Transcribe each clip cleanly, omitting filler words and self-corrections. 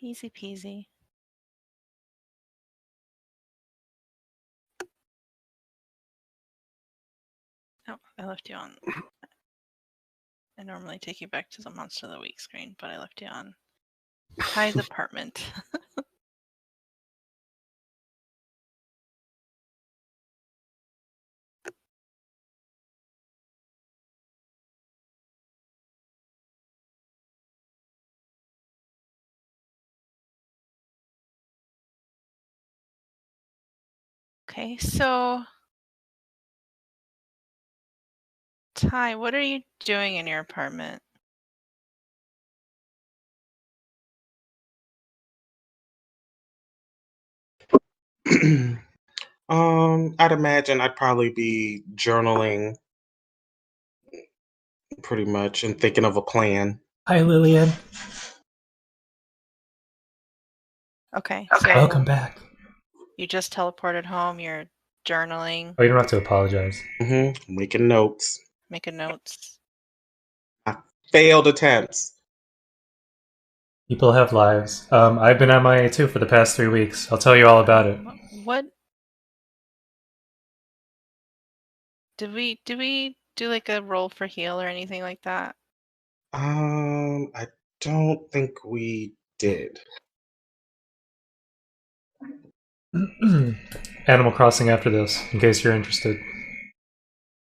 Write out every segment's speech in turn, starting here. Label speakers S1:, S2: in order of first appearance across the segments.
S1: Easy peasy. Oh, I left you on. I normally take you back to the Monster of the Week screen, but I left you on Ty's apartment. Okay, so Ty, what are you doing in your apartment?
S2: I'd imagine I'd probably be journaling pretty much and thinking of a plan.
S3: Hi, Lillian.
S1: Okay, so
S3: Welcome back.
S1: you just teleported home, you're journaling,
S3: Oh, you don't have to apologize.
S2: Making notes.
S1: making notes.
S2: Failed attempts.
S3: People have lives. I've been MIA too for the past 3 weeks. I'll tell you all about it.
S1: What did we do like a roll for heal or anything like that?
S2: I don't think we did.
S3: Animal Crossing after this, in case you're interested.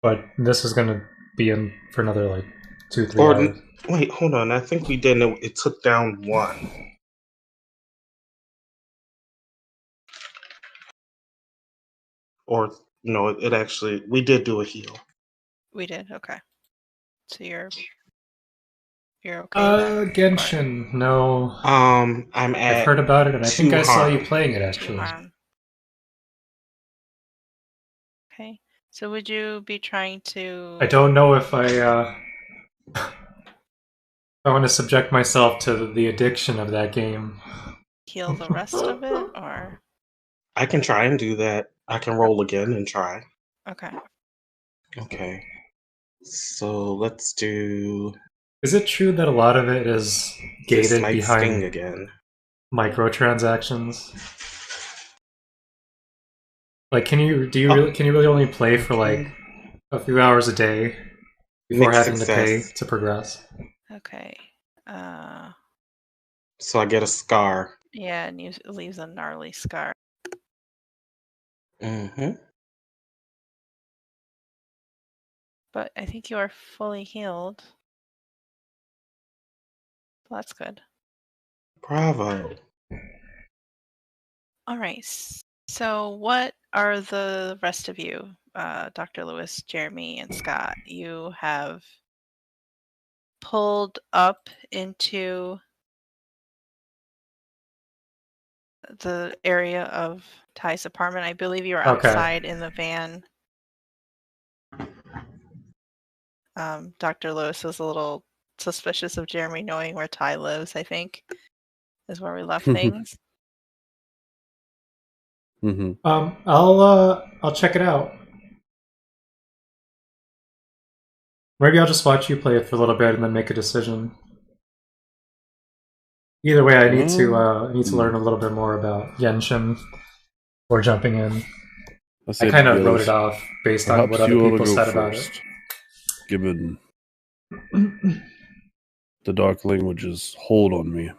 S3: But this is gonna be in for another like 2-3 hours.
S2: Wait, hold on. I think we did. It took down one. Or no, it actually we did do a heal.
S1: We did. Okay. So you're okay then?
S3: Genshin, no.
S2: I'm
S3: I've
S2: at
S3: heard about it, and I think
S2: 2
S3: I saw you
S2: harm.
S3: playing it
S1: 2
S3: actually.
S1: harm. Okay. So would you be trying to?
S3: I don't know if I want to subject myself to the addiction of that game.
S1: Heal the rest of it, or?
S2: I can try and do that. I can roll again and try.
S1: Okay.
S2: Okay. So let's do.
S3: Is it true that a lot of it is
S2: This
S3: gated
S2: might sting
S3: behind
S2: again.
S3: microtransactions? Like, can you really only play for like a few hours a day before
S2: Mixed
S3: having to pay
S2: success.
S3: to progress?
S1: Okay.
S2: So I get a scar.
S1: Yeah, and it leaves a gnarly scar. But I think you are fully healed. Well, that's good.
S2: Bravo.
S1: All right. So what are the rest of you, Dr. Lewis, Jeremy, and Scott? You have pulled up into the area of Ty's apartment. I believe you were outside in the van. Dr. Lewis was a little suspicious of Jeremy knowing where Ty lives, I think, is where we left things.
S3: I'll check it out. Maybe I'll just watch you play it for a little bit and then make a decision. Either way, I need to learn a little bit more about Genshin before jumping in. I kind of wrote it off based on what other people said about it.
S4: Given the dark language's hold on me.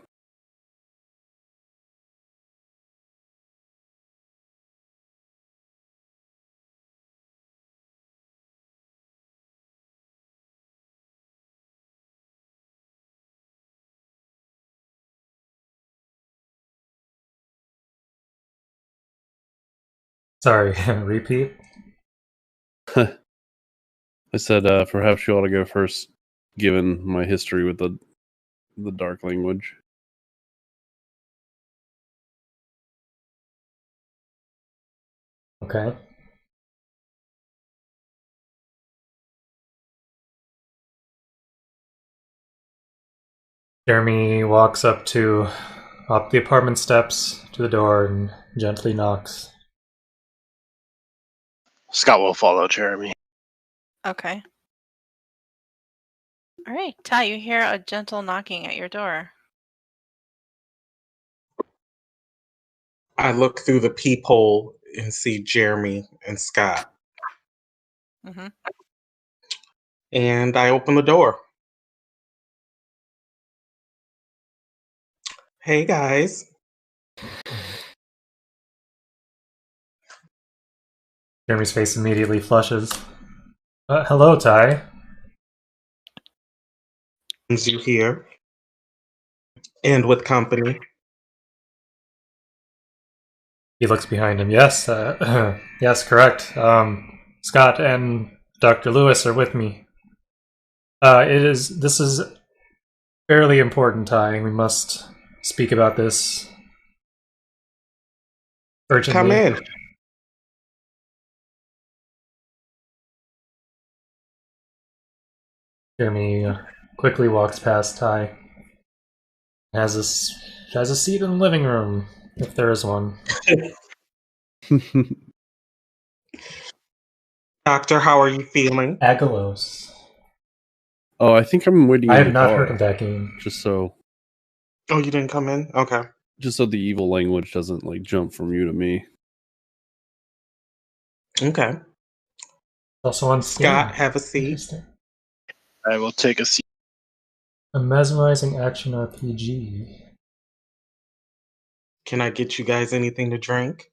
S3: Sorry, repeat?
S4: I said perhaps you ought to go first, given my history with the dark language.
S3: Okay. Jeremy walks up the apartment steps to the door and gently knocks.
S5: Scott will follow Jeremy.
S1: Okay. All right, Ty, you hear a gentle knocking at your door.
S2: I look through the peephole and see Jeremy and Scott.
S1: Mm-hmm.
S2: And I open the door. Hey, guys.
S3: Jeremy's face immediately flushes. Hello, Ty.
S2: You here? And with company.
S3: He looks behind him. Yes, yes, correct. Scott and Dr. Lewis are with me. This is fairly important, Ty. We must speak about this urgently.
S2: Come in.
S3: Jeremy quickly walks past Ty. Has a seat in the living room, if there is one.
S2: Doctor, how are you feeling?
S3: Agalos.
S4: Oh, I think I'm waiting.
S3: I have not heard of that game.
S4: Just so.
S2: Oh, you didn't come in? Okay.
S4: Just so the evil language doesn't like jump from you to me.
S2: Okay.
S3: Also on Steam.
S2: Scott, have a seat.
S5: I will take a seat.
S3: A mesmerizing action RPG.
S2: Can I get you guys anything to drink?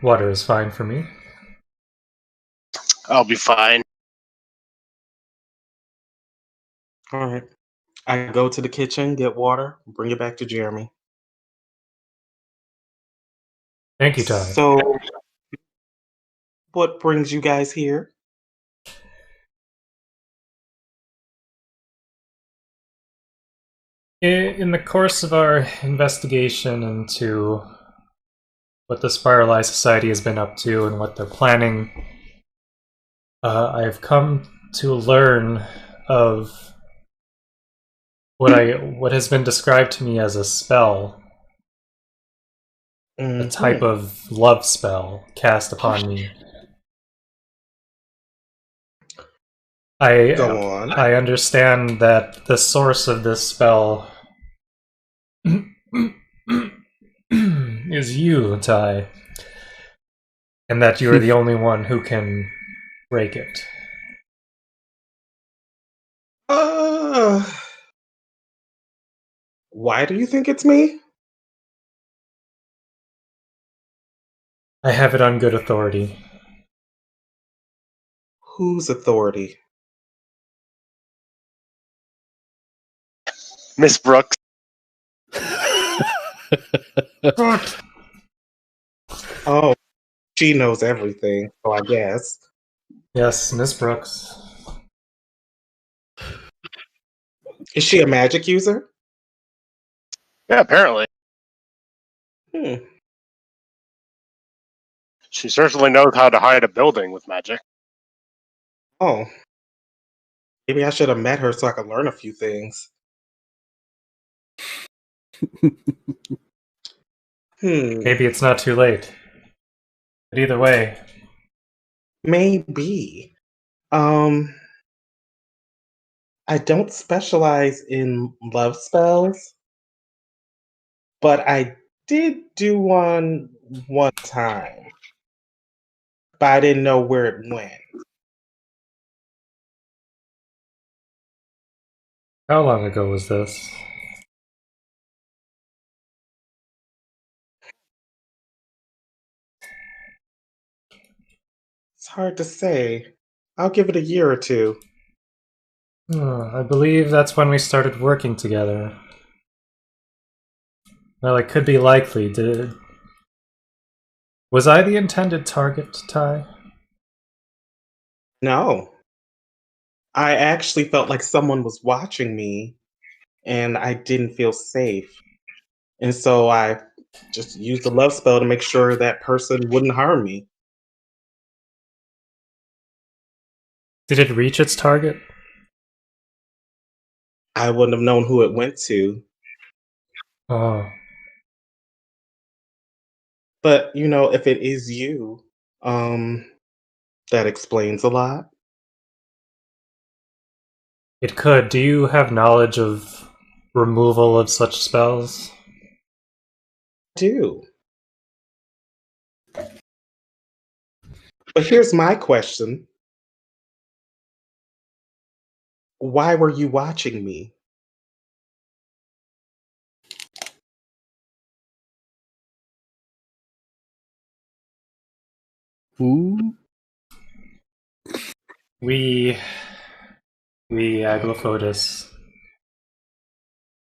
S3: Water is fine for me.
S5: I'll be fine.
S2: All right. I go to the kitchen, get water, bring it back to Jeremy.
S3: Thank you, Ty.
S2: So, what brings you guys here?
S3: In the course of our investigation into what the Spiralized Society has been up to and what they're planning, I've come to learn of what has been described to me as a spell, a type of love spell cast upon me.
S2: Go on.
S3: I understand that the source of this spell is you, Ty, and that you are the only one who can break it.
S2: Why do you think it's me?
S3: I have it on good authority.
S2: Whose authority?
S5: Miss Brooks.
S2: Oh, she knows everything, so I guess.
S3: Yes, Miss Brooks.
S2: Is she a magic user?
S5: Yeah, apparently.
S2: Hmm.
S5: She certainly knows how to hide a building with magic.
S2: Oh. Maybe I should have met her so I could learn a few things.
S3: Maybe it's not too late. But either way.
S2: Maybe. I don't specialize in love spells, but I did do one time. But I didn't know where it went.
S3: How long ago was this?
S2: It's hard to say. I'll give it a year or two.
S3: I believe that's when we started working together. Well, it could be likely. Was I the intended target, Ty?
S2: No. I actually felt like someone was watching me, and I didn't feel safe. And so I just used the love spell to make sure that person wouldn't harm me.
S3: Did it reach its target?
S2: I wouldn't have known who it went to.
S3: Oh.
S2: But, if it is you, that explains a lot.
S3: It could. Do you have knowledge of removal of such spells?
S2: Do. But here's my question. Why were you watching me?
S4: Who?
S3: We Aglafotis,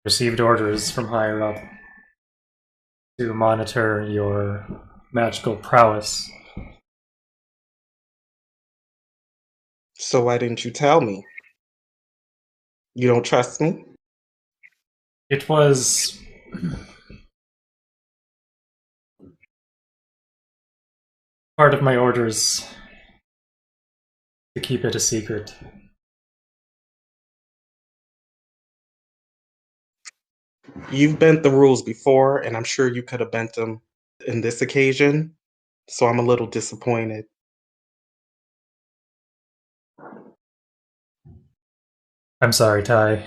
S3: received orders from higher up to monitor your magical prowess.
S2: So why didn't you tell me? You don't trust me?
S3: It was part of my orders to keep it a secret.
S2: You've bent the rules before, and I'm sure you could have bent them in this occasion. So I'm a little disappointed.
S3: I'm sorry, Ty.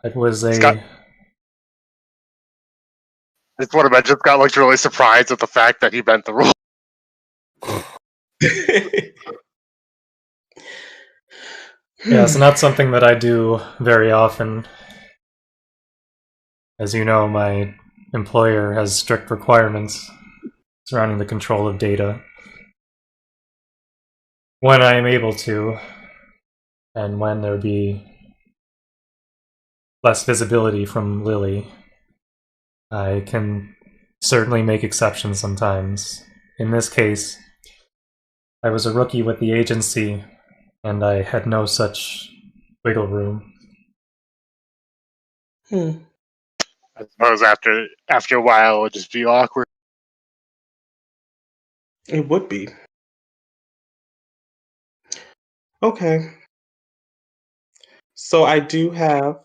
S3: It was a...
S5: Scott- It's one of I just got really surprised at the fact that he bent the rule.
S3: Yeah, it's not something that I do very often. As you know, my employer has strict requirements surrounding the control of data. When I am able to, and when there be less visibility from Lily, I can certainly make exceptions sometimes. In this case, I was a rookie with the agency, and I had no such wiggle room.
S5: I suppose after a while it would just be awkward.
S2: It would be. Okay. So I do have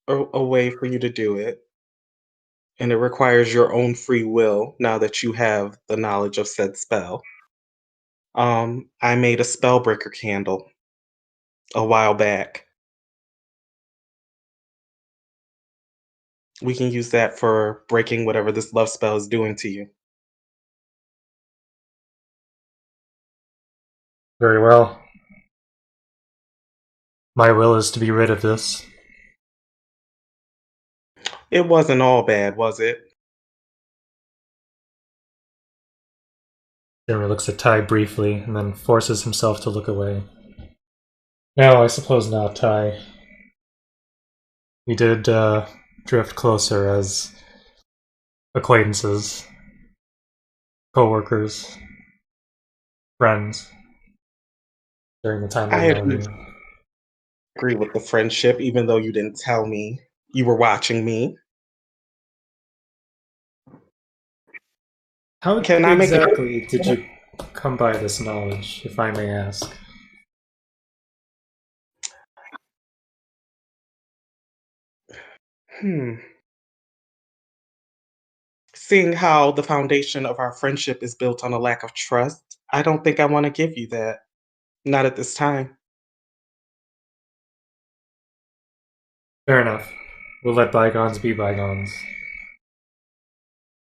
S2: a way for you to do it. And it requires your own free will now that you have the knowledge of said spell. I made a spellbreaker candle a while back. We can use that for breaking whatever this love spell is doing to you.
S3: Very well. My will is to be rid of this.
S2: It wasn't all bad, was it?
S3: Jeremy looks at Ty briefly, and then forces himself to look away. No, I suppose not, Ty. We did drift closer as acquaintances, co-workers, friends, during the time
S2: I
S3: I've known you.
S2: agree with the friendship, even though you didn't tell me you were watching me.
S3: How
S2: Can I make
S3: exactly did you come by this knowledge, if I may ask?
S2: Seeing how the foundation of our friendship is built on a lack of trust, I don't think I want to give you that. Not at this time.
S3: Fair enough. We'll let bygones be bygones.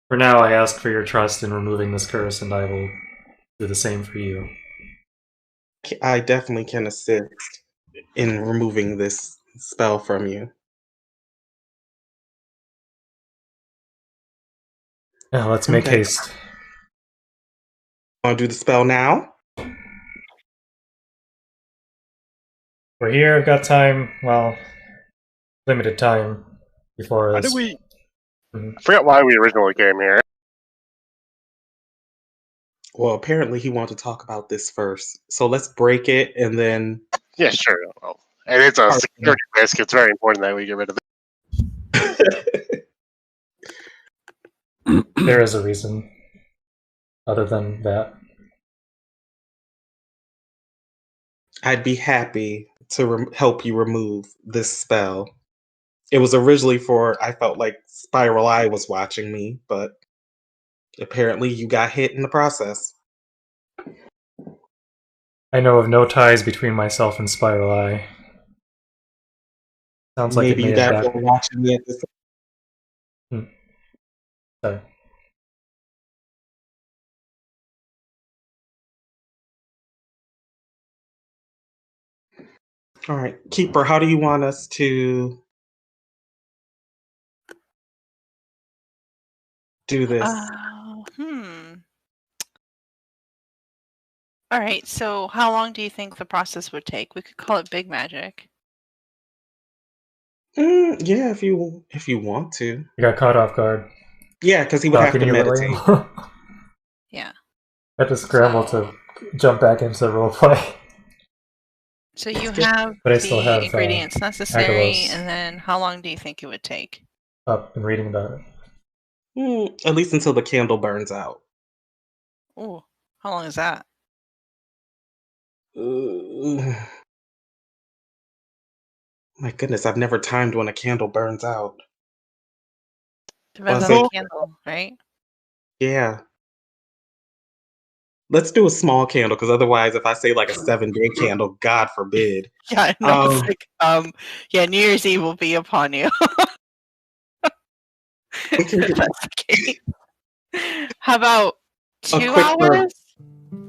S3: For now, I ask for your trust in removing this curse, and I will do the same for you.
S2: I definitely can assist in removing this spell from you.
S3: Now, let's make haste.
S2: Want to do the spell now?
S3: We're here, got time, well, limited time before
S5: Why
S3: this.
S5: did we? I forgot why we originally came here.
S2: Well, apparently he wanted to talk about this first. So let's break it and then...
S5: Yeah, sure. Well, and it's a security risk. It's very important that we get rid of it.
S3: There is a reason, other than that.
S2: I'd be happy to help you remove this spell. It was originally for, I felt like Spiral Eye was watching me, but apparently you got hit in the process.
S3: I know of no ties between myself and Spiral Eye. Sounds like it
S2: Maybe
S3: may
S2: you
S3: have
S2: guys were
S3: happened.
S2: watching me at this.
S3: Sorry.
S2: All right, Keeper, how do you want us to do this?
S1: All right. So, how long do you think the process would take? We could call it big magic.
S2: Yeah, if you want to.
S3: I got caught off guard.
S2: Yeah, because he would have
S3: Talking
S2: to
S3: to you, Lily.
S2: meditate.
S1: Yeah.
S3: I had to scramble to jump back into the roleplay.
S1: So you
S2: Let's get-
S1: have
S3: But I
S1: the
S3: still have,
S1: ingredients necessary,
S3: Agalos.
S1: and then how long do you think it would take?
S3: Up and reading about it.
S2: At least until the candle burns out.
S1: Oh, how long is that?
S2: My goodness, I've never timed when a candle burns out.
S1: Depends
S2: Was
S1: on the
S2: it?
S1: candle, right?
S2: Yeah. Let's do a small candle, because otherwise, if I say like a 7-day candle, God forbid.
S1: Yeah, I know.
S2: Um,
S1: It's like, yeah, New Year's Eve will be upon you.
S2: We can do-
S1: That's the case. How about
S2: A
S1: 2
S2: quick burn.
S1: hours?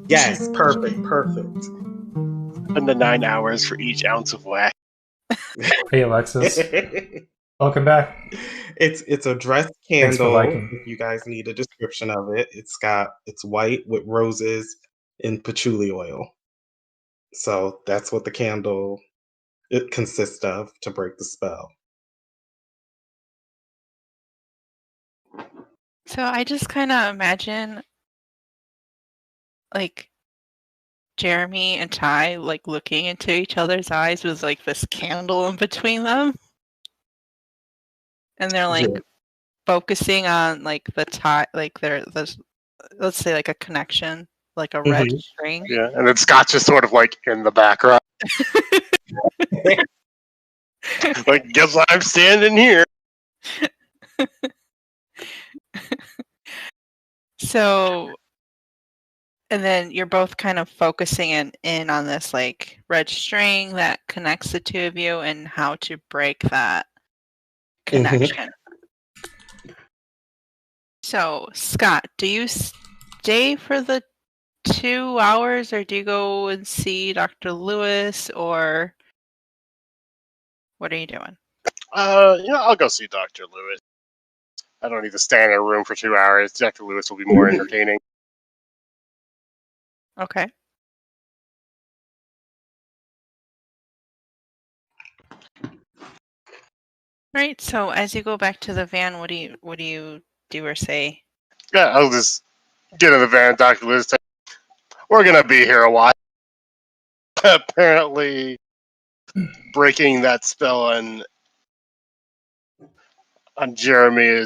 S2: Yes, perfect.
S5: And the 9 hours for each ounce of wax.
S3: Hey, Alexis. Welcome back.
S2: It's a dress
S3: Thanks for
S2: candle.
S3: liking.
S2: If you guys need a description of it, it's white with roses and patchouli oil. So that's what the candle it consists of to break the spell.
S1: So I just kind of imagine, like, Jeremy and Ty, like, looking into each other's eyes with, like, this candle in between them. And they're, like,
S2: Yeah.
S1: focusing on, like, the tie, like, there's, let's say, like, a connection, like a red
S2: Mhm.
S1: string.
S5: Yeah, and then Scott's just sort of like in the background. Like, guess I'm standing here.
S1: So, and then you're both kind of focusing in on this, like, red string that connects the two of you and how to break that connection. So, Scott, do you stay for the 2 hours, or do you go and see Dr. Lewis, or what are you doing?
S5: I'll go see Dr. Lewis. I don't need to stay in a room for 2 hours. Dr. Lewis will be more entertaining.
S1: Okay. Right. So as you go back to the van, what do you do or say?
S5: Yeah, I'll just get in the van. Dr. Lewis, we're gonna be here a while. Apparently, breaking that spell on Jeremy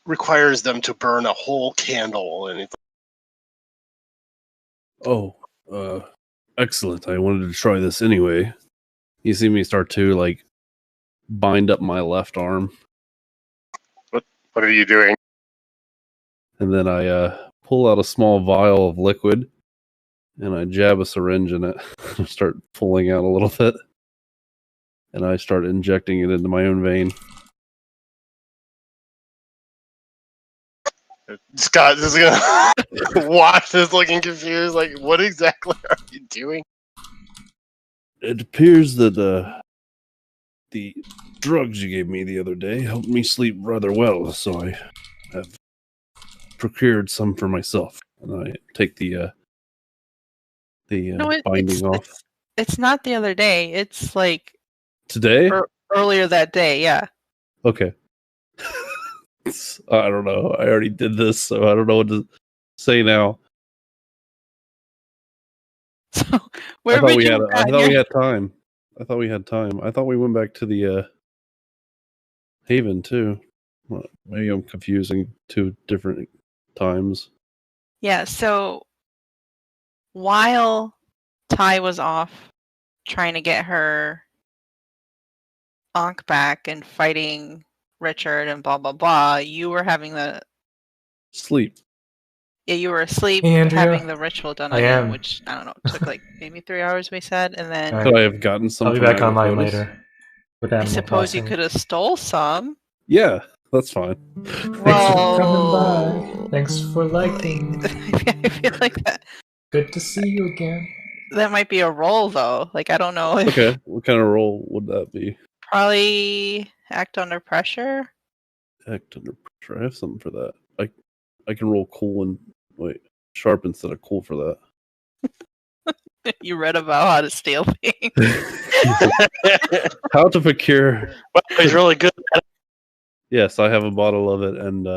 S5: requires them to burn a whole candle, and
S4: Oh, excellent. I wanted to try this anyway. You see me start to, like, bind up my left arm,
S5: what are you doing?
S4: and then I pull out a small vial of liquid, and I jab a syringe in it, and start pulling out a little bit, and I start injecting it into my own vein.
S5: Scott is gonna watch this looking confused, like, what exactly are you doing?
S4: It appears that the drugs you gave me the other day helped me sleep rather well, so I have procured some for myself, and I take the
S1: No,
S4: binding off.
S1: it's not the other day. It's like
S4: Today?
S1: earlier that day. Yeah.
S4: Okay. I don't know. I already did this, so I don't know what to say now.
S1: So where
S4: I thought
S1: would
S4: we
S1: you?
S4: had. I thought we had time. I thought we had time. I thought we went back to the Haven too. Well, maybe I'm confusing two different times.
S1: Yeah. So while Ty was off trying to get her Ankh back and fighting Richard and blah blah blah, you were having
S4: Sleep.
S1: you were asleep
S3: Hey, Andrea.
S1: having the ritual done on
S3: I
S1: you,
S3: am.
S1: which I don't know, took like maybe 3 hours we said, and then
S3: All
S4: Could
S3: right.
S4: I have gotten some?
S3: I'll be
S4: from
S3: back
S4: Agricola?
S3: online later. with
S1: I
S3: Animal
S1: suppose
S3: Crossing.
S1: you could have stole some.
S4: Yeah, that's fine.
S3: Thanks
S1: Well,
S3: for coming by. Thanks for liking.
S1: I feel like
S3: Good to see you again.
S1: that might be a roll, though. Like, I don't know if
S4: Okay, what kind of role would that be?
S1: probably act under pressure.
S4: Act under pressure. I have something for that. I can roll cool and sharp instead of cool for that.
S1: You read about how to steal things.
S4: How to procure.
S5: Well, he's really good.
S4: Yes, I have a bottle of it, and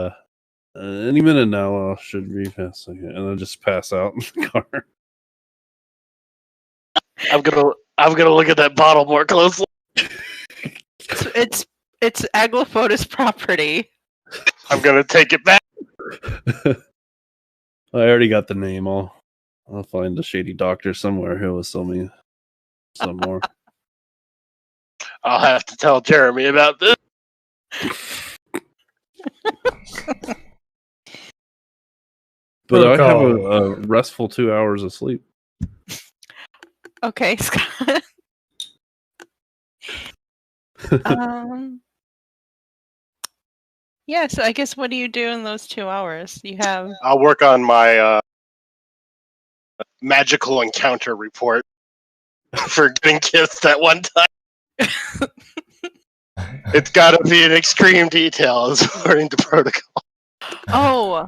S4: any minute now I should be passing it, and then just pass out in the car.
S5: I'm gonna look at that bottle more closely.
S1: It's Aglafotis property.
S5: I'm gonna take it back.
S4: I already got the name. I'll find a shady doctor somewhere who will sell me some more.
S5: I'll have to tell Jeremy about this.
S4: But I have
S3: Protocol.
S4: a restful 2 hours of sleep.
S1: Okay, Scott. Yeah, so I guess what do you do in those 2 hours? You have
S5: I'll work on my magical encounter report for getting kissed that one time. It's got to be in extreme details according to protocol.
S1: Oh,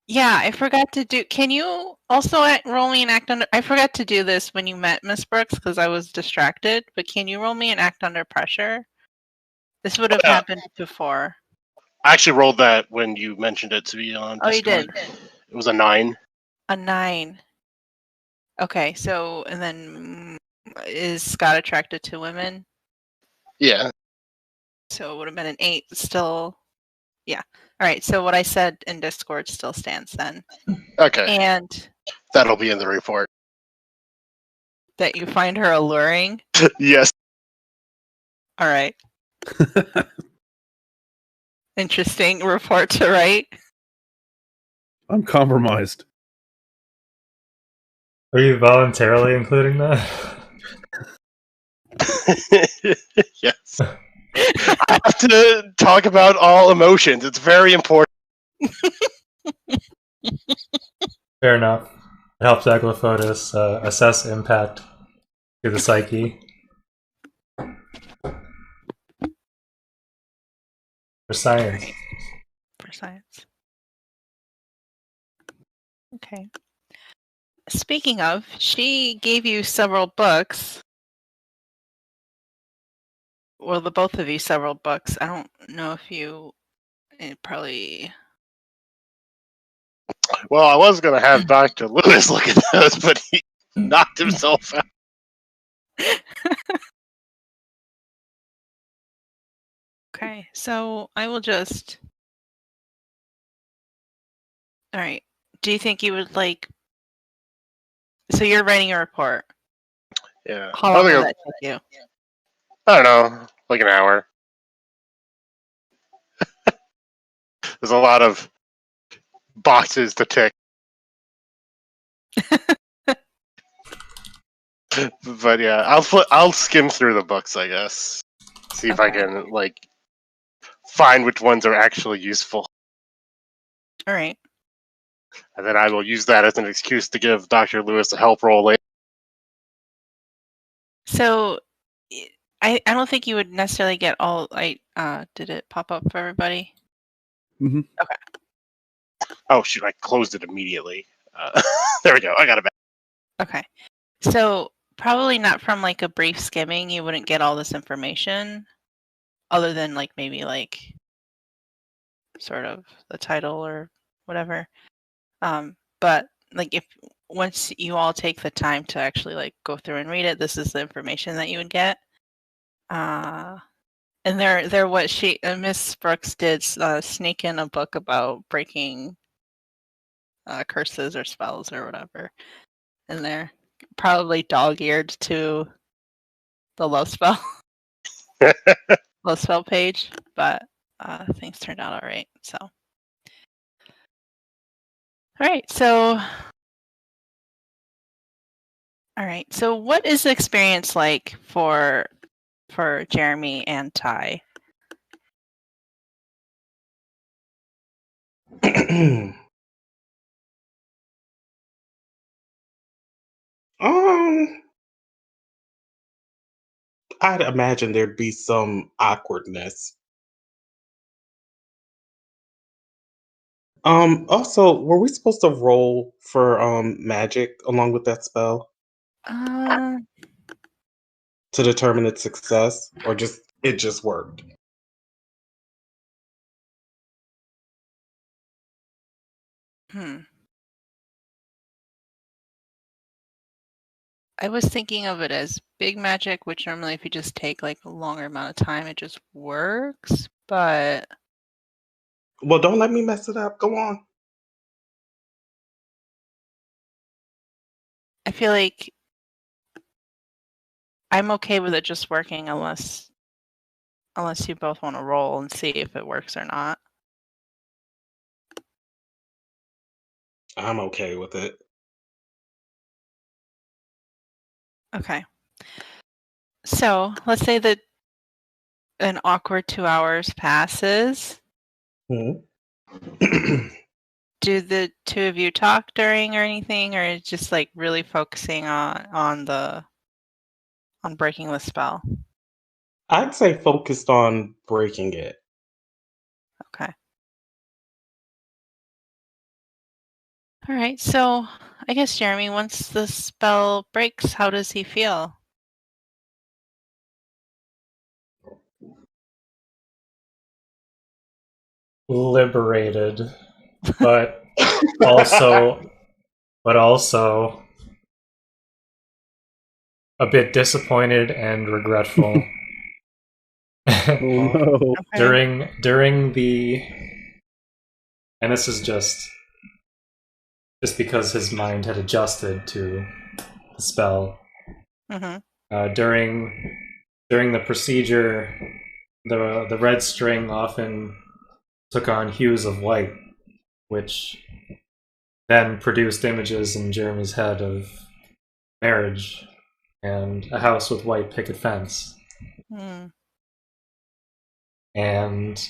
S1: yeah, I forgot to do. Can you also roll me an act under? I forgot to do this when you met Miss Brooks because I was distracted. But can you roll me an act under pressure? This would have
S5: Yeah.
S1: happened before.
S5: I actually rolled that when you mentioned it to be on.
S1: Oh, you
S5: Discord.
S1: did.
S5: It was a 9.
S1: A 9. Okay, so and then is Scott attracted to women?
S5: Yeah.
S1: So it would have been an 8. Still, yeah. All right. So what I said in Discord still stands then,
S5: Okay.
S1: and
S5: That'll be in the report.
S1: that you find her alluring.
S5: Yes.
S1: All right. Interesting report to write.
S4: I'm compromised.
S3: Are you voluntarily including that?
S5: Yes. I have to talk about all emotions. It's very important.
S3: Fair enough. It helps Aglafotis assess impact to the psyche. For science.
S1: For science. Okay. Speaking of, she gave you several books. Well, the both of you several books. I don't know if you probably.
S5: Well, I was going to have Dr. Lewis look at those, but he knocked himself out.
S1: Okay, so I will just. All right. Do you think you would like? So you're writing a report.
S5: Yeah.
S1: How long will that take you?
S5: I don't know, like an hour. There's a lot of boxes to tick. But yeah, I'll skim through the books, I guess. See if I
S1: Okay.
S5: can find which ones are actually useful.
S1: All right.
S5: And then I will use that as an excuse to give Dr. Lewis a help roll later.
S1: So I don't think you would necessarily get all. Did it pop up for everybody?
S4: Mhm.
S1: Okay.
S5: Oh shoot, I closed it immediately. There we go, I got it back.
S1: Okay. So probably not from like a brief skimming, you wouldn't get all this information, other than maybe sort of the title or whatever. But if once you all take the time to actually go through and read it, this is the information that you would get. And they're what Miss Brooks did sneak in a book about breaking curses or spells or whatever in there. Probably dog-eared to the love spell love spell page, but things turned out all right. So, all right. So what is the experience like for for Jeremy and Ty.
S2: I'd imagine there'd be some awkwardness. Also, were we supposed to roll for magic along with that spell
S1: Uh,
S2: to determine its success, or just it just worked?
S1: I was thinking of it as big magic, which normally if you just take like a longer amount of time, it just works. But
S2: Well, don't let me mess it up. Go on.
S1: I feel like I'm okay with it just working unless you both want to roll and see if it works or not.
S2: I'm okay with it.
S1: Okay. So let's say that an awkward 2 hours passes.
S2: Mhm.
S1: Do the two of you talk during or anything, or just like really focusing on breaking the spell?
S2: I'd say focused on breaking it.
S1: Okay. All right. So I guess Jeremy, once the spell breaks, how does he feel?
S3: Liberated, but also a bit disappointed and regretful.
S4: Oh no.
S1: Okay.
S3: during the, and this is just because his mind had adjusted to the spell.
S1: Mm-hmm.
S3: During the procedure, the red string often took on hues of white, which then produced images in Jeremy's head of marriage and a house with white picket fence.
S1: Mm.
S3: And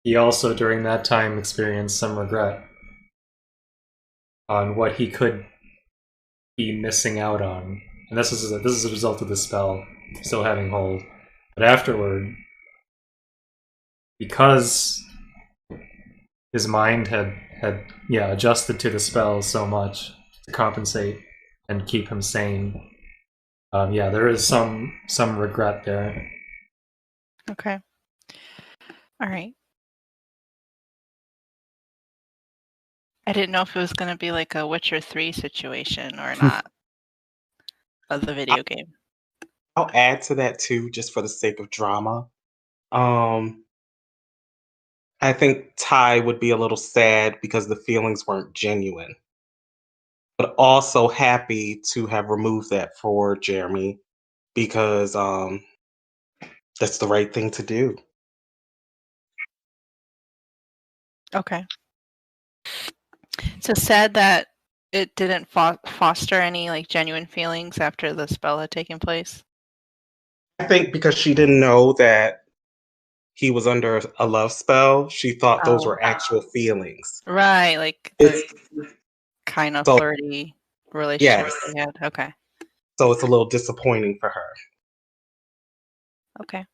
S3: he also, during that time, experienced some regret on what he could be missing out on. And this is a result of the spell still having hold. But afterward, because his mind had adjusted to the spell so much to compensate and keep him sane, there is some regret there.
S1: Okay. All right. I didn't know if it was going to be like a Witcher 3 situation or not of the video game.
S2: I'll add to that too, just for the sake of drama. I think Ty would be a little sad because the feelings weren't genuine, but also happy to have removed that for Jeremy because that's the right thing to do.
S1: Okay. So sad that it didn't foster any like genuine feelings after the spell had taken place.
S2: I think because she didn't know that he was under a love spell, she thought those were actual feelings.
S1: Right, like the
S2: It's
S1: kind of
S2: so
S1: flirty relationship
S2: yes,
S1: they had. Okay.
S2: so it's a little disappointing for her.
S1: Okay.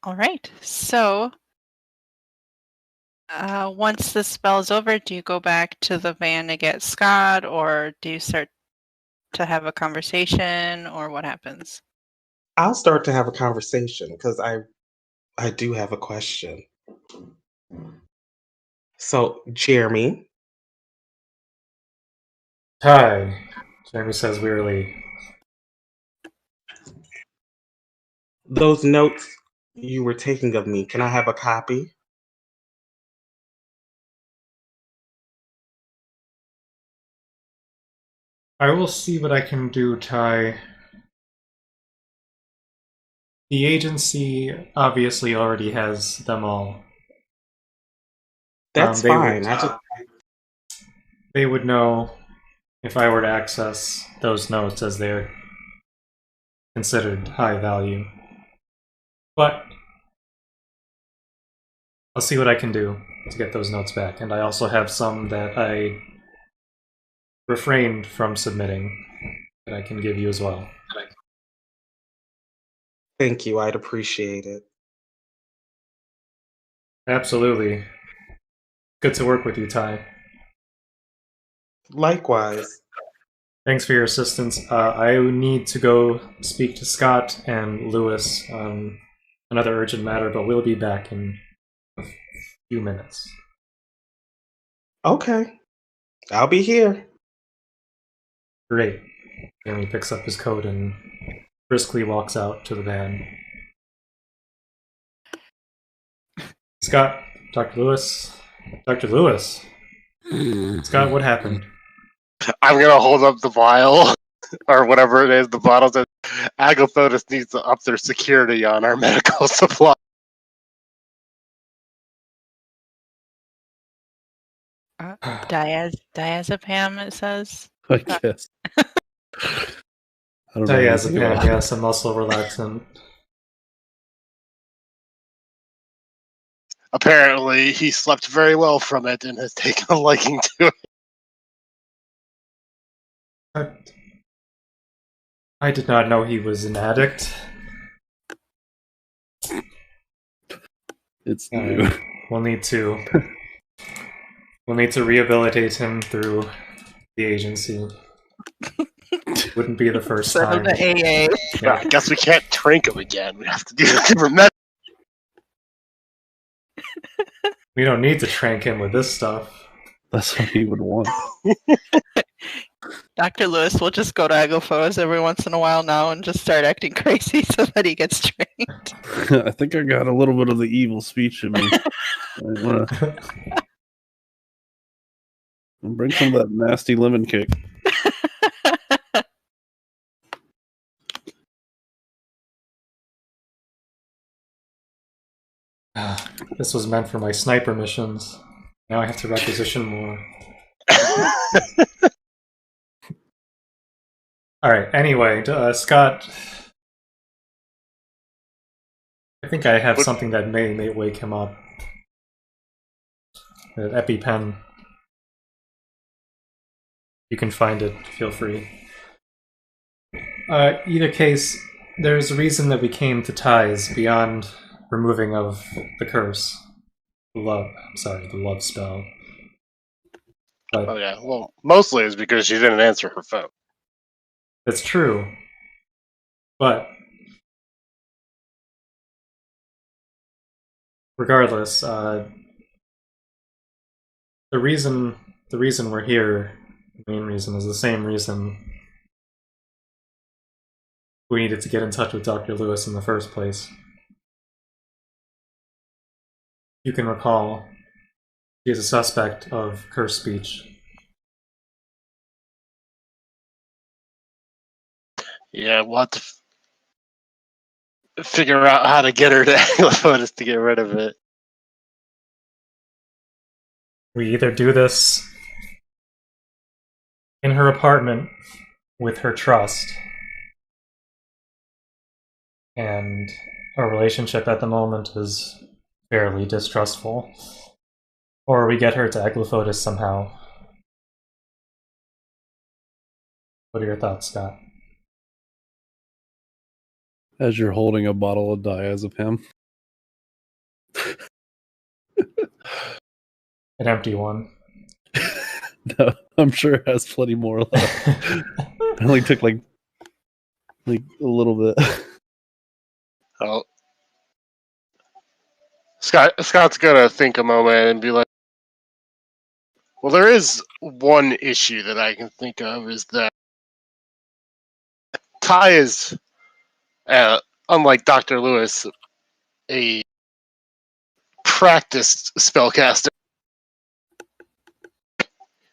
S1: All right. So once the spell is over, do you go back to the van to get Scott, or do you start to have a conversation, or what happens?
S2: I'll start to have a conversation because I do have a question. So, Jeremy,
S3: Hi, Jeremy says wearily.
S2: those notes you were taking of me, can I have a copy?
S3: I will see what I can do, Ty. The agency obviously already has them all.
S2: That's fine. I just
S3: They would know if I were to access those notes as they're considered high value. But I'll see what I can do to get those notes back, and I also have some that I refrained from submitting that I can give you as well.
S2: Thank you. I'd appreciate it.
S3: Absolutely. Good to work with you, Ty.
S2: Likewise.
S3: Thanks for your assistance. I need to go speak to Scott and Lewis on another urgent matter, but we'll be back in a few minutes.
S2: Okay. I'll be here.
S3: Great. And he picks up his coat and briskly walks out to the van. Scott, Dr. Lewis. Dr. Lewis. Scott, what happened?
S5: I'm gonna hold up the vial or whatever it is. The bottle that Agaphotis needs to up their security on our medical supply.
S1: Diazepam, it says.
S4: I guess. I don't know anything
S3: Diazepam,
S4: about
S3: yes, a muscle relaxant.
S5: Apparently, he slept very well from it and has taken a liking to it.
S3: I did not know he was an addict.
S4: It's new.
S3: We'll need to rehabilitate him through the agency. Wouldn't be the first
S1: So
S3: time.
S1: the AA.
S3: Yeah.
S5: I guess we can't trank him again. We have to do a different method.
S3: We don't need to trank him with this stuff.
S4: That's what he would want.
S1: Dr. Lewis will just go to Agophotos every once in a while now and just start acting crazy so that he gets trained.
S4: I think I got a little bit of the evil speech in me. I'll bring some of that nasty lemon kick.
S3: This was meant for my sniper missions. Now I have to requisition more. Alright, anyway, Scott. I think I have something that may wake him up. An EpiPen. You can find it, feel free. Either case, there's a reason that we came to Ties beyond removing of the curse. The love spell. But
S5: Oh yeah, well, mostly it's because she didn't answer her phone.
S3: that's true. But regardless, the reason we're here, the main reason, is the same reason we needed to get in touch with Dr. Lewis in the first place. You can recall, he is a suspect of cursed speech.
S5: Yeah, we'll have to figure out how to get her to Agaphotis to get rid of it.
S3: We either do this in her apartment with her trust, and our relationship at the moment is fairly distrustful, or we get her to Agaphotis somehow. What are your thoughts, Scott?
S4: As you're holding a bottle of diazepam.
S3: An empty one.
S4: No, I'm sure it has plenty more left. I only took like a little bit.
S5: Oh. Scott's gonna think a moment and be like, well, there is one issue that I can think of, is that Ty is, unlike Dr. Lewis, a practiced spellcaster.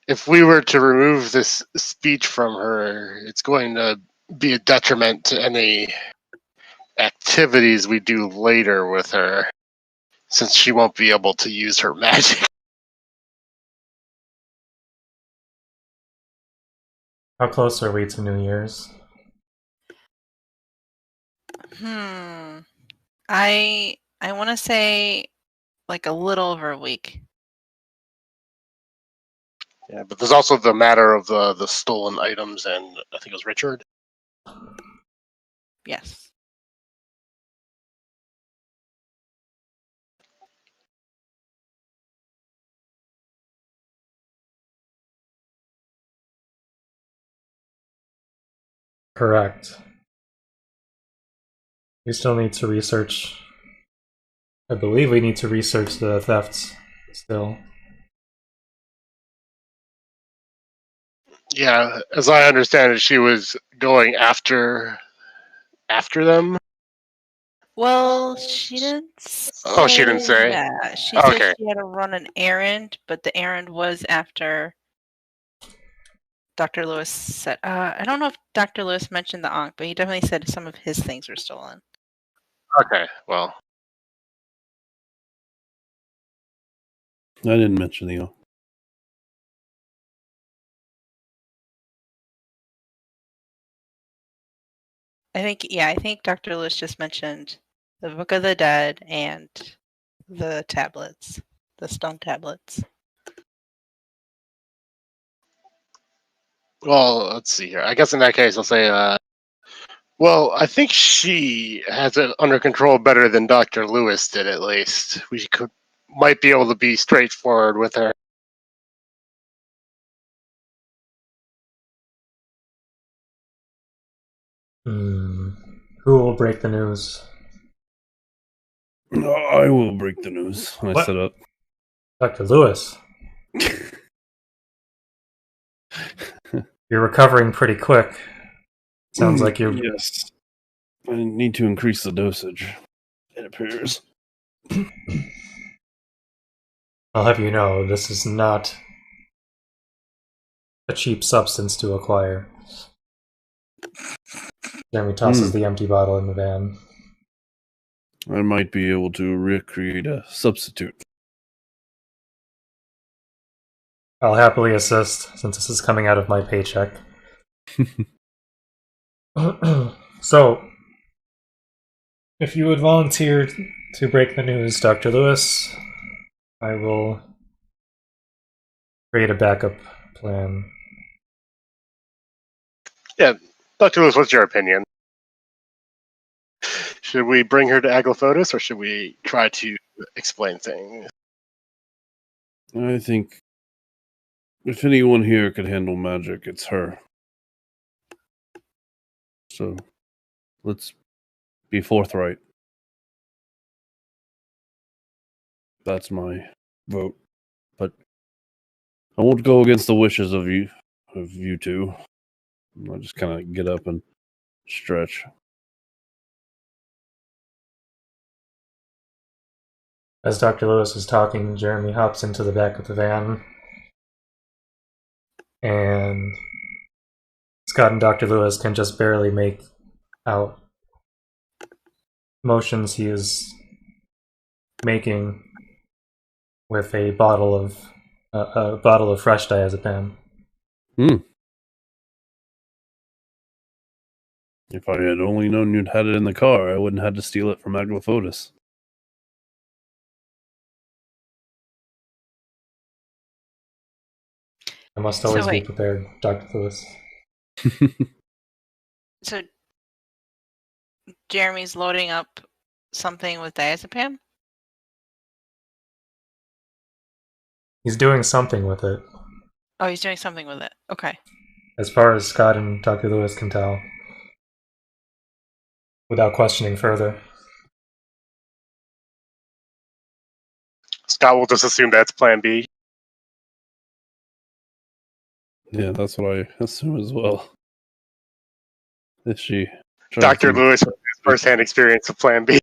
S5: If we were to remove this speech from her, it's going to be a detriment to any activities we do later with her, since she won't be able to use her magic.
S3: How close are we to New Year's?
S1: I want to say like a little over a week.
S5: Yeah, but there's also the matter of the stolen items, and I think it was Richard.
S1: Yes.
S3: Correct. We still need to research. I believe we need to research the thefts still.
S5: Yeah, as I understand it, she was going after them.
S1: Well, she didn't say
S5: Oh, she didn't say?
S1: that. She said
S5: Okay.
S1: she had to run an errand, but the errand was after Dr. Lewis said. I don't know if Dr. Lewis mentioned the Ankh, but he definitely said some of his things were stolen.
S5: Okay, well.
S4: I didn't mention the.
S1: I think Dr. Lewis just mentioned the Book of the Dead and the tablets, the stone tablets.
S5: Well, let's see here. I guess in that case, I'll say, well, I think she has it under control better than Dr. Lewis did, at least. Might be able to be straightforward with her.
S3: Who will break the news?
S4: I will break the news. I
S3: What?
S4: set up.
S3: Dr. Lewis. You're recovering pretty quick. Sounds like you're.
S4: Yes. I need to increase the dosage, it appears.
S3: I'll have you know, this is not a cheap substance to acquire. Jeremy tosses the empty bottle in the van.
S4: I might be able to recreate a substitute.
S3: I'll happily assist, since this is coming out of my paycheck. So, if you would volunteer to break the news, Dr. Lewis, I will create a backup plan.
S5: Yeah, Dr. Lewis, what's your opinion? Should we bring her to Aglafotis, or should we try to explain things?
S4: I think if anyone here could handle magic, it's her. So, let's be forthright. That's my vote. But I won't go against the wishes of you two. I'll just kind of get up and stretch.
S3: As Dr. Lewis is talking, Jeremy hops into the back of the van, and Scott and Dr. Lewis can just barely make out motions he is making with a bottle of fresh diazepam.
S4: If I had only known you'd had it in the car, I wouldn't have had to steal it from Aglafotis.
S3: I must always be prepared, Dr. Lewis.
S1: So, Jeremy's loading up something with diazepam?
S3: He's doing something with it.
S1: Oh, he's doing something with it. Okay.
S3: As far as Scott and Dr. Lewis can tell. Without questioning further.
S5: Scott will just assume that's plan B.
S4: Yeah, that's what I assume as well. Is she?
S5: Dr. Lewis, with his first-hand experience of plan B.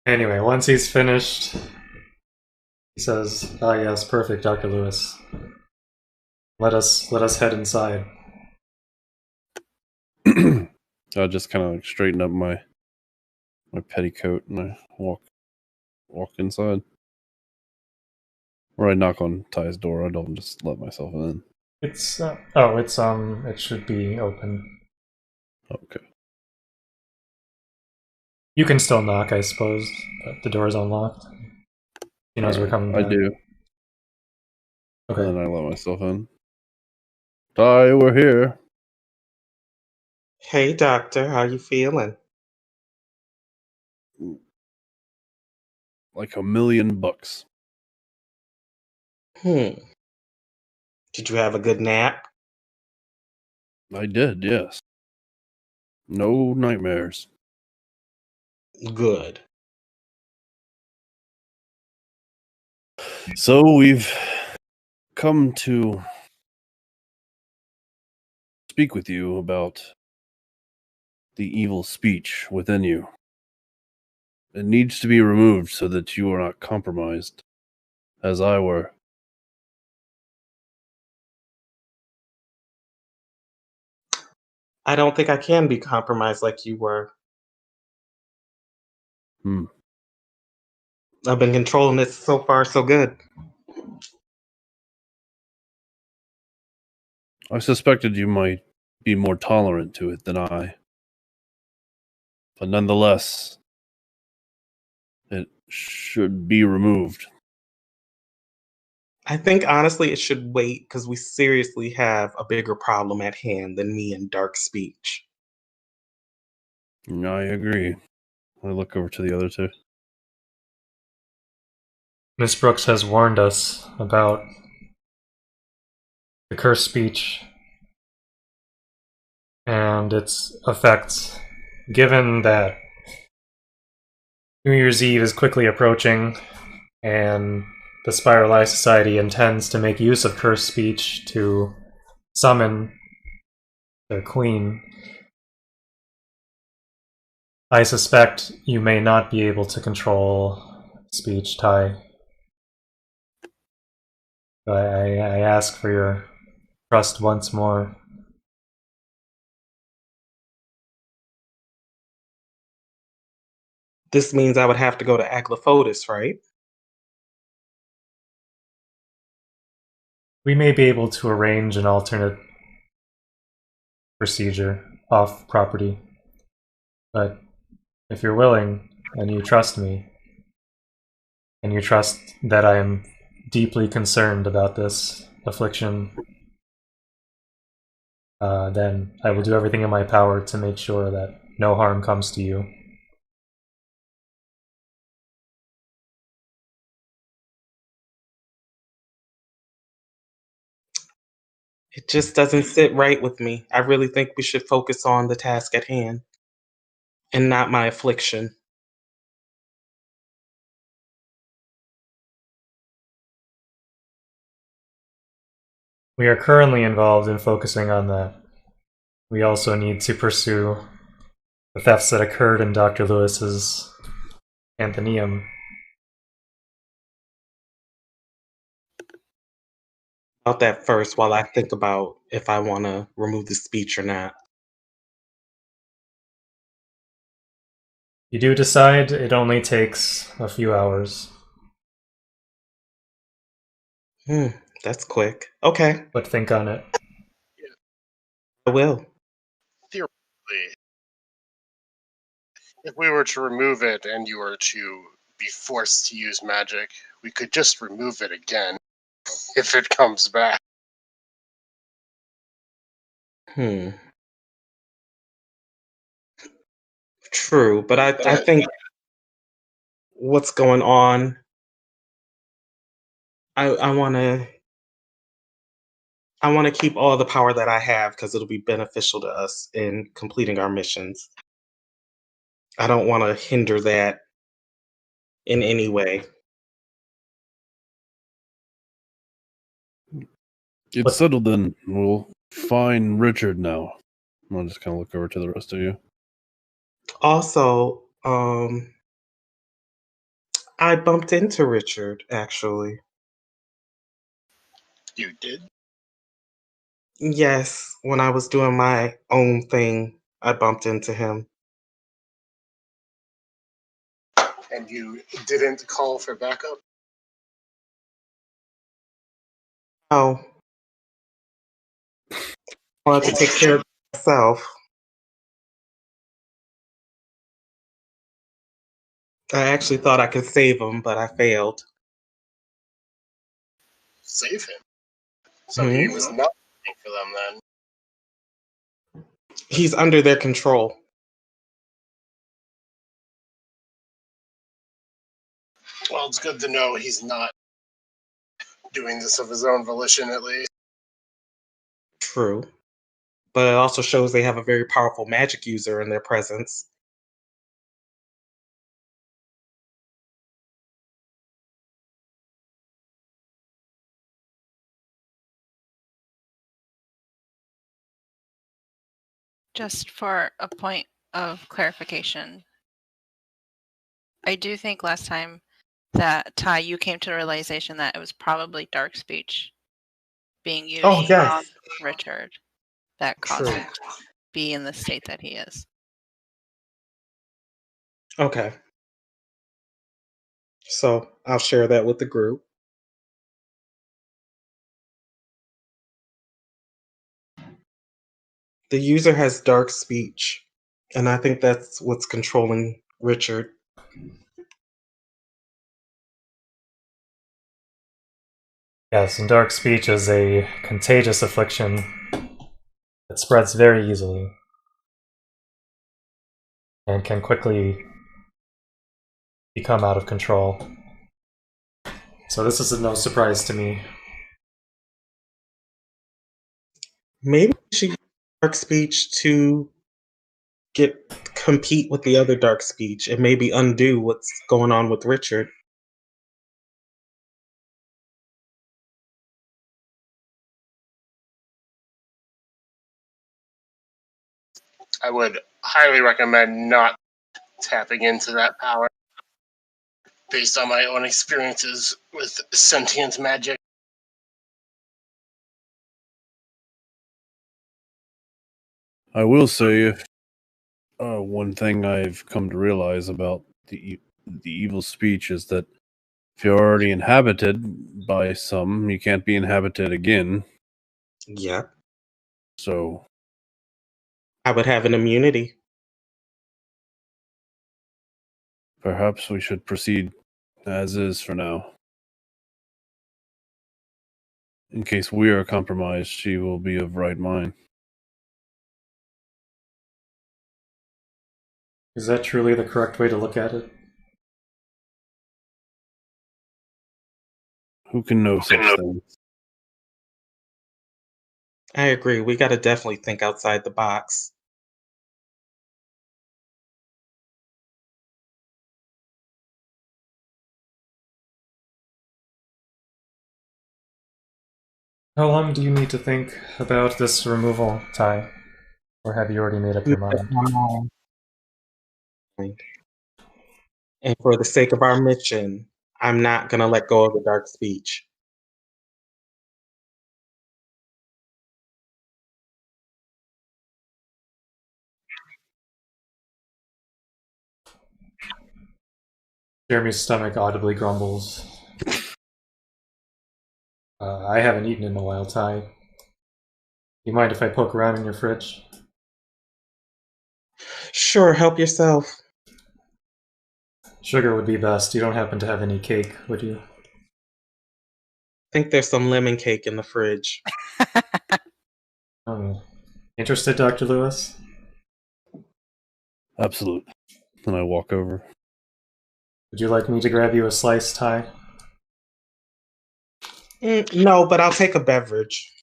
S3: Anyway, once he's finished, he says, "Ah, yes, perfect, Dr. Lewis. Let us head inside."
S4: I just kind of straighten up my petticoat and I walk inside. Or I knock on Ty's door. I don't just let myself in.
S3: It's it should be open.
S4: Okay.
S3: You can still knock, I suppose, but the door is unlocked. He knows we're coming
S4: I
S3: back.
S4: do.
S3: Okay.
S4: And then I let myself in. Hi, we're here.
S2: Hey, doctor, how you feeling?
S4: Like $1,000,000.
S2: Did you have a good nap?
S4: I did, yes. No nightmares.
S2: Good.
S4: So we've come to speak with you about the evil speech within you. It needs to be removed so that you are not compromised, as I were.
S2: I don't think I can be compromised like you were. I've been controlling this so far, so good.
S4: I suspected you might be more tolerant to it than I. But nonetheless, it should be removed.
S2: I think honestly it should wait because we seriously have a bigger problem at hand than me and dark speech.
S4: I agree. I look over to the other two.
S3: Miss Brooks has warned us about the cursed speech and its effects. Given that New Year's Eve is quickly approaching and the Spiral Eye Society intends to make use of cursed speech to summon their queen, I suspect you may not be able to control speech, Tai. I ask for your trust once more.
S2: This means I would have to go to Aglafotis, right?
S3: We may be able to arrange an alternate procedure off property, but if you're willing and you trust me, and you trust that I am deeply concerned about this affliction, then I will do everything in my power to make sure that no harm comes to you.
S2: It just doesn't sit right with me. I really think we should focus on the task at hand and not my affliction.
S3: We are currently involved in focusing on that. We also need to pursue the thefts that occurred in Dr. Lewis's Anthenium.
S2: About that first while I think about if I want to remove the speech or not.
S3: You do decide it only takes a few hours,
S2: That's quick. Okay,
S3: but think on it.
S2: I will.
S5: Theoretically, if we were to remove it and you were to be forced to use magic, we could just remove it again if it comes back.
S2: True, but I think what's going on, I want to keep all the power that I have because it'll be beneficial to us in completing our missions. I don't want to hinder that in any way.
S4: It's settled then. We'll find Richard now. I'll just kind of look over to the rest of you.
S2: Also, I bumped into Richard actually.
S5: You did?
S2: Yes, when I was doing my own thing, I bumped into him.
S5: And you didn't call for backup?
S2: Oh, wanted to take care of myself. I actually thought I could save him, but I failed.
S5: Save him. So he was not working for them then.
S2: He's under their control.
S5: Well, it's good to know he's not doing this of his own volition, at least.
S2: True. But it also shows they have a very powerful magic user in their presence.
S1: Just for a point of clarification, I do think last time that Ty, you came to the realization that it was probably dark speech being used
S2: Oh, yes.
S1: on Richard that caused
S2: True.
S1: him to be in the state that he is.
S2: Okay. So I'll share that with the group. The user has dark speech, and I think that's what's controlling Richard.
S3: Yes, and dark speech is a contagious affliction that spreads very easily and can quickly become out of control. So this is no surprise to me.
S2: Maybe we should use dark speech to compete with the other dark speech and maybe undo what's going on with Richard.
S5: I would highly recommend not tapping into that power based on my own experiences with sentient magic.
S4: I will say, if one thing I've come to realize about the evil speech is that if you're already inhabited by some, you can't be inhabited again.
S2: Yeah.
S4: So
S2: I would have an immunity.
S4: perhaps we should proceed as is for now. In case we are compromised, she will be of right mind.
S3: Is that truly the correct way to look at it?
S4: Who can know such things?
S2: I agree. We got to definitely think outside the box.
S3: How long do you need to think about this removal, Ty? Or have you already made up your mind?
S2: And for the sake of our mission, I'm not going to let go of the dark speech.
S3: Jeremy's stomach audibly grumbles. I haven't eaten in a while, Ty. You mind if I poke around in your fridge?
S2: Sure, help yourself.
S3: Sugar would be best. You don't happen to have any cake, would you?
S2: I think there's some lemon cake in the fridge.
S3: Interested, Dr. Lewis?
S4: Absolutely. And I walk over.
S3: Would you like me to grab you a slice, Ty?
S2: No, but I'll take a beverage.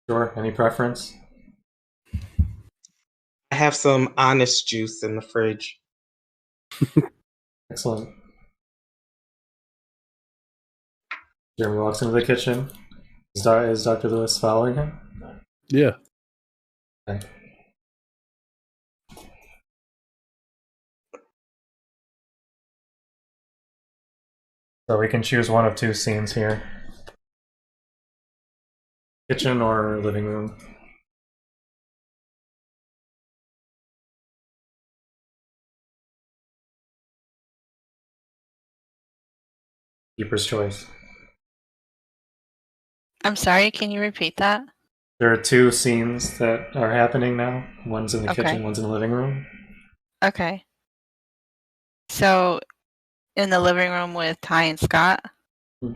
S3: Sure. Any preference?
S2: I have some honest juice in the fridge.
S3: Excellent. Jeremy walks into the kitchen. Is Dr. Lewis following him?
S4: Yeah.
S3: Okay. So we can choose one of two scenes here. Kitchen or living room. Keeper's choice.
S1: I'm sorry, can you repeat that?
S3: There are two scenes that are happening now. One's in the
S1: Okay.
S3: kitchen, one's in the living room.
S1: Okay. So, in the living room with Ty and Scott?
S3: Hmm.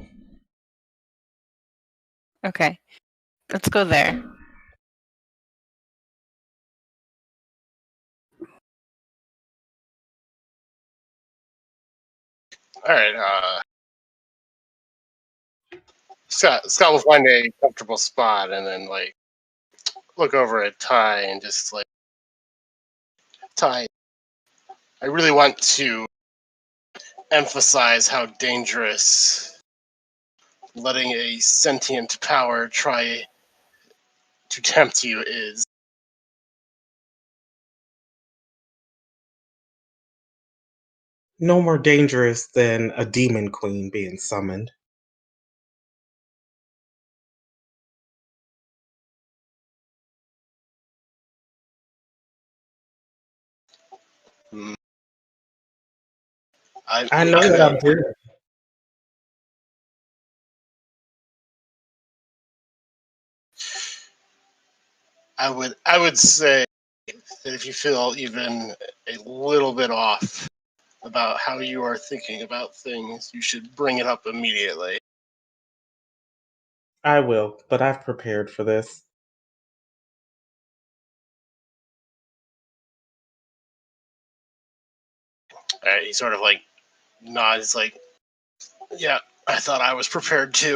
S1: Okay. Let's go there.
S5: All right. Scott will find a comfortable spot and then like look over at Ty and just like, Ty, I really want to emphasize how dangerous letting a sentient power try to tempt you is.
S2: No more dangerous than a demon queen being summoned.
S5: Hmm.
S2: I know what I'm doing.
S5: I would say that if you feel even a little bit off about how you are thinking about things, you should bring it up immediately.
S2: I will, but I've prepared for this.
S5: He sort of like nods, like, yeah, I thought I was prepared too.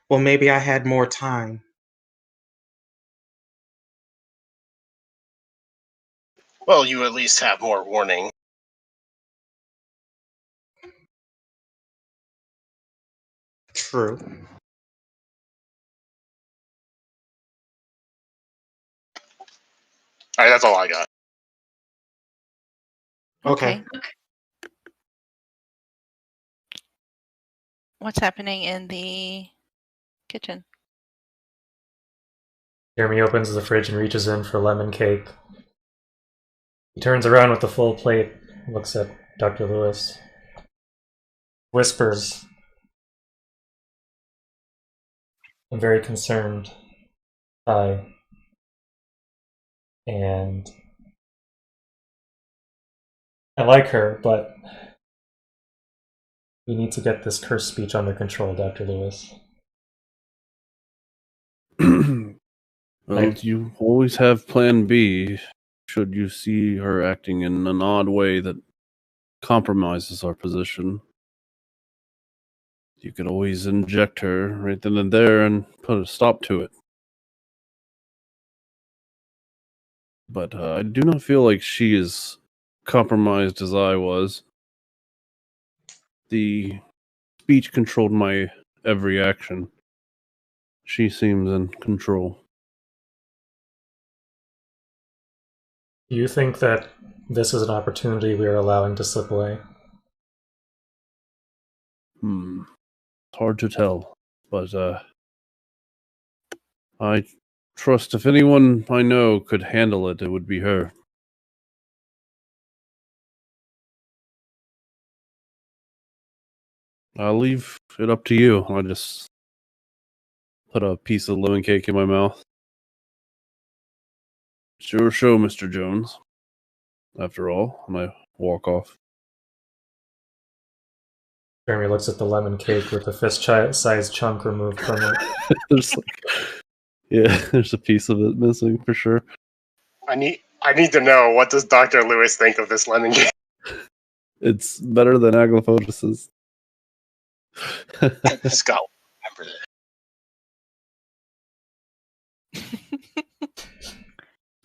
S2: Well, maybe I had more time.
S5: Well, you at least have more warning.
S2: True.
S5: All right, that's all I got.
S2: Okay.
S1: What's happening in the kitchen?
S3: Jeremy opens the fridge and reaches in for lemon cake. He turns around with the full plate, looks at Dr. Lewis, whispers, I'm very concerned, Ty, and I like her, but we need to get this cursed speech under control, Dr. Lewis.
S4: Well, you always have plan B should you see her acting in an odd way that compromises our position. You could always inject her right then and there and put a stop to it. But I do not feel like she is compromised as I was. The speech controlled my every action. She seems in control.
S3: Do you think that this is an opportunity we are allowing to slip away?
S4: It's hard to tell, but I trust if anyone I know could handle it, it would be her. I'll leave it up to you. I just put a piece of lemon cake in my mouth. It's your show, Mr. Jones. After all, and I walk off.
S3: Jeremy looks at the lemon cake with the fist-sized chunk removed from it.
S4: There's there's a piece of it missing for sure.
S5: I need to know, what does Dr. Lewis think of this lemon cake?
S4: It's better than Aglaphotos's.
S5: Scott will remember that.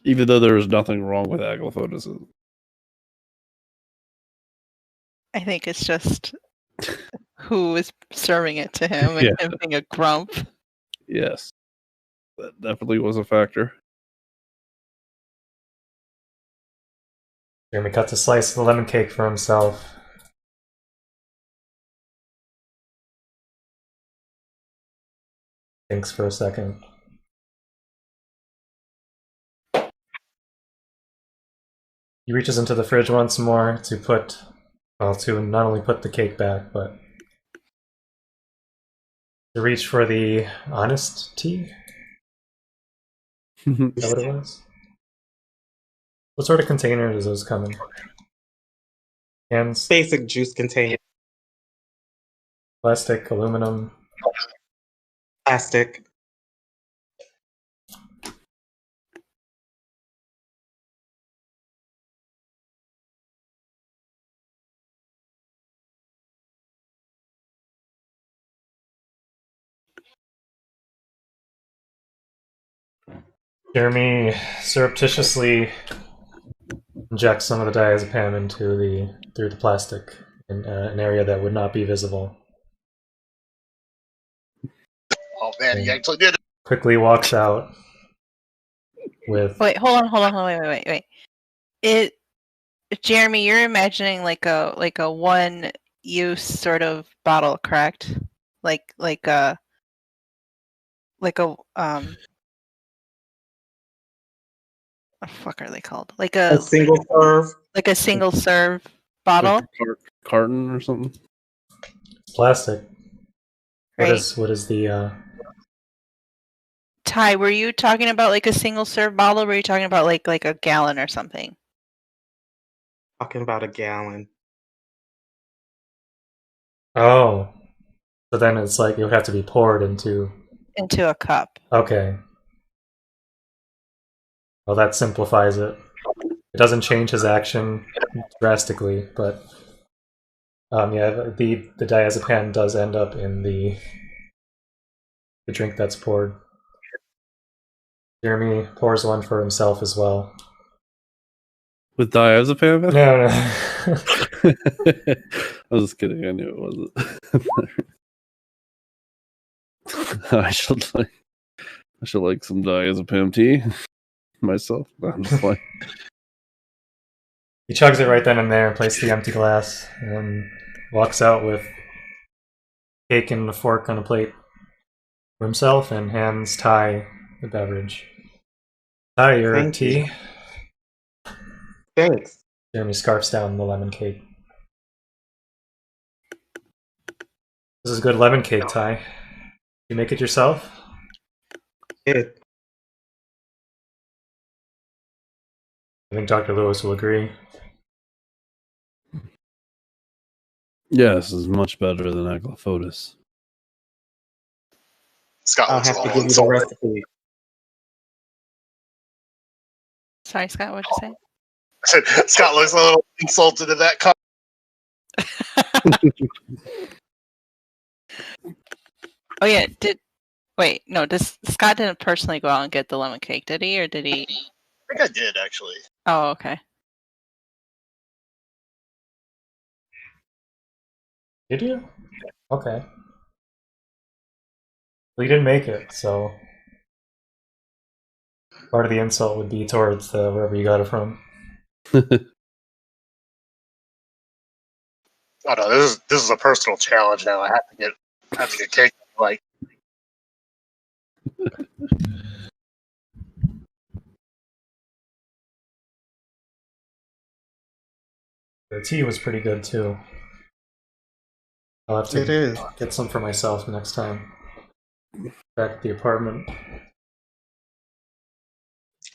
S4: Even though there is nothing wrong with Aglaphotos's.
S1: I think it's just who is serving it to him and him being a grump.
S4: Yes. That definitely was a factor.
S3: Jeremy cuts a slice of the lemon cake for himself. Thinks for a second. He reaches into the fridge once more to not only put the cake back, but To reach for the honest tea? Is that what it was? What sort of container does those come in? Cans?
S2: Basic juice container.
S3: Plastic, aluminum?
S2: Plastic.
S3: Jeremy surreptitiously injects some of the diazepam through the plastic in an area that would not be visible.
S5: Oh man, he actually did it.
S3: Quickly walks out with
S1: Wait, hold on, wait. Jeremy, you're imagining like a one use sort of bottle, correct? Like a what the fuck are they called? Like
S2: A single serve.
S1: like a single serve bottle,
S4: Like a carton or something.
S3: plastic.
S1: right?
S3: What is the
S1: Ty, were you talking about like a single serve bottle or were you talking about like a gallon or something?
S2: Talking about a gallon.
S3: Oh. So then it's like it would have to be poured into
S1: Into a cup.
S3: Okay. Well, that simplifies it. It doesn't change his action drastically, but yeah, the diazepam does end up in the drink that's poured. Jeremy pours one for himself as well.
S4: With diazepam?
S3: No.
S4: I was just kidding. I knew it wasn't. I should like some diazepam tea myself. I'm just like
S3: He chugs it right then and there, places the empty glass, and walks out with cake and a fork on a plate for himself and hands Ty the beverage. Ty, your
S2: Thank
S3: tea.
S2: you. Thanks.
S3: Jeremy scarfs down the lemon cake. This is good lemon cake, Ty. You make it yourself?
S2: It.
S3: I think Dr. Lewis will agree.
S4: yes, is much better than Aglafotis.
S5: Scott
S2: I'll
S5: looks a
S2: have to
S5: little
S2: give you the
S5: insulted.
S2: recipe.
S1: Sorry, Scott, what'd you say?
S5: I said, Scott looks a little insulted at that comment.
S1: Oh yeah, Scott didn't personally go out and get the lemon cake, did he? Or did he?
S5: I think I did actually.
S1: Oh, okay.
S3: Did you? Okay. Well, you didn't make it, so part of the insult would be towards wherever you got it from.
S5: Oh no, this is a personal challenge now. I have to get cake. Like
S3: The tea was pretty good too. I'll have
S2: It
S3: to
S2: is.
S3: get some for myself next time. Back at the apartment.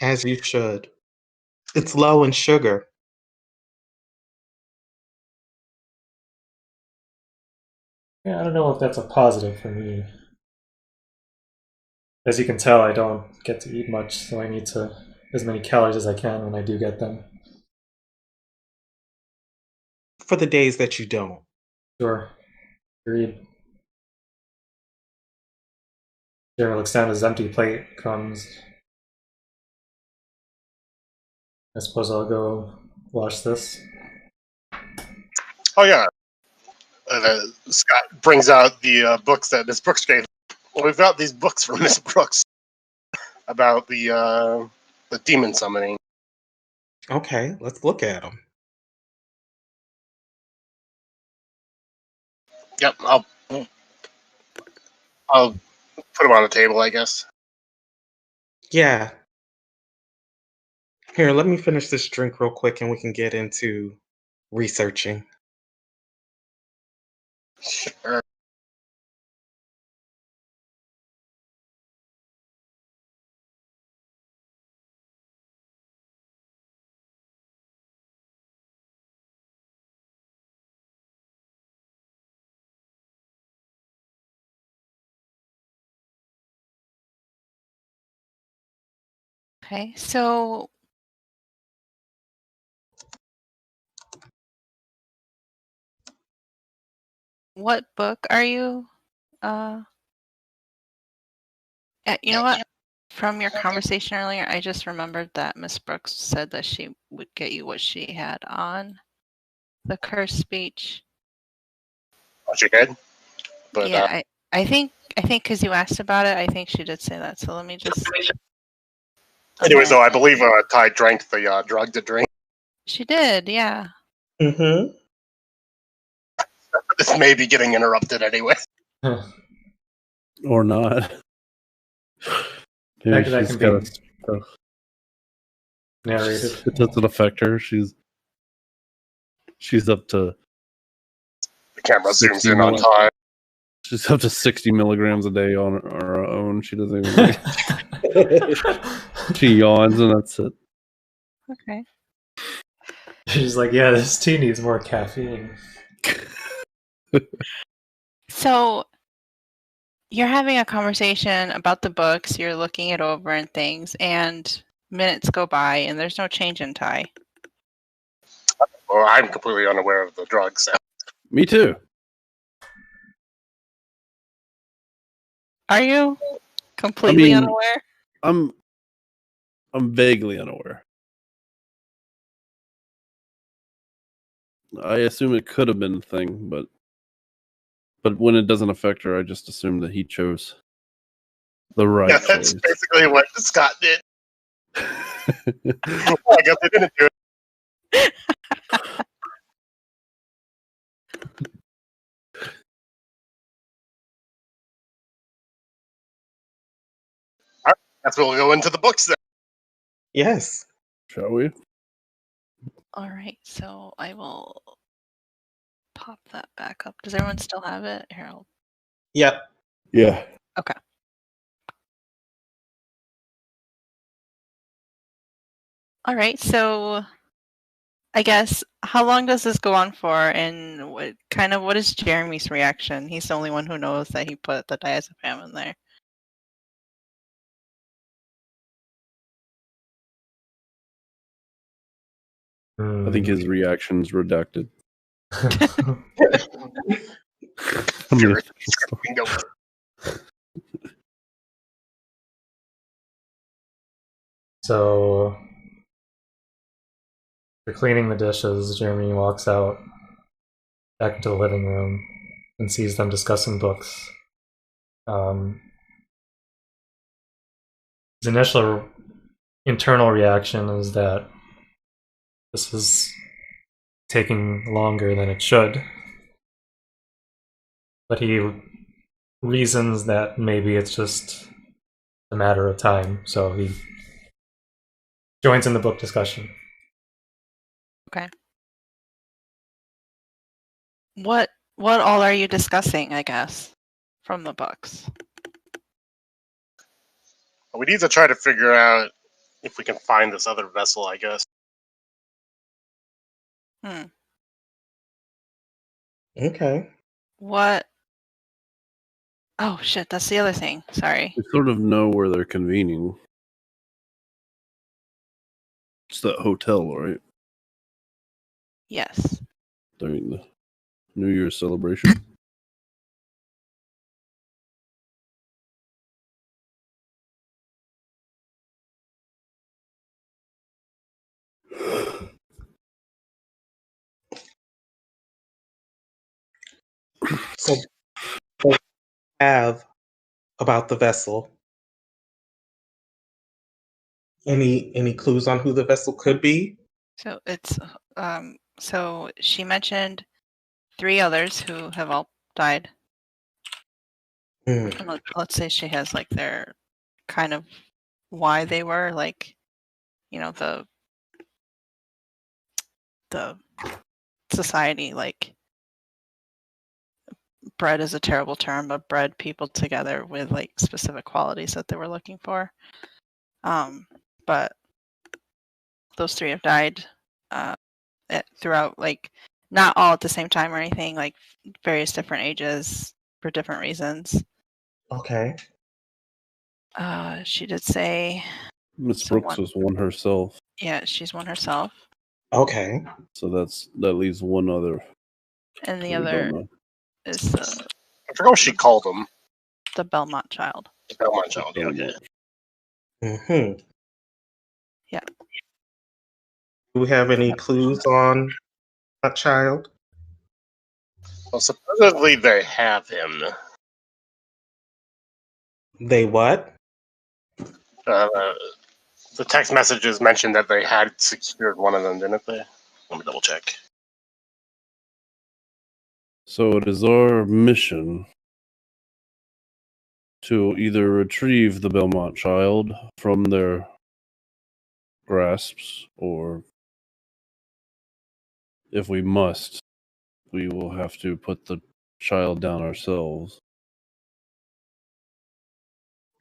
S2: As you should. It's low in sugar.
S3: Yeah, I don't know if that's a positive for me. As you can tell, I don't get to eat much, so I need to as many calories as I can when I do get them.
S2: For the days that you don't.
S3: Sure. Agreed. Jeremy looks down at his empty plate, comes. I suppose I'll go wash this.
S5: oh yeah. Scott brings out the books that Miss Brooks gave. Well, we've got these books from Miss Brooks about the demon summoning.
S2: Okay, let's look at them.
S5: Yep, I'll put them on the table, I guess.
S2: Yeah. Here, let me finish this drink real quick and we can get into researching.
S5: Sure.
S1: Okay, so what book are you? You know what? From your conversation earlier, I just remembered that Miss Brooks said that she would get you what she had on the curse speech.
S5: Oh, she did. But
S1: Yeah, I think because you asked about it, I think she did say that. So let me just.
S5: anyways, though, I believe Ty drank the drug to drink.
S1: She did, yeah.
S2: Mm-hmm.
S5: This may be getting interrupted anyway.
S4: Or not. Maybe
S3: That
S4: she's
S3: can
S4: got
S3: be narrated.
S4: It doesn't affect her. She's up to
S5: The camera
S4: 60
S5: zooms in on Ty.
S4: She's up to 60 milligrams a day on her own. She doesn't even. She yawns and that's it.
S1: Okay.
S3: She's like, yeah, this tea needs more caffeine.
S1: So you're having a conversation about the books, you're looking it over and things, and minutes go by and there's no change in Ty.
S5: Well, I'm completely unaware of the drugs. So.
S4: Me too.
S1: Are you completely unaware?
S4: I'm vaguely unaware. I assume it could have been a thing, but when it doesn't affect her, I just assume that he chose the right
S5: Yeah, that's
S4: choice.
S5: basically what Scott did. Well, I guess they didn't do it. All right, that's where we'll go into the books then.
S2: Yes.
S4: Shall we?
S1: All right, so I will pop that back up. Does everyone still have it? Here, I'll...
S2: Yep.
S4: Yeah.
S1: Okay. All right, so I guess how long does this go on for, and what is Jeremy's reaction? He's the only one who knows that he put the diazepam in there.
S4: I think his reaction's redacted.
S3: So, for cleaning the dishes, Jeremy walks out back into the living room and sees them discussing books. His initial internal reaction is that this is taking longer than it should, but he reasons that maybe it's just a matter of time, so he joins in the book discussion.
S1: Okay. What all are you discussing, I guess, from the books?
S5: We need to try to figure out if we can find this other vessel, I guess.
S2: Okay.
S1: What? Oh shit, that's the other thing. Sorry.
S4: We sort of know where they're convening. It's that hotel, right?
S1: Yes.
S4: During the New Year's celebration.
S2: So, what have about the vessel? Any clues on who the vessel could be?
S1: So it's so she mentioned 3 others who have all died.
S2: Hmm.
S1: And let's say she has like their kind of why they were, like, you know, the society, like, bred is a terrible term, but bred people together with like specific qualities that they were looking for. But those 3 have died throughout, like, not all at the same time or anything, like various different ages for different reasons.
S2: Okay.
S1: She did say
S4: Miss
S1: So
S4: Brooks
S1: one.
S4: was one herself,
S1: Yeah, she's one herself.
S2: Okay.
S4: so that leaves one other.
S1: And the
S4: that we don't
S1: other
S4: know.
S1: is
S5: I forgot what she called him.
S1: the Belmont child.
S5: The Belmont child. Yeah, okay.
S2: Mm-hmm.
S1: Yeah.
S2: Do we have any clues on that child?
S5: Well, supposedly they have him.
S2: They what?
S5: Uh, the text messages mentioned that they had secured one of them, didn't they? Let me double check.
S4: So it is our mission to either retrieve the Belmont child from their grasps, or if we must, we will have to put the child down ourselves.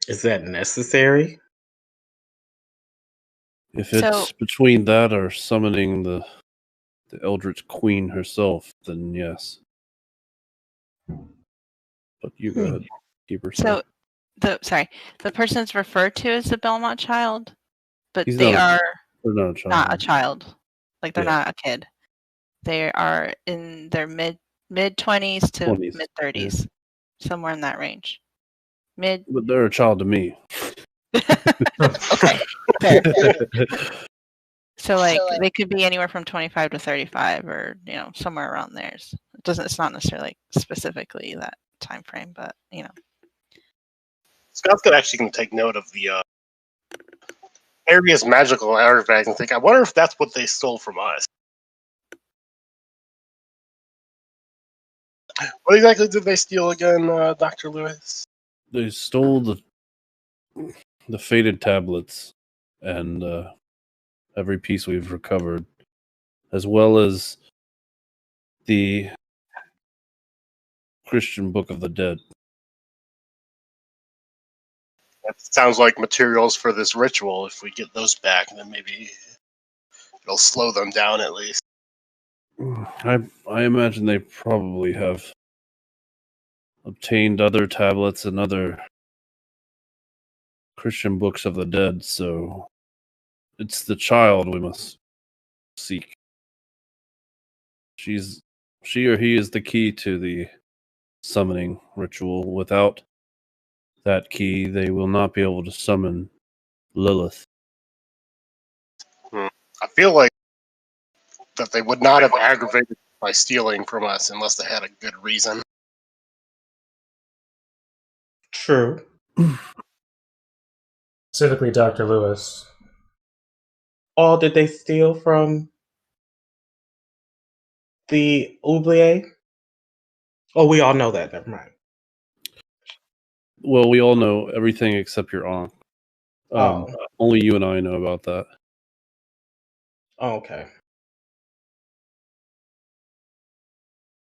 S2: Is that necessary?
S4: If
S1: So-
S4: it's between that or summoning the Eldritch Queen herself, then yes. But you go ahead, keeper.
S1: So the person's referred to as the Belmont child, but
S4: He's
S1: they
S4: not a-
S1: are
S4: they're not a child.
S1: not a child. Like they're
S4: Yeah.
S1: not a kid. They are in their mid 20s to
S4: 20s,
S1: mid 30s, somewhere in that range. Mid.
S4: But they're a child to me.
S1: Okay. Fair. So like they could be anywhere from 25 to 35, or somewhere around there. It's not necessarily like specifically that time frame, but
S5: Scott's actually going to take note of the area's magical artifacts and think, I wonder if that's what they stole from us. What exactly did they steal again, Dr. Lewis?
S4: They stole the faded tablets and every piece we've recovered, as well as the Christian Book of the Dead.
S5: That sounds like materials for this ritual. If we get those back, then maybe it'll slow them down at least.
S4: I imagine they probably have obtained other tablets and other Christian books of the dead, so it's the child we must seek. She or he is the key to the summoning ritual. Without that key, they will not be able to summon Lilith.
S5: I feel like that they would not have aggravated by stealing from us unless they had a good reason.
S2: True.
S3: Specifically, Dr. Lewis.
S2: All did they steal from the oubliette? Oh, we all know that. Never mind.
S4: Well, we all know everything except your aunt.
S2: Oh.
S4: Only you and I know about that.
S2: Oh, okay.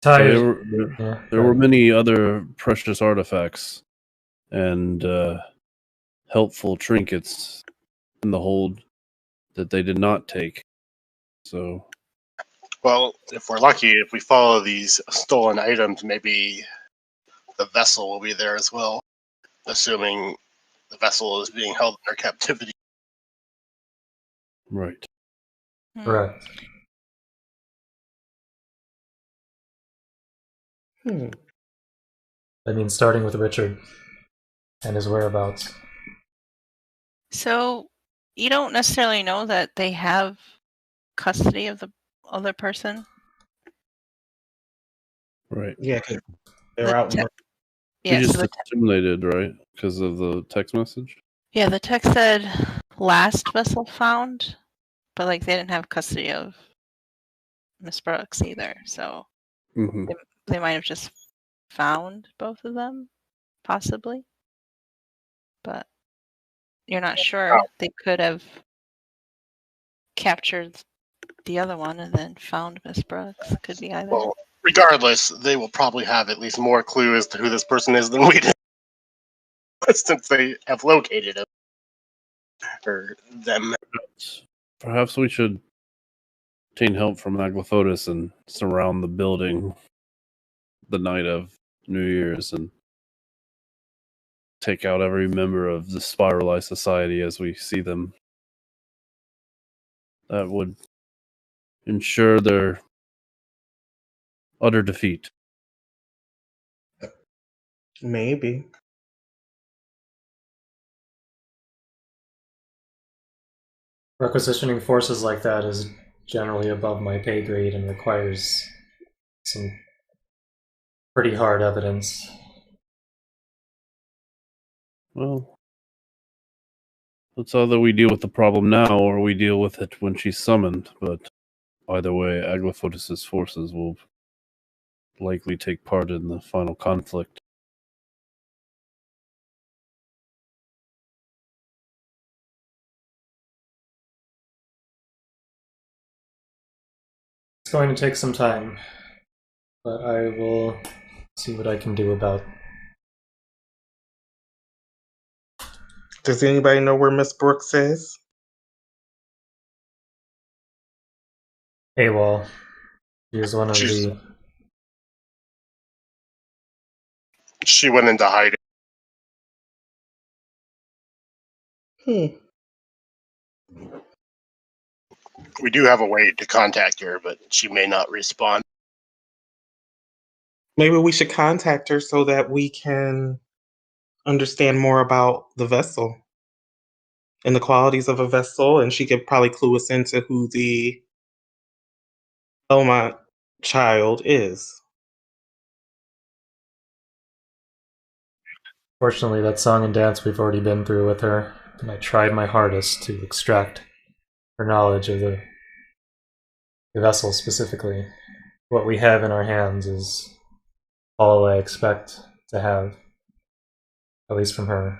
S3: Ty,
S4: There were many other precious artifacts and helpful trinkets in the hold that they did not take. So,
S5: Well, if we're lucky, if we follow these stolen items, maybe the vessel will be there as well, assuming the vessel is being held under captivity.
S4: right.
S3: Correct. I mean, starting with Richard and his whereabouts.
S1: So you don't necessarily know that they have custody of the other person.
S4: Right.
S2: Yeah, 'cause they're
S1: The
S2: out.
S1: te-
S4: We
S1: Yeah,
S4: just
S1: so
S4: assimilated, right? Because of the text message?
S1: the text said last vessel found, but like they didn't have custody of Miss Brooks either. So
S4: Mm-hmm.
S1: they might have just found both of them, possibly. But you're not sure. They could have captured the other one and then found Miss Brooks. Could be either.
S5: Well, regardless, they will probably have at least more clue as to who this person is than we do, since they have located him or them.
S4: Perhaps we should obtain help from Aglathodis and surround the building the night of New Year's and take out every member of the Spiralized Society as we see them. That would ensure their utter defeat.
S2: Maybe.
S3: Requisitioning forces like that is generally above my pay grade and requires some pretty hard evidence.
S4: Well, it's either we deal with the problem now or we deal with it when she's summoned, but either way, Aglafotis' forces will likely take part in the final conflict.
S3: It's going to take some time, but I will see what I can do about.
S2: Does anybody know where Miss Brooks is?
S3: AWOL. She is one of
S5: She's-
S3: the.
S5: She went into hiding. We do have a way to contact her, but she may not respond.
S2: Maybe we should contact her so that we can understand more about the vessel and the qualities of a vessel, and she could probably clue us into who the Belmont child is.
S3: Fortunately, that song and dance we've already been through with her, and I tried my hardest to extract her knowledge of the vessel specifically. What we have in our hands is all I expect to have, at least from her.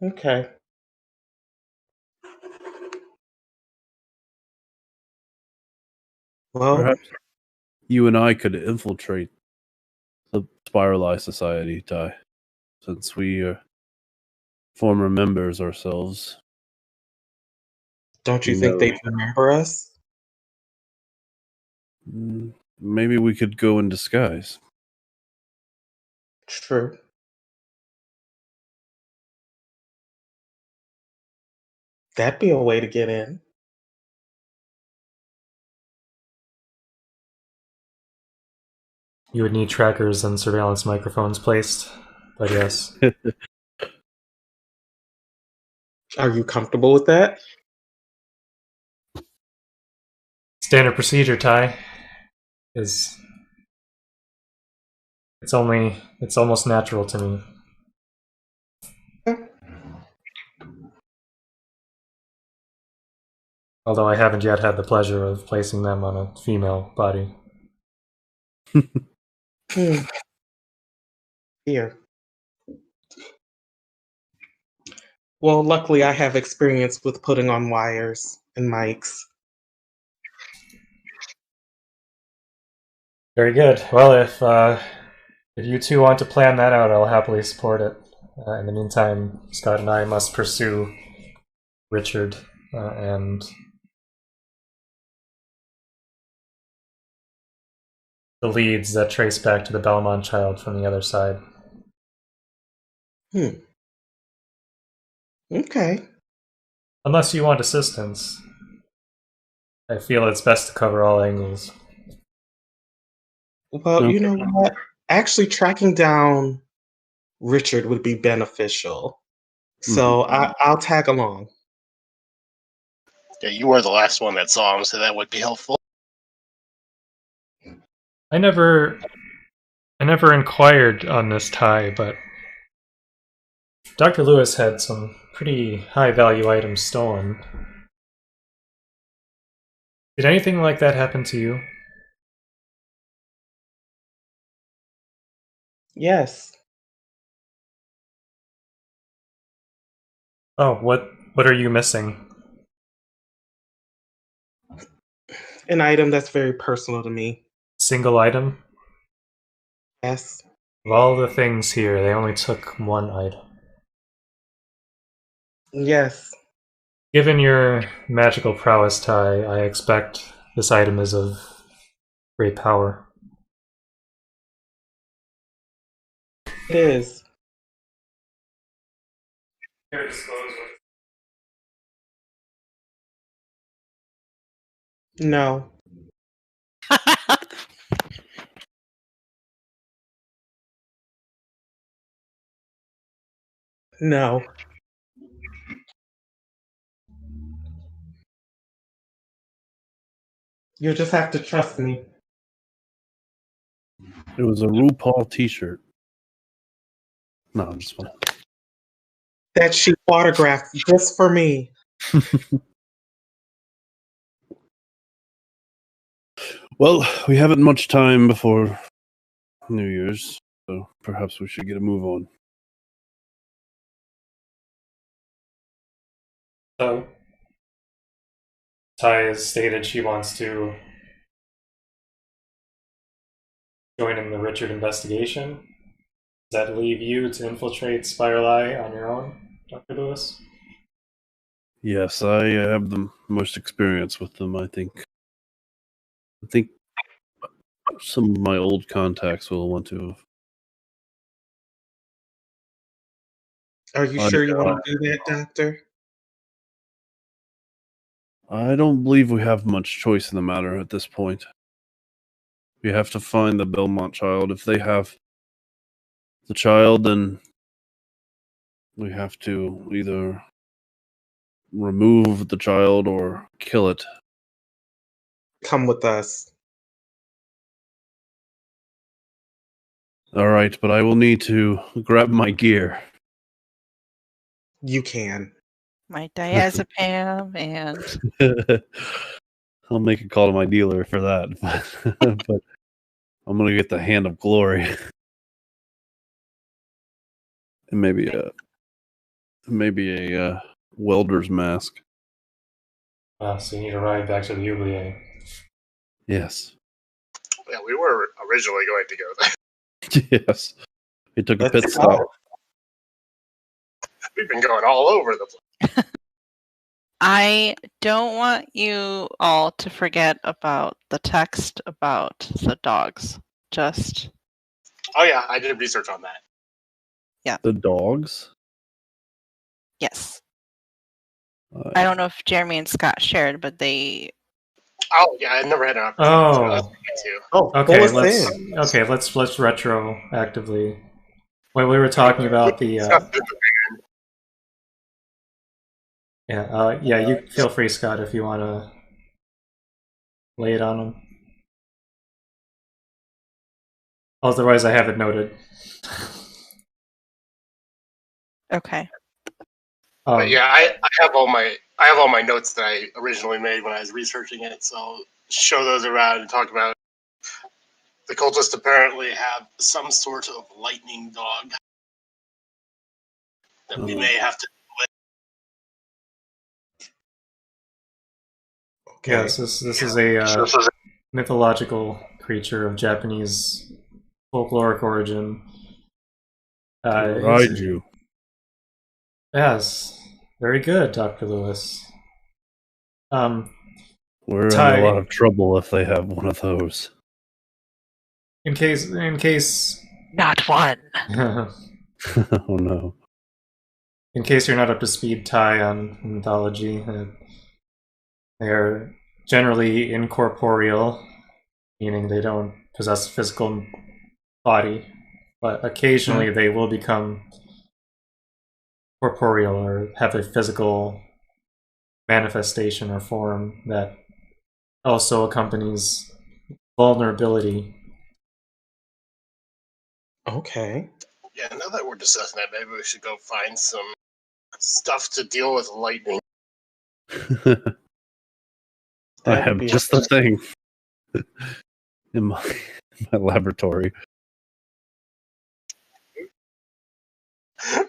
S2: Okay. Well,
S4: Perhaps you and I could infiltrate the Spiralized Society, Ty, since we are former members ourselves.
S2: don't you think they remember us?
S4: Maybe we could go in disguise.
S2: True. That'd be a way to get in.
S3: You would need trackers and surveillance microphones placed, but yes.
S2: Are you comfortable with that?
S3: Standard procedure, Ty, is it's almost natural to me. Although I haven't yet had the pleasure of placing them on a female body.
S2: Here. Well, luckily I have experience with putting on wires and mics.
S3: Very good. Well, if you two want to plan that out, I'll happily support it. In the meantime, Scott and I must pursue Richard and the leads that trace back to the Belmont child from the other side.
S2: Okay.
S3: Unless you want assistance, I feel it's best to cover all angles.
S2: Well, you know what? Actually, tracking down Richard would be beneficial. So I'll tag along.
S5: Yeah, you were the last one that saw him, so that would be helpful.
S3: I never inquired on this tie, but Dr. Lewis had some pretty high-value items stolen. Did anything like that happen to you?
S2: Yes.
S3: Oh, what are you missing?
S2: An item that's very personal to me.
S3: Single item?
S2: Yes.
S3: Of all the things here, they only took one item.
S2: Yes.
S3: Given your magical prowess, Ty, I expect this item is of great power.
S2: it is. No. No. You'll just have to trust me.
S4: It was a RuPaul T-shirt. No, I'm just fine.
S2: That she autographed just for me.
S4: Well, we haven't much time before New Year's, so perhaps we should get a move on.
S3: So, Ty has stated she wants to join in the Richard investigation. Does that leave you to infiltrate Spiral Eye on your own, Dr. Lewis?
S4: Yes, I have the most experience with them, I think. I think some of my old contacts will want to.
S2: Are you sure you want to do that, Doctor?
S4: I don't believe we have much choice in the matter at this point. We have to find the Belmont child. If they have the child, then we have to either remove the child or kill it.
S2: Come with us.
S4: All right, but I will need to grab my gear.
S2: You can.
S1: My diazepam and
S4: I'll make a call to my dealer for that, but I'm gonna get the Hand of Glory and maybe a welder's mask.
S3: So you need to ride back to the Oubliette.
S4: Yes,
S5: Yeah, we were originally going to go there.
S4: yes. We took a
S2: Let's
S4: pit stop.
S2: go.
S5: We've been going all over the place.
S1: I don't want you all to forget about the text about the dogs. Just
S5: Oh yeah, I did research on that.
S4: The dogs.
S1: yes. I don't know if Jeremy and Scott shared, but they
S5: Oh yeah, I never had an opportunity to.
S2: Oh,
S3: Okay,
S2: pull us
S3: let's
S2: in.
S3: let's retroactively. When we were talking about the yeah, you feel free, Scott, if you want to lay it on them. Otherwise, I have it noted.
S1: okay.
S5: But yeah, I have all my notes that I originally made when I was researching it. So show those around and talk about. The cultists apparently have some sort of lightning dog that we may have to.
S2: Okay.
S3: Yes, this is a mythological creature of Japanese folkloric origin.
S4: Raiju.
S3: Yes, very good, Dr. Lewis.
S4: We're
S3: Ty-
S4: in a lot of trouble if they have one of those.
S3: In case
S1: Not one.
S4: Oh no.
S3: in case you're not up to speed, Ty, on mythology, they are generally incorporeal, meaning they don't possess a physical body, but occasionally they will become corporeal or have a physical manifestation or form that also accompanies vulnerability.
S2: Okay.
S5: Yeah, now that we're discussing that, maybe we should go find some stuff to deal with lightning.
S4: I
S2: That
S4: have
S2: would be
S4: just the thing in my laboratory.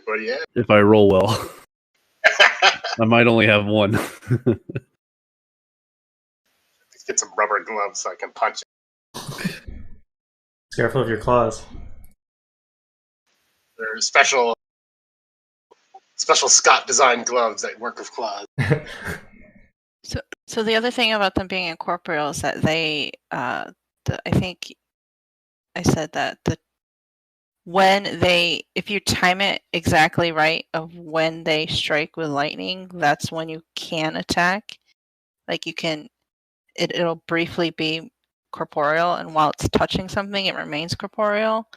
S5: But yeah,
S4: If I roll well, I might only have one.
S5: let's get some rubber gloves so I can punch it.
S3: Careful of your claws.
S5: They're special Scott designed gloves that work with claws.
S1: So the other thing about them being incorporeal is that they, I think I said that if you time it exactly right of when they strike with lightning, that's when you can attack. Like you can, it'll briefly be corporeal, and while it's touching something, it remains corporeal.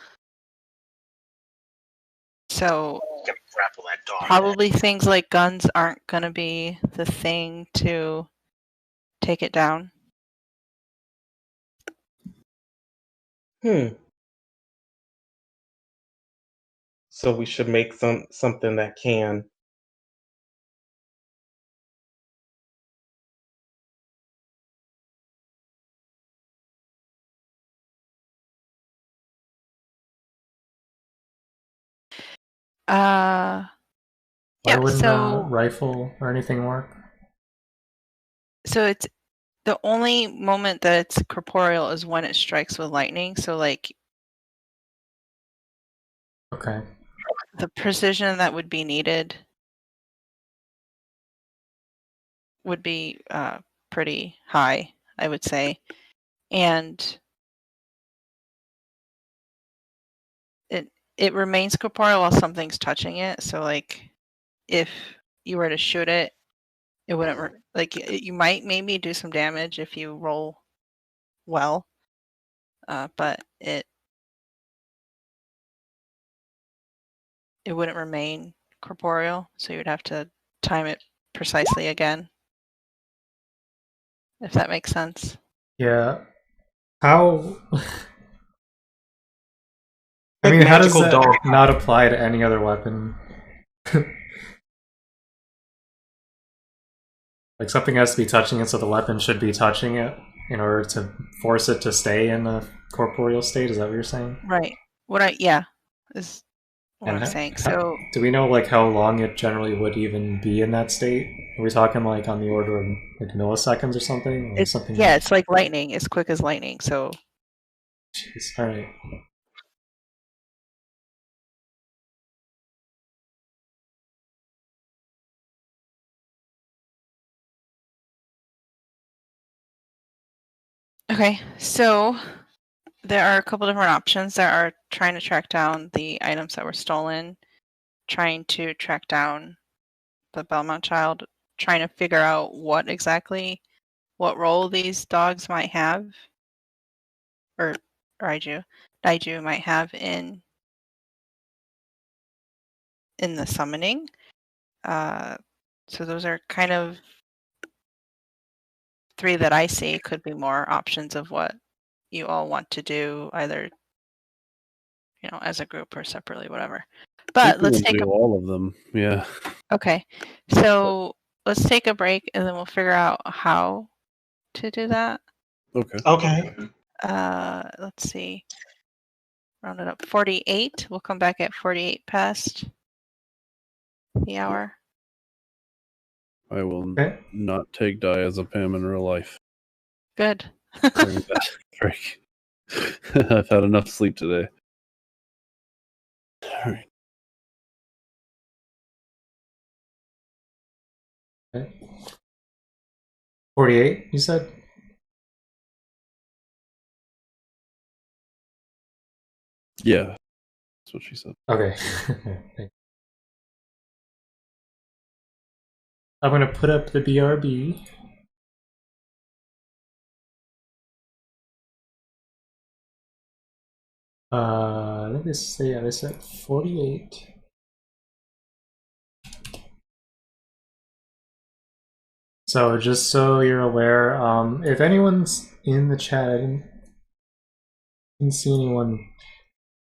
S1: So
S2: Gonna grapple that dog.
S1: probably things like guns aren't going to be the thing to take it down.
S2: So we should make something that can.
S3: Why
S1: Yeah,
S3: wouldn't
S1: so
S3: a rifle or anything work?
S1: so it's the only moment that it's corporeal is when it strikes with lightning. So like
S3: Okay.
S1: the precision that would be needed would be pretty high, I would say. And it remains corporeal while something's touching it. So like if you were to shoot it, it wouldn't you might maybe do some damage if you roll well, but it wouldn't remain corporeal. So you would have to time it precisely again, if that makes sense.
S3: Yeah. How? I mean, how does
S2: magical
S3: that
S2: dog.
S3: not apply to any other weapon? Like something has to be touching it, so the weapon should be touching it in order to force it to stay in the corporeal state. Is that what you're saying?
S1: Right. Is what
S3: And
S1: I'm saying. So
S3: do we know like how long it generally would even be in that state? Are we talking like on the order of like milliseconds or something? Or
S1: it's
S3: something?
S1: yeah, it's like lightning, as quick as lightning. So
S3: Jeez, all right.
S1: okay, so there are a couple different options. There are trying to track down the items that were stolen, trying to track down the Belmont child, trying to figure out what role these dogs might have, or Daiju might have in the summoning. So those are kind of three that I see. Could be more options of what you all want to do, either as a group or separately, whatever. But let's take
S4: all of them. Yeah.
S1: Okay, so let's take a break and then we'll figure out how to do that.
S2: Okay.
S1: Let's see. Round it up. 48. We'll come back at 48 past the hour.
S4: I will not take Die as a Pam in real life.
S1: Good.
S4: Break. I've had enough sleep today. All right.
S3: Okay. 48, you said?
S4: Yeah, that's what she said.
S3: Okay. I'm going to put up the BRB. I think this at 48. So just so you're aware, if anyone's in the chat, I didn't see anyone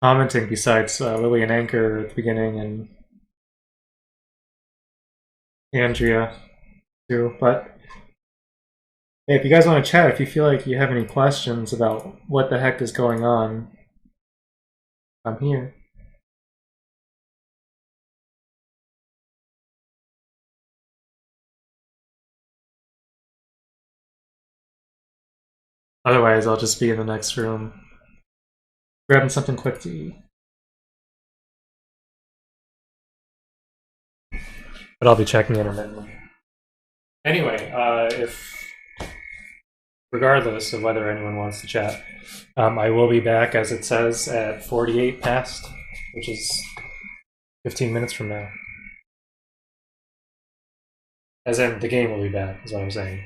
S3: commenting besides Lily and Anchor at the beginning and Andrea too. But hey, if you guys want to chat, if you feel like you have any questions about what the heck is going on, I'm here. Otherwise, I'll just be in the next room grabbing something quick to eat. But I'll be checking intermittently. Anyway, regardless of whether anyone wants to chat, I will be back, as it says, at 48 past which is 15 minutes from now. As in, the game will be bad, is what I'm saying.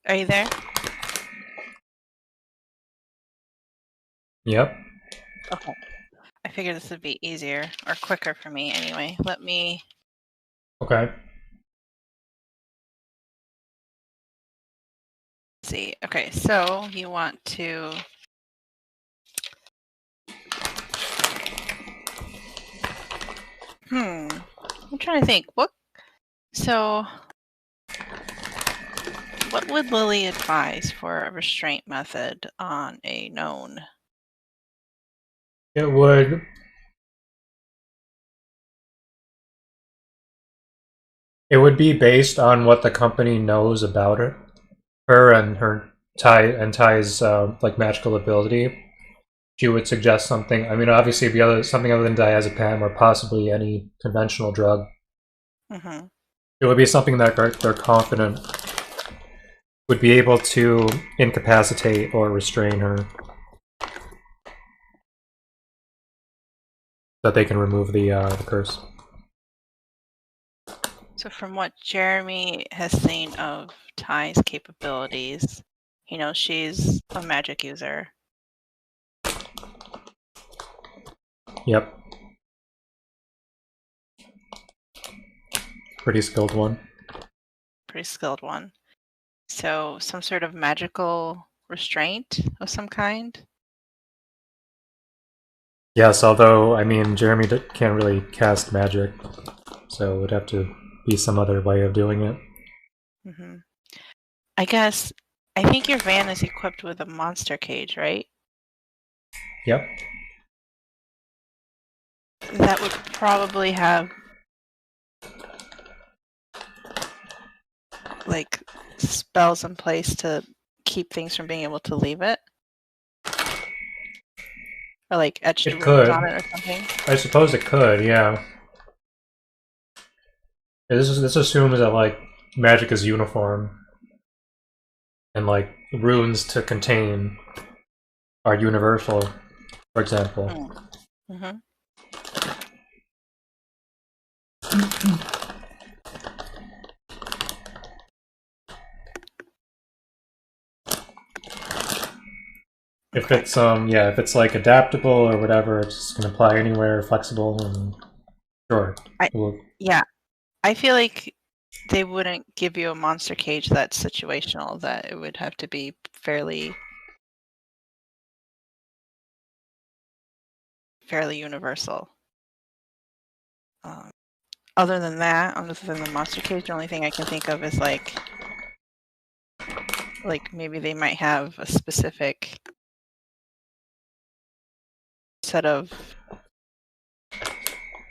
S1: Are you there?
S3: Yep.
S1: Okay. I figured this would be easier or quicker for me anyway. Let me
S3: Okay.
S1: see. Okay, so you want to I'm trying to think. What would Lily advise for a restraint method on a known?
S3: It would. It would be based on what the company knows about it, her and her Ty's like magical ability. She would suggest something. I mean, obviously, it'd be something other than diazepam or possibly any conventional drug.
S1: Mm-hmm.
S3: It would be something that they're confident would be able to incapacitate or restrain her, that they can remove the curse.
S1: So from what Jeremy has seen of Ty's capabilities, he knows she's a magic user.
S3: Yep. Pretty skilled one.
S1: Pretty skilled one. So some sort of magical restraint of some kind?
S3: Yes, although, I mean, Jeremy can't really cast magic, so it would have to be some other way of doing it.
S1: Mm-hmm. I think your van is equipped with a monster cage, right?
S3: Yep.
S1: That would probably have like spells in place to keep things from being able to leave it. Or like etched runes on it or something.
S3: I suppose it could, yeah. This assumes that like magic is uniform, and like runes to contain are universal, for example.
S1: Mm-hmm.
S3: If it's if it's like adaptable or whatever, it's can apply anywhere, flexible, and sure.
S1: Yeah, I feel like they wouldn't give you a monster cage that's situational. That it would have to be fairly universal. Other than that, other than the monster cage, the only thing I can think of is like maybe they might have a specific set of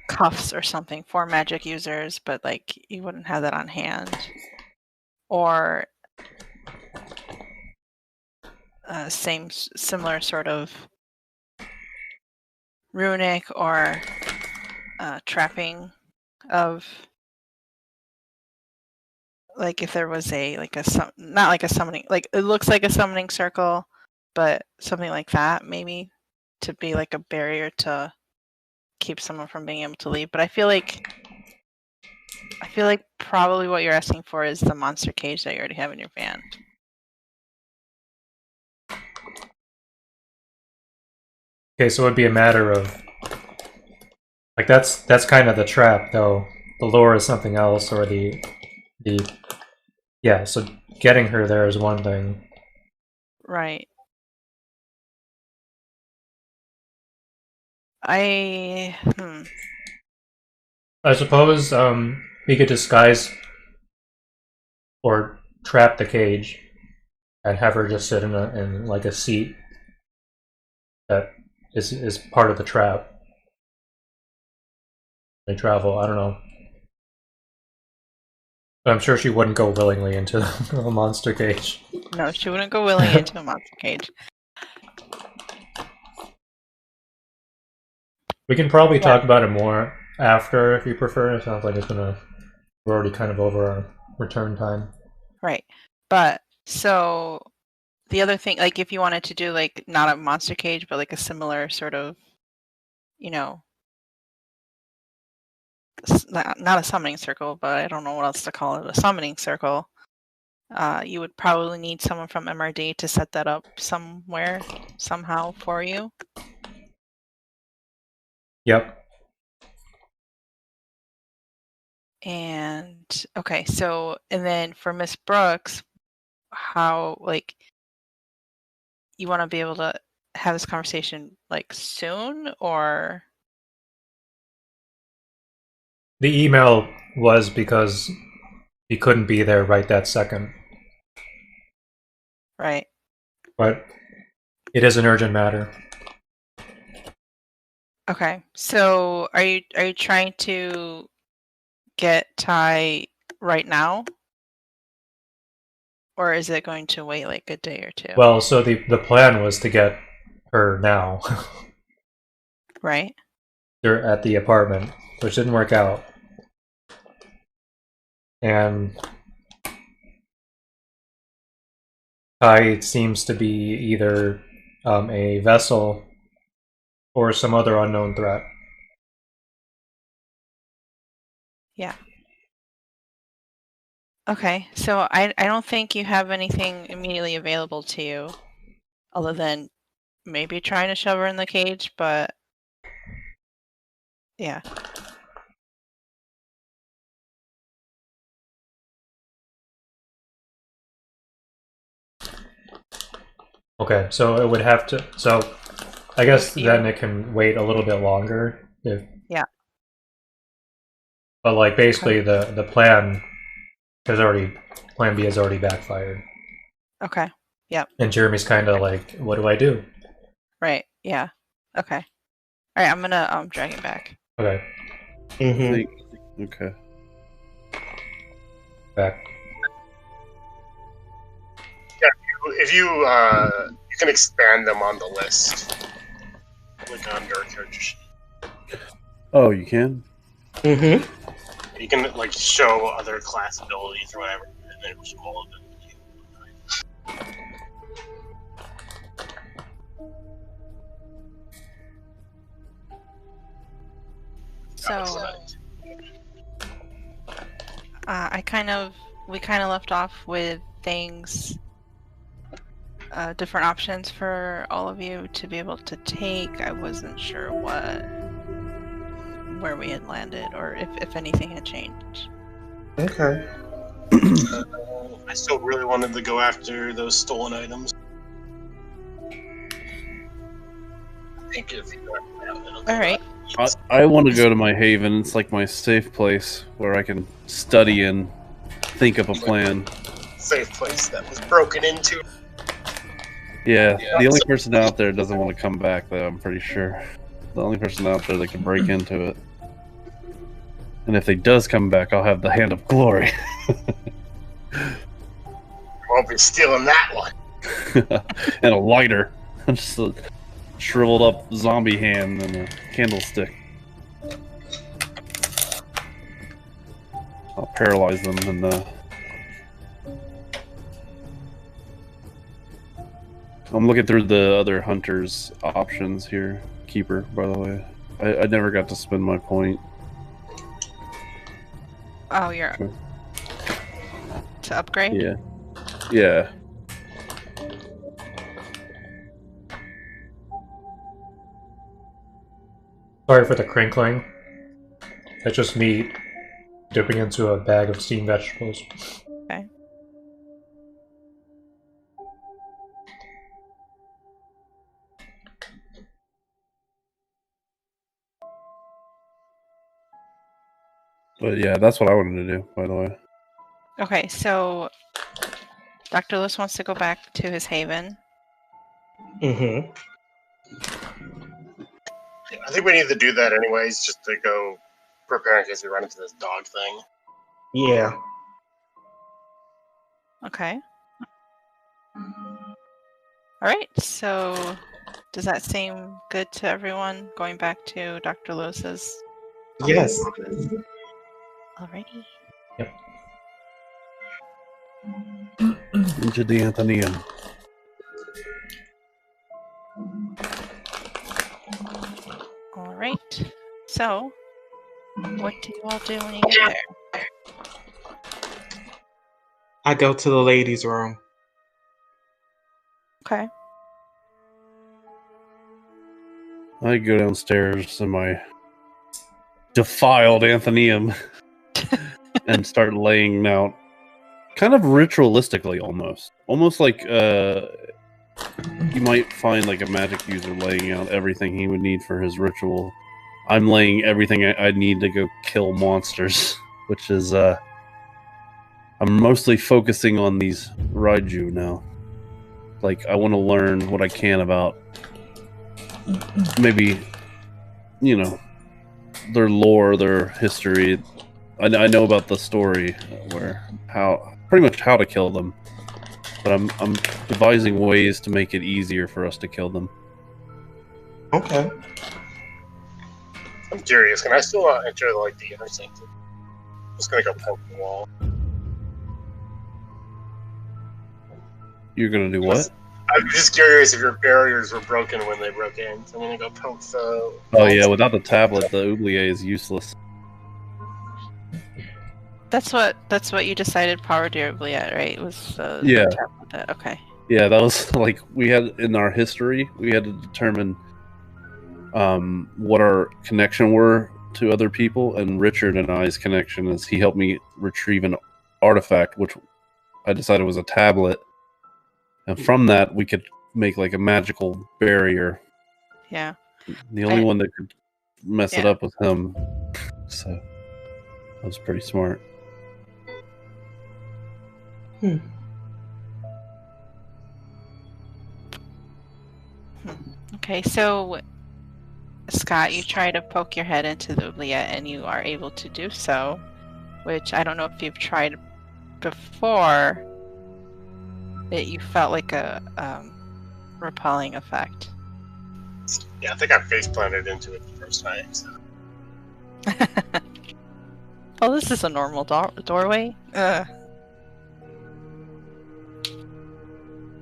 S1: cuffs or something for magic users, but like you wouldn't have that on hand. Or similar sort of runic or trapping of like if there was not like a summoning, like it looks like a summoning circle, but something like that maybe to be like a barrier to keep someone from being able to leave. But I feel like probably what you're asking for is the monster cage that you already have in your van.
S3: Okay, so it would be a matter of like that's kind of the trap, though. The lure is something else, or the yeah. So getting her there is one thing,
S1: right? I
S3: suppose We could disguise or trap the cage and have her just sit in like a seat that is part of the trap. They travel. I don't know. But I'm sure she wouldn't go willingly into a monster cage.
S1: No, she wouldn't go willingly into a monster cage.
S3: We can probably talk about it more after if you prefer. It sounds like we're already kind of over our return time.
S1: Right. But so the other thing, like if you wanted to do like not a monster cage, but like a similar sort of, you know, not a summoning circle, but I don't know what else to call it, a summoning circle. You would probably need someone from MRD to set that up somewhere, somehow for you.
S3: Yep.
S1: And okay, so and then for Miss Brooks, how like you want to be able to have this conversation like soon or
S3: The email was because he couldn't be there right that second.
S1: right?
S3: But it is an urgent matter.
S1: Okay. So are you trying to get Ty right now? Or is it going to wait like a day or two?
S3: Well, so the plan was to get her now.
S1: Right.
S3: They're at the apartment, which didn't work out. And Ty seems to be either a vessel or some other unknown threat.
S1: Yeah. Okay. So I don't think you have anything immediately available to you other than maybe trying to shove her in the cage, but yeah.
S3: Okay, so it would have to. So I guess then it can wait a little bit longer.
S1: Yeah.
S3: But like basically the plan plan B has already backfired.
S1: Okay. Yep.
S3: And Jeremy's kind of like, what do I do?
S1: Right. Yeah. Okay. All right. I'm gonna drag it back.
S3: Okay.
S4: Okay.
S3: Back.
S5: If you you can expand them on the list, like on your character sheet.
S4: Oh, you can?
S2: Mm-hmm.
S5: You can like show other class abilities or whatever, and then show all of them.
S1: So we kind of left off with things, different options for all of you to be able to take. I wasn't sure where we had landed or if anything had changed.
S2: Okay.
S5: I still really wanted to go after those stolen items. I think if you
S1: all right.
S4: I want to go to my haven. It's like my safe place where I can study and think up a plan.
S5: Safe place that was broken into.
S4: Yeah, the only person out there doesn't want to come back, though, I'm pretty sure. The only person out there that can break into it. And if they does come back, I'll have the Hand of Glory.
S5: Won't be stealing that one.
S4: And a lighter. Just a shriveled up zombie hand and a candlestick. I'll paralyze them and I'm looking through the other hunters' options here. Keeper, by the way. I never got to spend my point.
S1: Oh, you're
S4: Okay.
S1: To upgrade?
S4: Yeah. Yeah.
S3: Sorry for the crinkling. It's just me dipping into a bag of steamed vegetables.
S1: Okay.
S4: But yeah, that's what I wanted to do, by the way.
S1: Okay, so Dr. Lewis wants to go back to his haven.
S2: Mm-hmm.
S5: I think we need to do that anyways, just to go prepare in case we run into this dog thing.
S2: Yeah.
S1: Okay. All right, so does that seem good to everyone, going back to Dr. Lewis's?
S2: Yes.
S1: Alrighty.
S4: Into the Athenaeum.
S1: All right. So, what do you all do when you get there?
S2: I go to the ladies' room.
S1: Okay.
S4: I go downstairs in my defiled Athenaeum and start laying out kind of ritualistically almost like you might find like a magic user laying out everything he would need for his ritual. I'm laying everything I need to go kill monsters, which is I'm mostly focusing on these Raiju now. Like, I want to learn what I can about maybe, you know, their lore, their history. I know about the story where pretty much how to kill them, but I'm devising ways to make it easier for us to kill them.
S2: Okay.
S5: I'm curious, can I still enter like the inner sanctum? I'm just gonna go poke the wall.
S4: You're gonna do what?
S5: I'm just curious if your barriers were broken when they broke in. So I'm gonna go poke the.
S4: Oh yeah, without the tablet, the oubliette is useless.
S1: That's what you decided power durably at, right? Was
S4: Yeah.
S1: the tablet. Okay.
S4: Yeah, that was like we had in our history. We had to determine what our connection were to other people, and Richard and I's connection is he helped me retrieve an artifact, which I decided was a tablet, and from that we could make like a magical barrier.
S1: Yeah.
S4: The only one that could mess it up was him, so that was pretty smart.
S1: Okay, so Scott, you try to poke your head into the oubliette and you are able to do so, which I don't know if you've tried before, that you felt like a repelling effect.
S5: Yeah, I think I face planted into it the first time. So.
S1: Oh, this is a normal doorway.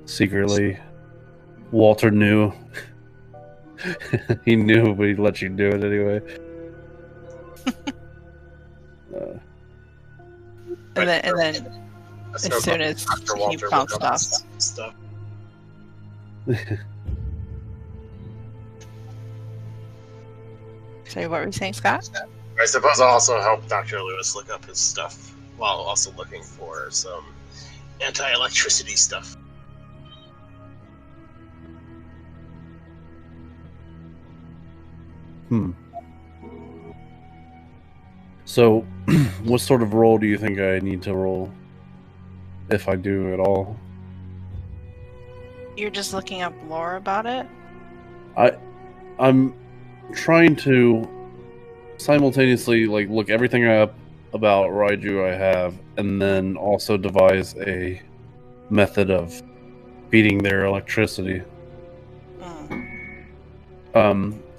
S4: Secretly, Walter knew. He knew, but he let you do it anyway.
S1: And then as soon as he bounced off.
S5: Stuff.
S1: Sorry, what were you saying, Scott?
S5: I suppose I'll also help Dr. Lewis look up his stuff while also looking for some anti-electricity stuff.
S4: So, what sort of roll do you think I need to roll? If I do at all?
S1: You're just looking up lore about it?
S4: I'm trying to simultaneously like look everything up about Raiju I have, and then also devise a method of feeding their electricity.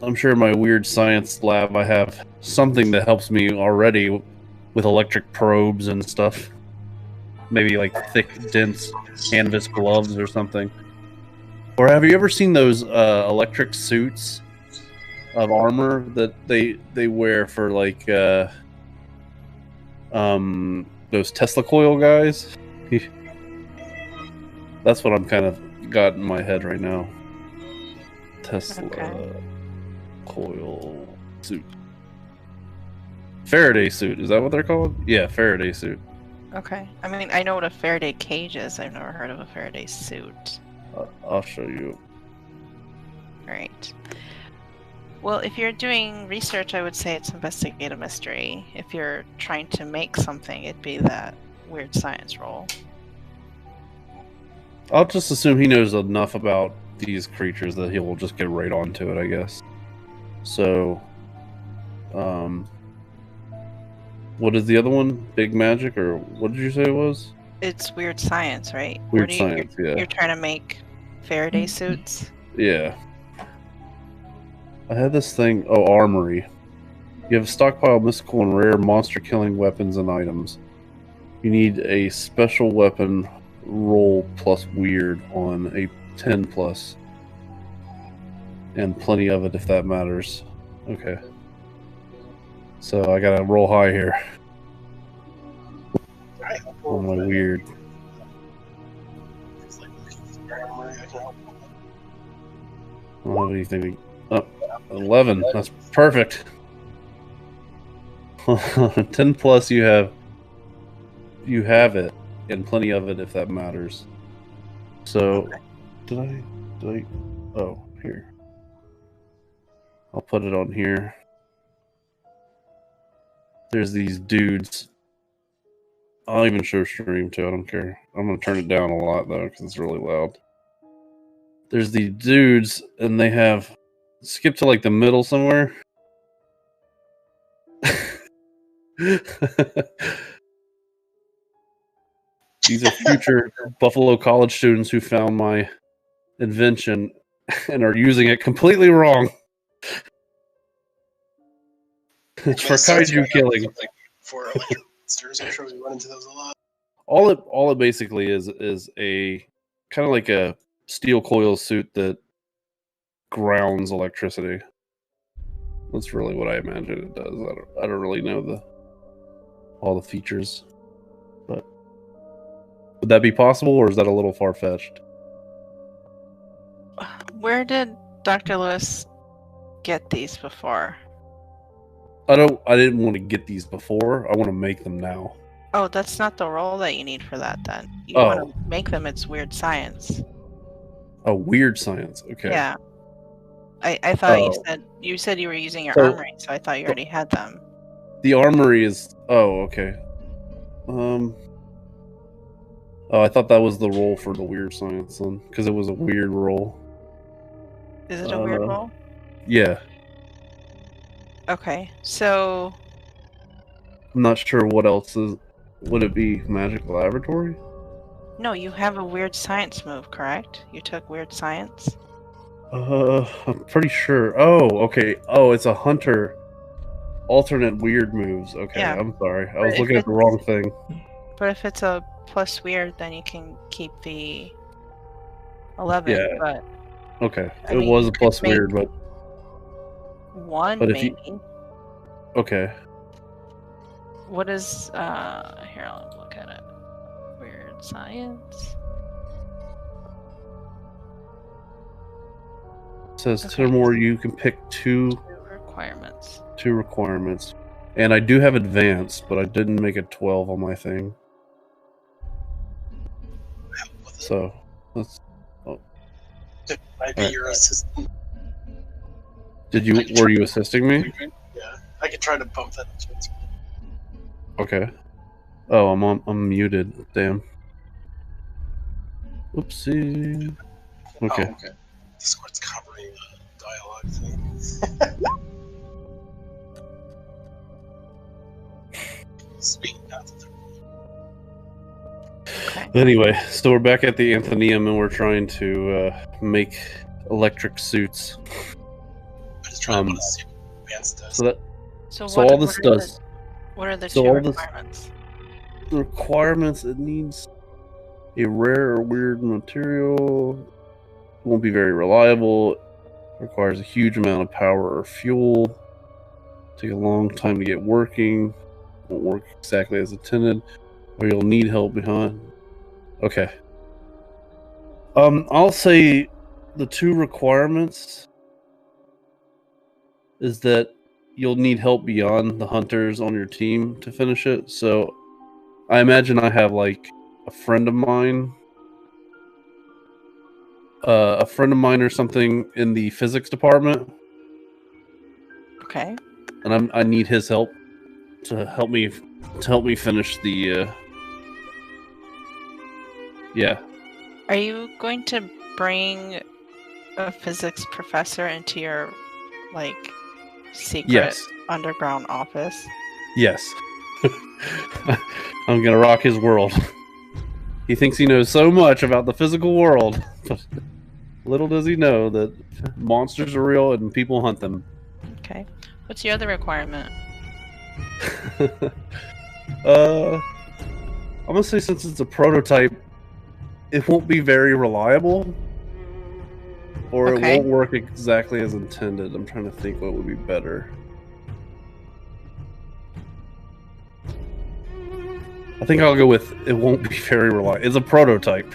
S4: I'm sure in my weird science lab I have something that helps me already with electric probes and stuff. Maybe like thick, dense canvas gloves or something. Or have you ever seen those electric suits of armor that they wear for like those Tesla coil guys? That's what I'm kind of got in my head right now. Tesla coil suit. Faraday suit, is that what they're called? Yeah, Faraday suit.
S1: Okay. I mean, I know what a Faraday cage is. I've never heard of a Faraday suit.
S4: I'll show you.
S1: Right. Well, if you're doing research, I would say it's investigate a mystery. If you're trying to make something, it'd be that weird science roll.
S4: I'll just assume he knows enough about these creatures that he will just get right onto it, I guess. So, what is the other one? Big magic, or what did you say it was?
S1: It's weird science, right?
S4: Weird science, yeah.
S1: You're trying to make Faraday suits?
S4: Yeah. I had this thing. Oh, armory. You have a stockpile of mystical and rare monster-killing weapons and items. You need a special weapon roll plus weird on a 10 plus. And plenty of it if that matters. Okay. So I gotta roll high here on my weird. What do you think? Oh, 11. That's perfect. 10 plus you have it, and plenty of it if that matters. So did I oh, here. I'll put it on here. There's these dudes. I'll even show stream too, I don't care. I'm gonna turn it down a lot though, because it's really loud. There's these dudes, and they have skip to like the middle somewhere. These are future Buffalo College students who found my invention and are using it completely wrong. It's for kaiju killing.
S6: For electric monsters, I'm sure we run into those a lot.
S4: All it basically is a kind of like a steel coil suit that grounds electricity. That's really what I imagine it does. I don't really know all the features, but would that be possible, or is that a little far fetched?
S1: Where did Dr. Lewis get these before?
S4: I didn't want to get these before. I want to make them now.
S1: Oh, that's not the role that you need for that then. You
S4: Oh.
S1: want to make them, it's weird science.
S4: Oh, weird science. Okay.
S1: Yeah. I thought
S4: Oh.
S1: you said you were using your
S4: So-
S1: armory, so I thought you already had them.
S4: The armory is. Oh, okay. Oh, I thought that was the role for the weird science then, because it was a weird role.
S1: Is it a weird role?
S4: Yeah.
S1: Okay, so
S4: I'm not sure what else is. Would it be magic laboratory?
S1: no, you have a weird science move, correct? You took weird science?
S4: I'm pretty sure. Oh, okay. Oh, it's a hunter. Alternate weird moves. Okay,
S1: Yeah.
S4: I'm sorry. I
S1: But
S4: was
S1: if
S4: looking at the wrong thing.
S1: But if it's a plus weird, then you can keep the 11.
S4: Yeah.
S1: But
S4: Okay,
S1: I
S4: it
S1: mean,
S4: was
S1: you
S4: a
S1: could
S4: plus
S1: make-
S4: weird, but
S1: one
S4: But if
S1: maybe.
S4: you- okay.
S1: What is here, I'll look at it. Weird science.
S4: It says
S1: Okay.
S4: two more. You can pick two
S1: Requirements.
S4: requirements, and I do have advanced, but I didn't make a 12 on my thing. So let's.
S6: Might be your assistant.
S4: Were you assisting me?
S6: Yeah, I could try to bump that up to its.
S4: Okay. Oh, I'm muted. Damn. Oopsie. Okay.
S6: Oh, okay. Discord's covering the dialogue thing. Sweet.
S1: Okay.
S4: Anyway, so we're back at the Anthonium, and we're trying to make electric suits.
S6: I just try to put a super advanced test.
S4: So that
S1: So,
S4: so
S1: what,
S4: all this
S1: what are
S4: does.
S1: The, what are the
S4: so
S1: two
S4: all this-
S1: requirements?
S4: The requirements, it needs a rare or weird material, won't be very reliable, requires a huge amount of power or fuel, take a long time to get working, won't work exactly as intended, or you'll need help behind. Okay. I'll say the two requirements is that you'll need help beyond the hunters on your team to finish it. So I imagine I have like a friend of mine or something in the physics department
S1: Okay.
S4: And I need his help to help me finish the. Yeah.
S1: Are you going to bring a physics professor into your, like, secret
S4: Yes.
S1: underground office?
S4: Yes. I'm gonna rock his world. He thinks he knows so much about the physical world, but little does he know that monsters are real and people hunt them.
S1: Okay. What's your other requirement?
S4: I'm gonna say since it's a prototype, it won't be very reliable, or
S1: Okay.
S4: it won't work exactly as intended. I'm trying to think what would be better. I think I'll go with it won't be very reliable. It's a prototype.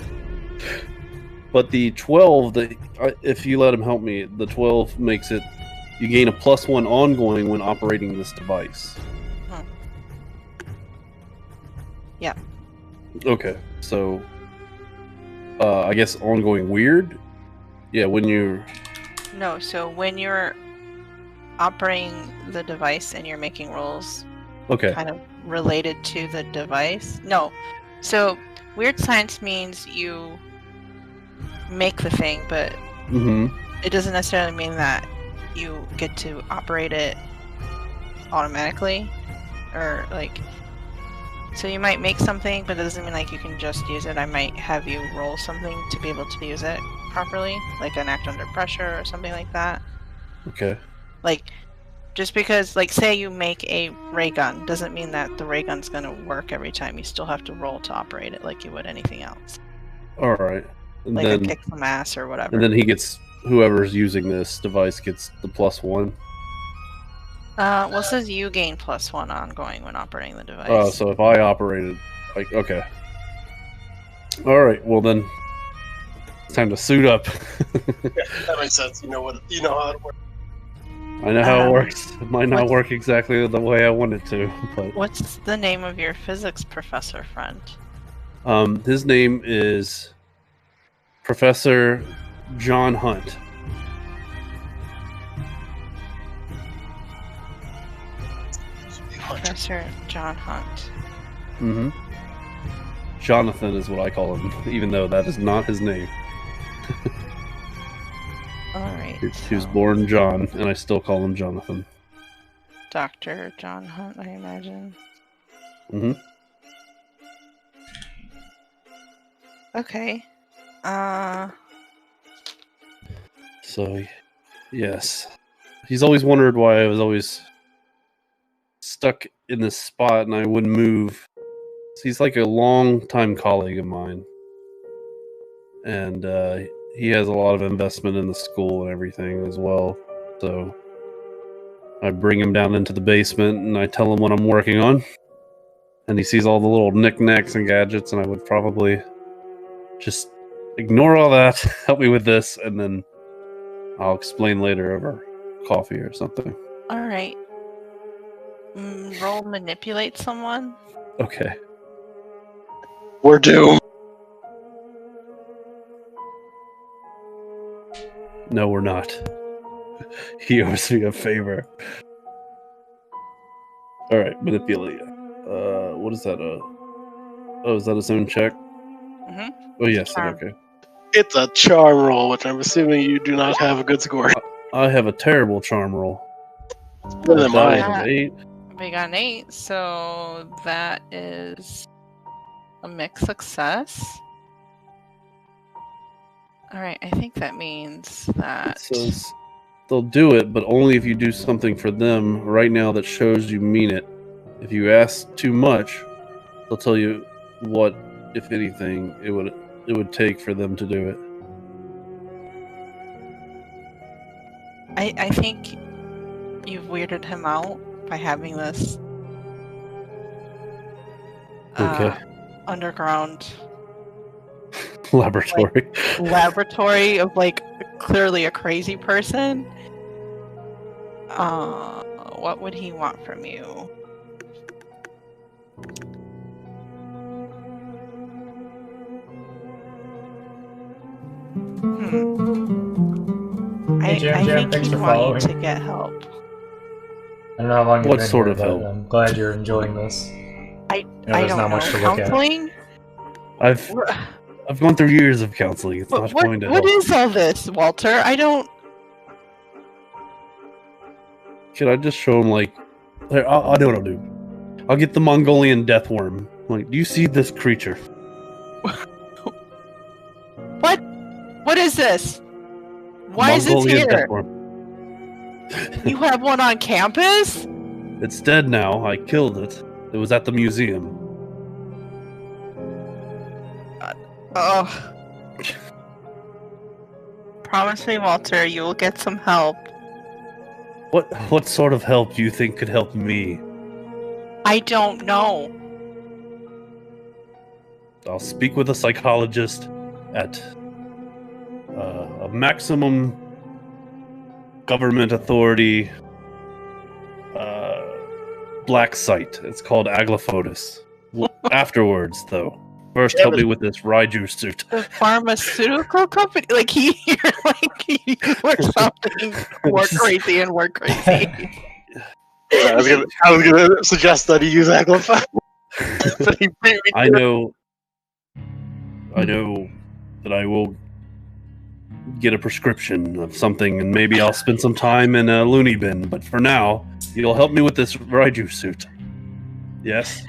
S4: But the 12, if you let him help me, the 12 makes it, you gain a +1 ongoing when operating this device.
S1: Huh. Yeah.
S4: Okay, so I guess ongoing weird? Yeah, when you're...
S1: No, so when you're operating the device and you're making rolls
S4: Okay.
S1: kind of related to the device. No. So weird science means you make the thing, but
S4: Mm-hmm.
S1: it doesn't necessarily mean that you get to operate it automatically. Or like, so you might make something, but it doesn't mean like you can just use it. I might have you roll something to be able to use it properly, like an act under pressure or something like that.
S4: Okay.
S1: Like, just because, like, say you make a ray gun doesn't mean that the ray gun's going to work every time. You still have to roll to operate it like you would anything else.
S4: All right. And
S1: Like
S4: then,
S1: a kick some ass or whatever.
S4: and then he gets, whoever's using this device gets the +1.
S1: Well, it says you gain +1 ongoing when operating the device.
S4: Oh, so if I operated, like, okay. All right, well then, it's time to suit up.
S6: That makes sense. You know how it works.
S4: I know how it works. It might not work exactly the way I want it to, but
S1: What's the name of your physics professor friend?
S4: his name is Professor John Hunt.
S1: Professor John Hunt.
S4: Mm-hmm. Jonathan is what I call him, even though that is not his name.
S1: Alright.
S4: He was born John, and I still call him Jonathan.
S1: Dr. John Hunt, I imagine.
S4: Mm-hmm.
S1: Okay.
S4: So, yes. He's always wondered why I was always stuck in this spot and I wouldn't move. He's like a long-time colleague of mine. And he has a lot of investment in the school and everything as well. So I bring him down into the basement and I tell him what I'm working on. And he sees all the little knickknacks and gadgets, and I would probably just ignore all that, help me with this, and then I'll explain later over coffee or something.
S1: Alright. Roll manipulate someone.
S4: Okay.
S5: We're doomed.
S4: No, we're not. He owes me a favor. Alright, manipulate. What is that? Oh, is that his own check?
S1: Mm-hmm.
S4: Oh, yes,
S1: Charm.
S4: okay.
S5: It's a charm roll, which I'm assuming you do not have a good score.
S4: I have a terrible charm roll.
S5: Better than
S4: That was
S5: mine.
S4: an 8.
S1: We got an 8, so that is a mixed success. Alright, I think that means that...
S4: It says they'll do it, but only if you do something for them right now that shows you mean it. If you ask too much, they'll tell you what, if anything, it would take for them to do it.
S1: I think you've weirded him out by having this
S4: Okay.
S1: underground
S4: Laboratory.
S1: laboratory of like clearly a crazy person. What would he want from you?
S3: Hey, Jam
S1: I
S3: Jam,
S1: think
S3: thanks
S1: he'd
S3: for
S1: want
S3: following.
S1: you to get help.
S3: I don't know how long you've
S4: What
S3: been
S4: sort
S3: here,
S4: of
S3: but
S4: help?
S3: I'm glad you're enjoying this.
S1: I
S3: there's
S1: don't
S3: not
S1: know.
S3: much to look at.
S1: Counseling?
S4: I've gone through years of counseling. It's not going to
S1: What
S4: help.
S1: is all this, Walter? I don't.
S4: Should I just show him like? Here, I'll know what I'll do. I'll get the Mongolian death worm. Like, do you see this creature?
S1: What? What is this? Why is it
S4: Mongolian
S1: here?
S4: death worm.
S1: You have one on campus?
S4: It's dead now. I killed it. It was at the museum.
S1: Oh. Promise me, Walter, you will get some help.
S4: What sort of help do you think could help me?
S1: I don't know.
S4: I'll speak with a psychologist at a maximum government authority black site. It's called Aglafotis. Afterwards, though. First, help me with this Raiju suit.
S1: The pharmaceutical company, like he or something more crazy and more crazy.
S5: I was gonna suggest that he use Aglify. But he beat me
S4: I
S5: to it.
S4: know that I will get a prescription of something, and maybe I'll spend some time in a loony bin. But for now, you'll help me with this Raiju suit. Yes.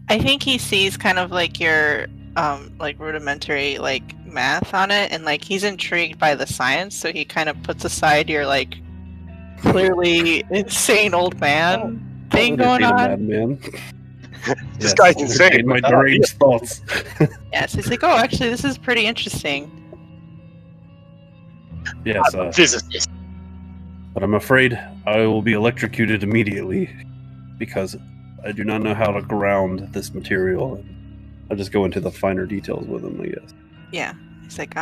S1: I think he sees kind of like your like rudimentary like math on it, and like he's intrigued by the science, so he kind of puts aside your like clearly insane old man thing going on.
S4: Madman.
S5: This guy's insane.
S4: My deranged thoughts.
S1: Yes, he's like, oh, actually, this is pretty interesting.
S4: Yes,
S5: Physicist.
S4: but I'm afraid I will be electrocuted immediately because I do not know how to ground this material. I'll just go into the finer details with him, I guess.
S1: Yeah, he's like,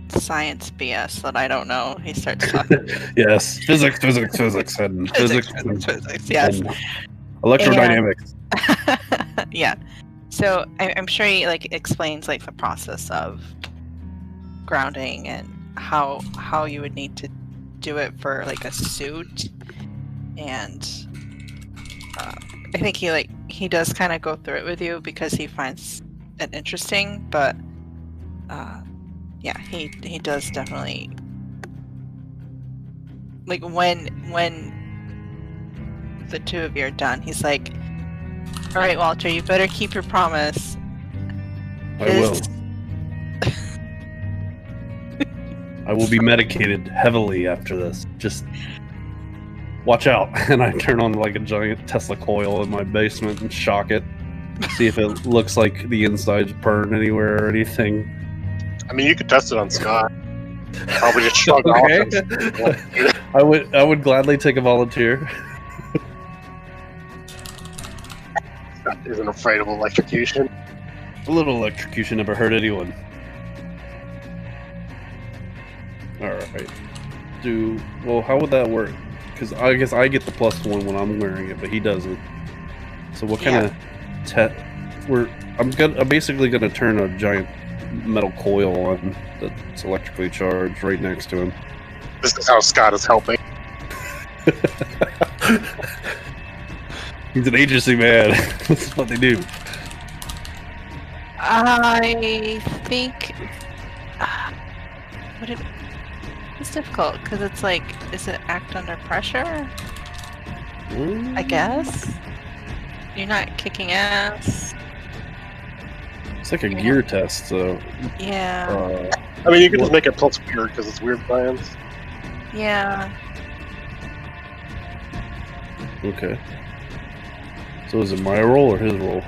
S1: science BS that I don't know. He starts talking.
S4: Yes, physics, and
S1: physics, yes.
S4: and electrodynamics.
S1: Yeah. So I'm sure he like explains like the process of grounding and how you would need to do it for like a suit, and I think he does kind of go through it with you because he finds it interesting, but yeah, he does definitely like when the two of you are done, he's like, all right, Walter, you better keep your promise.
S4: I will. I will be medicated heavily after this. Just watch out. And I turn on like a giant Tesla coil in my basement and shock it. See if it looks like the inside's burned anywhere or anything.
S5: I mean, you could test it on Scott. Probably just shrug
S4: Okay.
S5: off.
S4: I would gladly take a volunteer.
S5: Scott isn't afraid of electrocution.
S4: A little electrocution never hurt anyone. Alright. Well, how would that work? Because I guess I get the +1 when I'm wearing it, but he doesn't. So what kind of I'm basically gonna turn a giant metal coil on that's electrically charged right next to him.
S5: This is how Scott is helping.
S4: He's an agency man. This is what they do.
S1: I think it's difficult because it's like, is it act under pressure? I guess you're not kicking ass.
S4: It's like a gear test, so.
S1: Yeah,
S5: I mean, you could just make it plus weird because it's weird science.
S1: yeah.
S4: Okay. So is it my role or his role?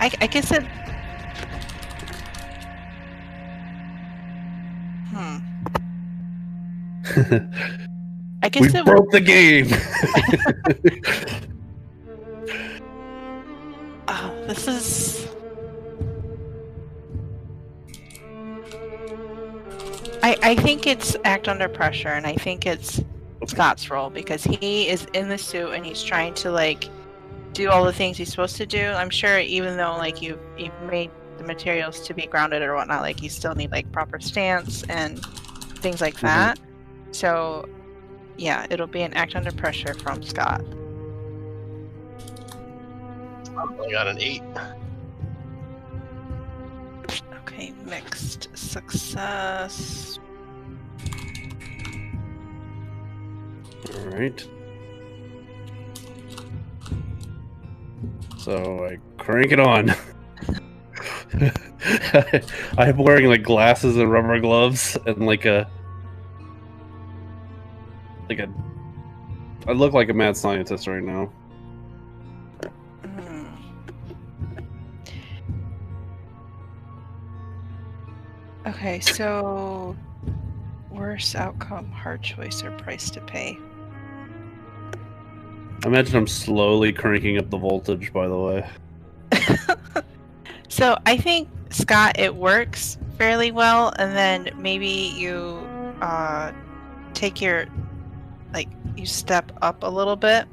S1: I guess it. I guess
S4: We
S1: it
S4: broke the game.
S1: This is. I think it's act under pressure, and I think it's Scott's role because he is in the suit and he's trying to like do all the things he's supposed to do. I'm sure even though like you've made the materials to be grounded or whatnot, like you still need like proper stance and things like that. So, yeah, it'll be an act under pressure from Scott.
S5: I got an 8.
S1: Okay, mixed success.
S4: All right. So I crank it on. I'm wearing like glasses and rubber gloves and I look like a mad scientist right now.
S1: Okay, so worst outcome, hard choice, or price to pay.
S4: I imagine I'm slowly cranking up the voltage, by the way.
S1: So I think, Scott, it works fairly well, and then maybe you take your, you step up a little bit.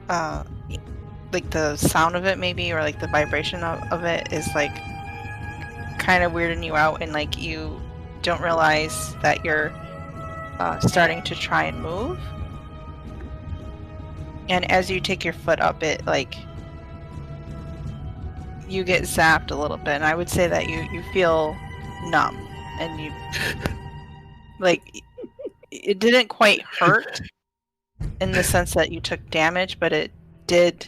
S1: Like the sound of it maybe, or like the vibration of it is like kind of weirding you out, and like you don't realize that you're starting to try and move. And as you take your foot up it, like, you get zapped a little bit, and I would say that you feel numb, and you like it didn't quite hurt in the sense that you took damage, but it did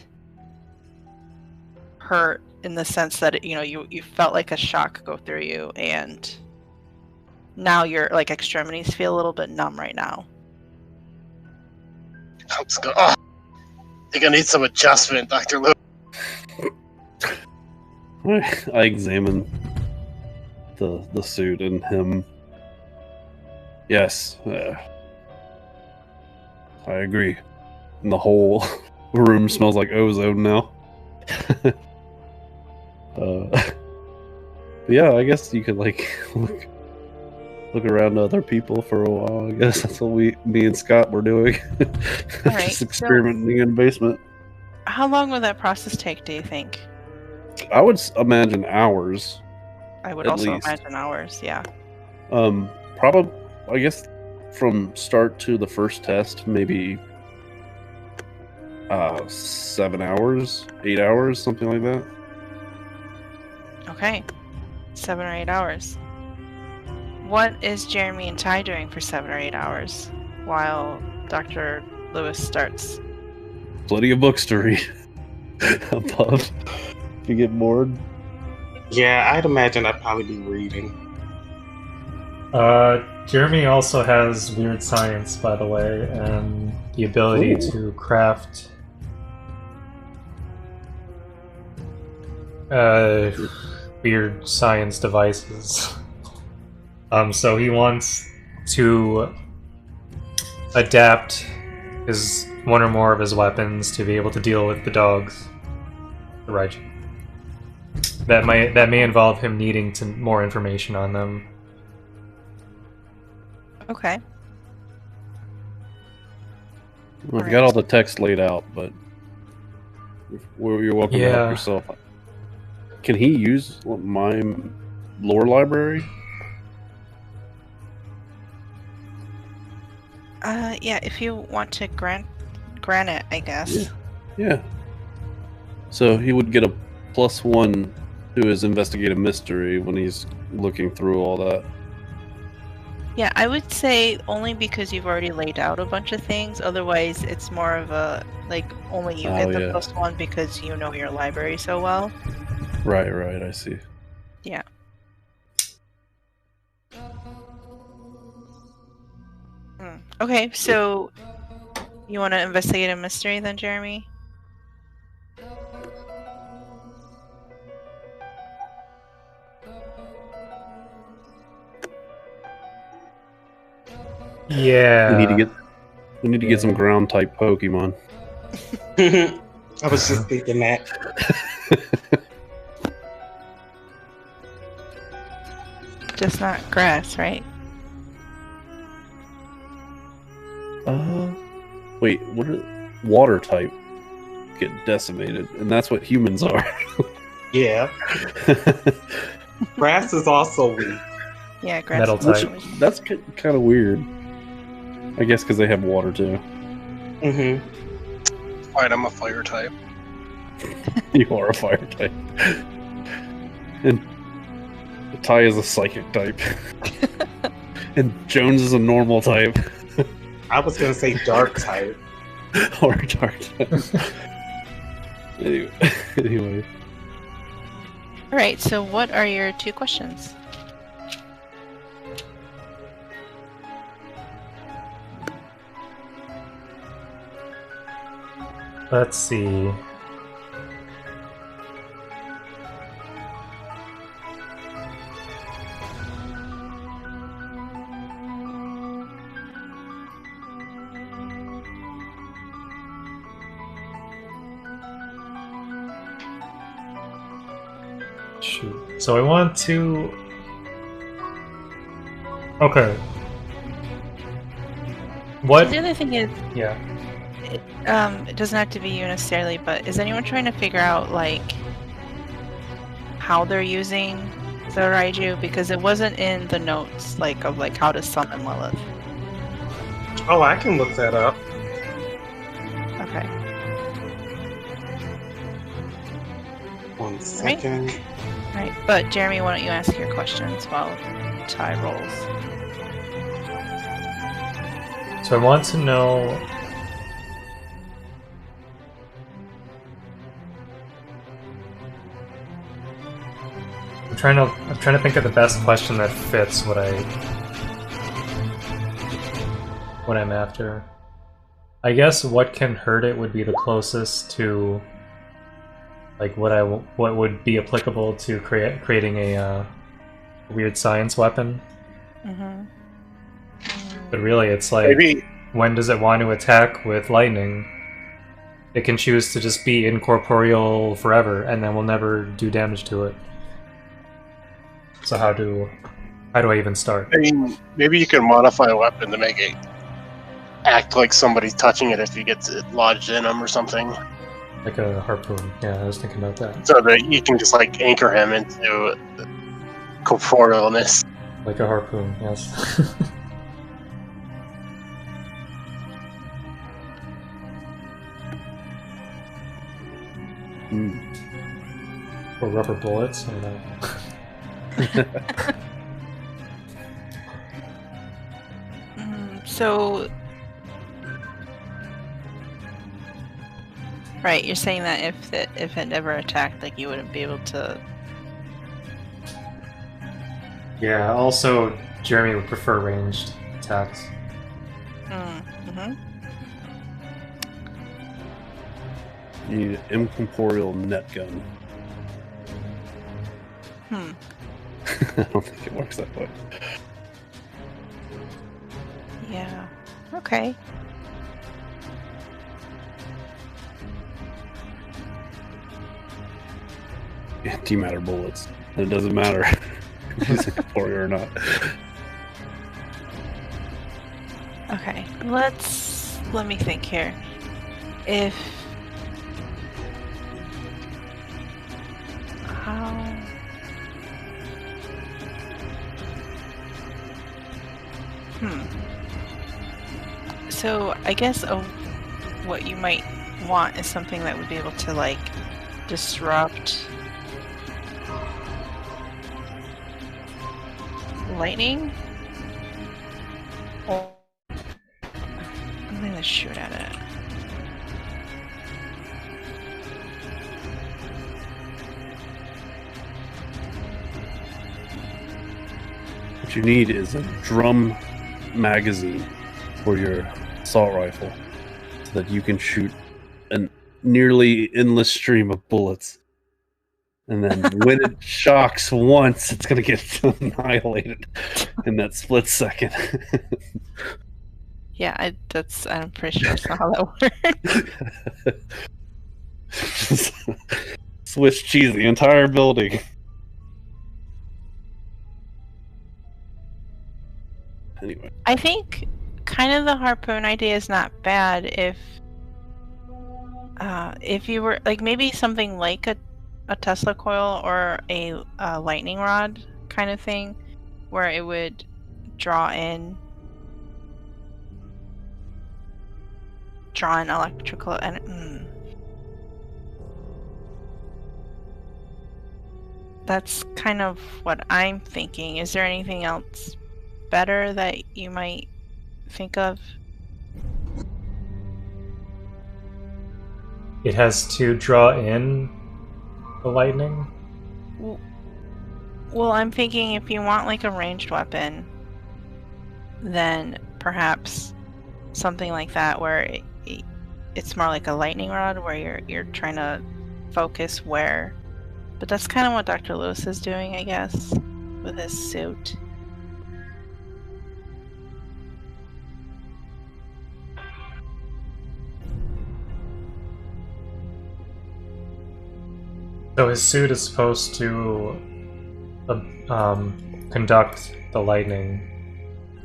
S1: hurt in the sense that you felt like a shock go through you, and now your like extremities feel a little bit numb right now.
S5: I'm just going, I think I need some adjustment, Dr. Lewis.
S4: I examine the suit and him. Yes, I agree. And the whole room smells like ozone now. But yeah, I guess you could like look around to other people for a while. I guess that's what me and Scott were doing.
S1: Right,
S4: Just experimenting in the basement.
S1: How long will that process take, do you think?
S4: I would imagine hours.
S1: I would
S4: At
S1: also
S4: least.
S1: imagine hours, yeah.
S4: Probably, I guess, from start to the first test, maybe 7 hours, 8 hours, something like that.
S1: Okay. 7 or 8 hours. What is Jeremy and Ty doing for 7 or 8 hours while Dr. Lewis starts?
S4: Plenty of books to read. Above. If you get bored.
S2: Yeah, I'd imagine I'd probably be reading.
S3: Jeremy also has weird science, by the way, and the ability to craft weird science devices. So he wants to adapt one or more of his weapons to be able to deal with the dogs. Right. That may involve him needing more information on them.
S1: Okay.
S4: I've got all the text laid out, but you're welcome to help yourself. Can he use my lore library?
S1: Yeah, if you want to grant it, I guess.
S4: Yeah. So he would get a +1 to his investigative mystery when he's looking through all that.
S1: Yeah, I would say only because you've already laid out a bunch of things. Otherwise, it's more of a, like, only you get the +1 because you know your library so well.
S4: Right, I see.
S1: Yeah. Okay, so you want to investigate a mystery then, Jeremy?
S3: Yeah.
S4: We need to get some ground type Pokemon.
S2: I was just thinking that.
S1: Just not grass, right?
S4: Wait, what are water type get decimated, and that's what humans are.
S2: Yeah. Grass is also weak.
S1: Yeah,
S3: Metal
S1: grass.
S3: type.
S4: That's kind of weird. I guess because they have water too.
S2: Mm-hmm.
S6: Fine, I'm a fire type.
S4: You are a fire type. And Ty is a psychic type. And Jones is a normal type.
S2: I was gonna say dark type.
S4: Or dark type. Anyway.
S1: All right. So, what are your 2 questions?
S3: Let's see. Shoot. So I want to... Okay. What?
S1: The other thing is,
S3: Yeah.
S1: it doesn't have to be you necessarily, but is anyone trying to figure out like how they're using the Raiju? Because it wasn't in the notes, like of like how to summon Lilith.
S2: Oh, I can look that up.
S1: Okay.
S2: 1 second.
S1: All right. But Jeremy, why don't you ask your questions while Ty rolls?
S3: So I want to know... I'm trying to think of the best question that fits what I'm after. I guess what can hurt it would be the closest to like what would be applicable to creating a weird science weapon.
S1: Mm-hmm.
S3: But really, it's like,
S5: Maybe
S3: when does it want to attack with lightning? It can choose to just be incorporeal forever, and then we'll never do damage to it. So how do I even start?
S5: I mean, maybe you can modify a weapon to make it act like somebody's touching it if you get it lodged in them or something,
S3: Like a harpoon. Yeah, I was thinking about that.
S5: so that you can just like anchor him into corporealness.
S3: Like a harpoon, yes. Or rubber bullets, I don't know.
S1: So, right, you're saying that if it never attacked, like you wouldn't be able to.
S3: Yeah, also, Jeremy would prefer ranged attacks.
S1: Mm-hmm.
S4: You need an incorporeal net gun.
S1: Hmm.
S4: I don't think it works that way.
S1: Yeah. Okay.
S4: Antimatter bullets. It doesn't matter if it's incorporeal or not.
S1: Okay. Let me think here. If how. So I guess what you might want is something that would be able to like disrupt lightning, or something to shoot at it.
S4: What you need is a drum magazine for your assault rifle so that you can shoot a nearly endless stream of bullets. And then when it shocks once, it's going to get annihilated in that split second.
S1: Yeah, I'm pretty sure that's not how that works.
S4: Just Swiss cheese the entire building. Anyway.
S1: I think kind of the harpoon idea is not bad if you were like maybe something like a Tesla coil or a lightning rod kind of thing, where it would draw in electrical energy. That's kind of what I'm thinking. Is there anything else better that you might think of?
S3: It has to draw in the lightning?
S1: Well, I'm thinking if you want like a ranged weapon, then perhaps something like that where it's more like a lightning rod where you're trying to focus where. But that's kind of what Dr. Lewis is doing, I guess, with his suit.
S3: So his suit is supposed to conduct the lightning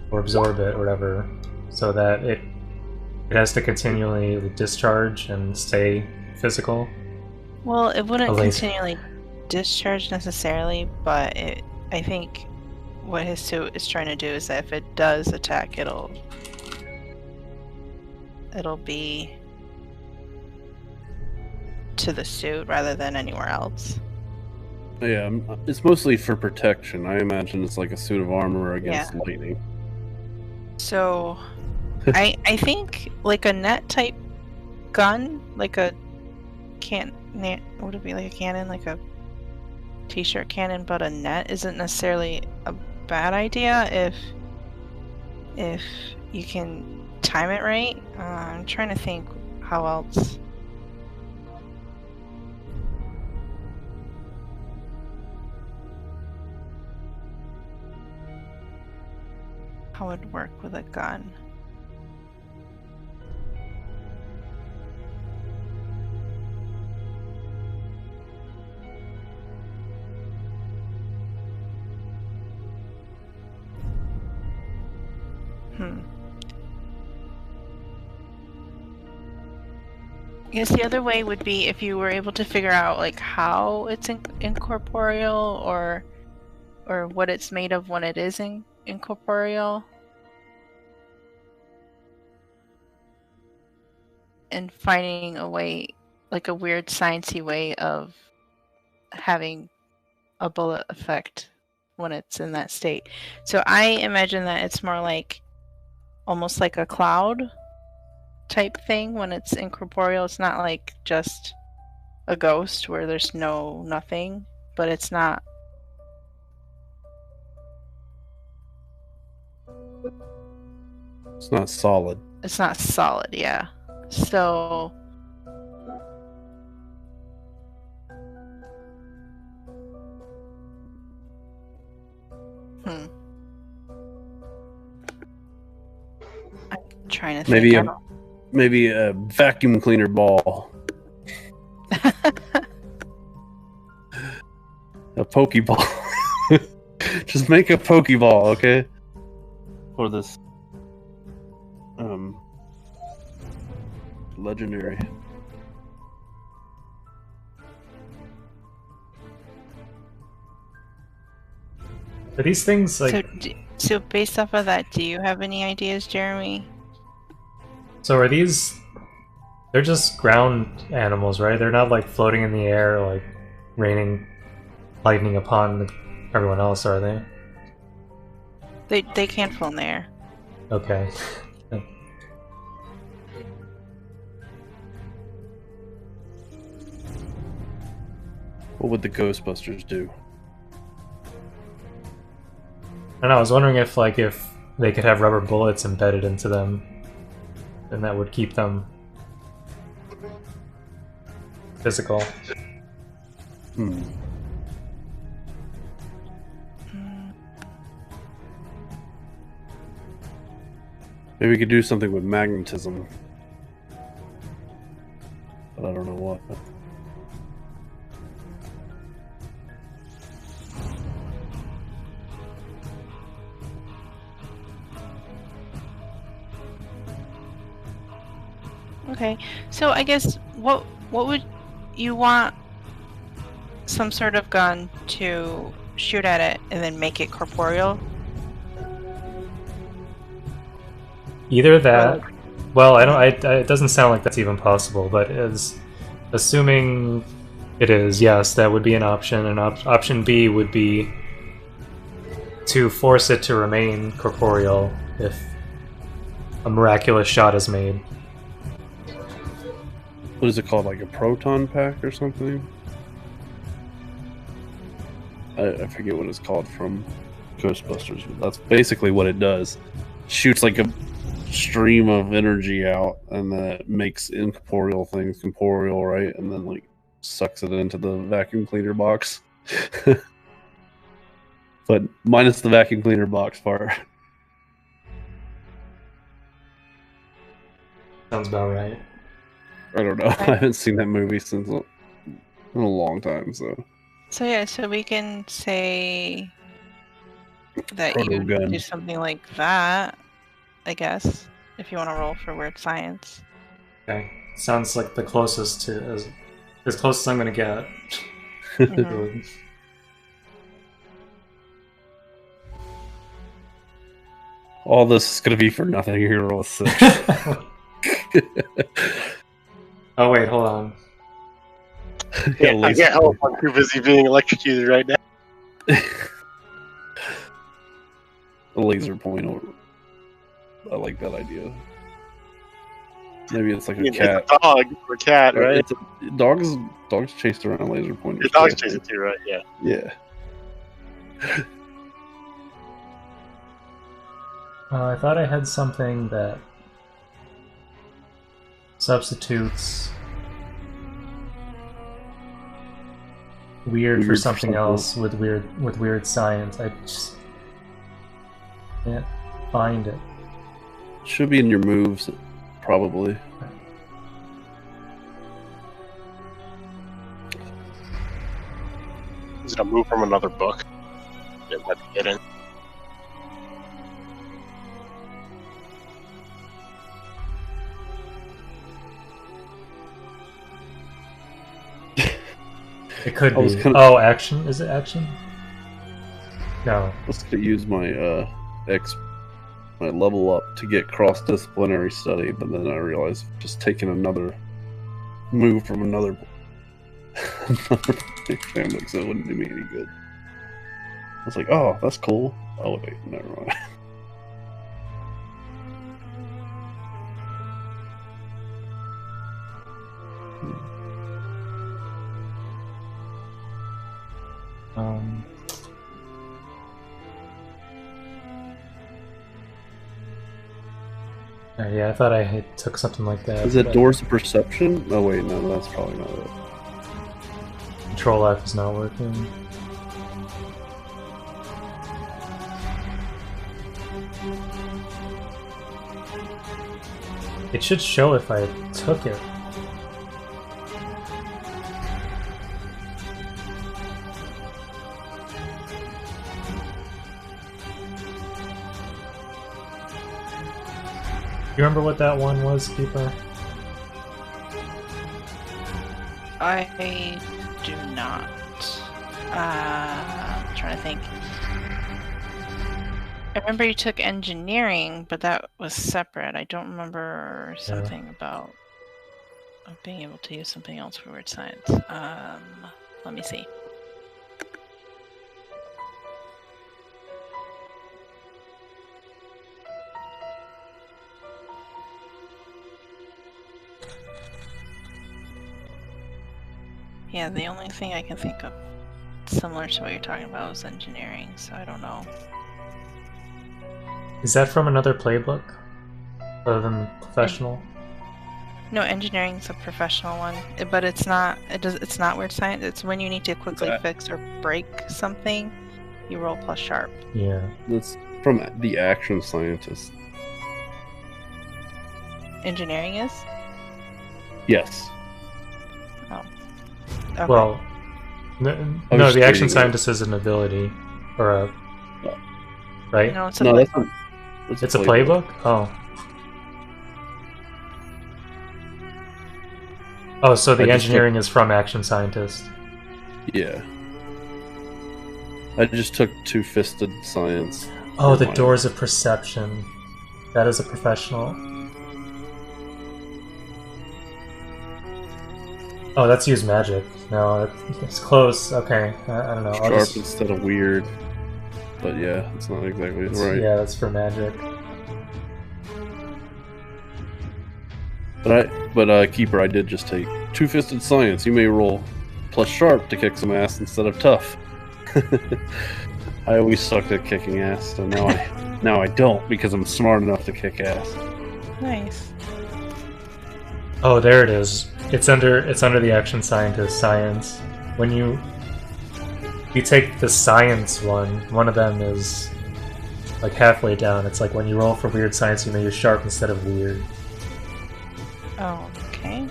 S3: or absorb it or whatever, so that it has to continually discharge and stay physical.
S1: Well, it wouldn't continually discharge necessarily, but I think what his suit is trying to do is that if it does attack, it'll be to the suit rather than anywhere else.
S4: Yeah, it's mostly for protection. I imagine it's like a suit of armor against lightning.
S1: So, I think like a net type gun, like a would it be like a cannon, like a t-shirt cannon, but a net isn't necessarily a bad idea if you can time it right. I'm trying to think how else. How it would work with a gun. I guess the other way would be if you were able to figure out like how it's incorporeal or what it's made of when it is incorporeal, and finding a way, like a weird sciencey way of having a bullet effect when it's in that state. So I imagine that it's more like almost like a cloud type thing when it's incorporeal. It's not like just a ghost where there's nothing, but it's not.
S4: It's not solid.
S1: It's not solid, yeah. So I'm trying to think.
S4: Maybe a vacuum cleaner ball. A Pokeball. Just make a Pokeball, okay? For this legendary.
S3: Are these things like...
S1: So based off of that, do you have any ideas, Jeremy?
S3: So are these... They're just ground animals, right? They're not like floating in the air, like raining lightning upon everyone else, are they?
S1: They can't float in the air.
S3: Okay.
S4: What would the Ghostbusters do?
S3: I don't know, I was wondering if they could have rubber bullets embedded into them, then that would keep them physical.
S4: Maybe we could do something with magnetism. But I don't know what.
S1: Okay, so I guess what would you want? Some sort of gun to shoot at it and then make it corporeal,
S3: Either that. Well, I don't. It doesn't sound like that's even possible. But assuming it is, yes, that would be an option. And option B would be to force it to remain corporeal if a miraculous shot is made.
S4: What is it called? Like a proton pack or something? I forget what it's called from Ghostbusters. But that's basically what it does. Shoots like a stream of energy out, and then it makes incorporeal things corporeal, right? And then like sucks it into the vacuum cleaner box. But minus the vacuum cleaner box part.
S3: Sounds about right.
S4: I don't know. I haven't seen that movie since in a long time, so.
S1: So yeah, so we can say that
S4: Proto
S1: you
S4: gun.
S1: do something like that, I guess, if you want to roll for weird science.
S3: Okay. Sounds like the closest to as close as I'm gonna get.
S1: Mhm.
S4: All this is gonna be for nothing. You're gonna roll a 6.
S3: Oh wait, hold on.
S5: Yeah, I
S4: laser
S5: can't help. I'm too busy being electrocuted right now.
S4: a laser point. I like that idea. Maybe it's like a
S5: It's
S4: cat.
S5: a dog or a cat, right?
S4: Dogs chased around laser pointers.
S5: Your dog's chasing too, right? Yeah.
S4: Yeah.
S3: I thought I had something that substitutes weird for
S4: Weird for
S3: something
S4: something.
S3: else with weird science. I just can't find it.
S4: Should be in your moves, probably.
S5: Is it a move from another book? It might be hidden.
S3: It could
S4: I was
S3: be.
S4: kinda-
S3: Oh, action? Is it action? No.
S4: I was gonna use my my level up to get cross-disciplinary study, but then I realized just taking another move from another family, so it wouldn't do me any good. I was like, oh, that's cool. Oh wait, never mind.
S3: Um, yeah, I thought I took something like that.
S4: Is it
S3: but
S4: Doors of Perception? Oh wait, no, that's probably not it.
S3: Control F is not working. It should show if I took it. You remember what that one was, Keeper?
S1: I do not. I'm trying to think. I remember you took engineering, but that was separate. I don't remember something about being able to use something else for weird science. Let me see. Yeah, the only thing I can think of similar to what you're talking about is engineering, so I don't know.
S3: Is that from another playbook? Other than professional?
S1: No, engineering's a professional one, but it's not. It's not weird science. It's when you need to quickly fix or break something, you roll plus sharp.
S3: Yeah.
S4: That's from the Action Scientist.
S1: Engineering is?
S4: Yes.
S1: Oh. Okay.
S3: Well, no,
S4: I was
S3: the
S4: just
S3: action
S4: reading it.
S3: scientist is an ability, or a right?
S1: No, it's a
S4: No,
S1: playbook.
S3: It's a playbook. Oh. Oh, so the
S4: I just
S3: engineering is from action scientist.
S4: Yeah. I just took Two-Fisted Science.
S3: Oh,
S4: for
S3: the
S4: mine.
S3: doors of perception. That is a professional. Oh, that's use magic. No, it's close. Okay, I don't know. I'll
S4: Sharp
S3: just-
S4: instead of weird. But yeah, it's not exactly right.
S3: Yeah, that's for magic.
S4: But Keeper, I did just take Two-Fisted Science. You may roll plus Sharp to kick some ass instead of Tough. I always sucked at kicking ass, so now I don't because I'm smart enough to kick ass.
S1: Nice.
S3: Oh, there it is. It's under the action scientist science. When you take the science one of them is like halfway down. It's like when you roll for weird science, you may use sharp instead of weird.
S1: Oh, okay.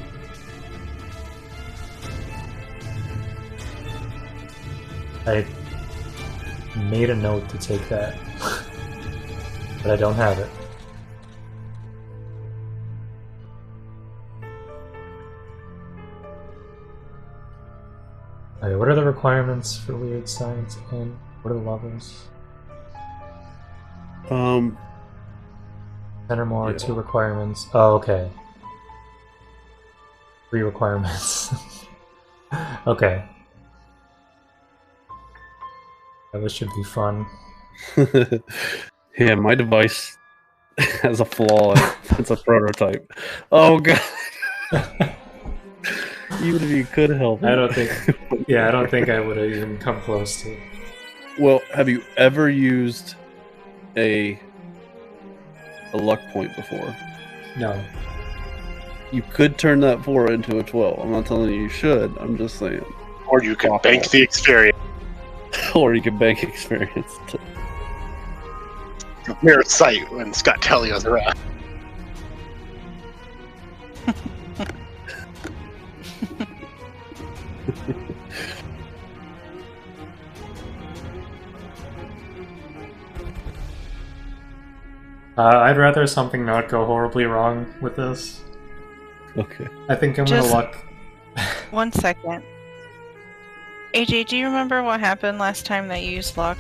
S3: I made a note to take that, but I don't have it. Okay, what are the requirements for weird science and what are the levels? 10 or more,
S4: Yeah.
S3: 2 requirements. Oh, okay. 3 requirements. Okay. This should be fun.
S4: Yeah, my device has a flaw in it. It's a prototype. Oh god. Even if you could help it.
S3: I don't think I would have even come close to it.
S4: Well, have you ever used a luck point before?
S3: No.
S4: You could turn that 4 into a 12. I'm not telling you should. I'm just saying.
S5: Or you can bank the experience.
S4: Or you can bank experience.
S5: Mirror sight when Scott Telio's around.
S3: I'd rather something not go horribly wrong with this.
S4: Okay.
S3: I think I'm gonna
S1: Just-
S3: luck.
S1: 1 second. AJ, do you remember what happened last time that you used luck?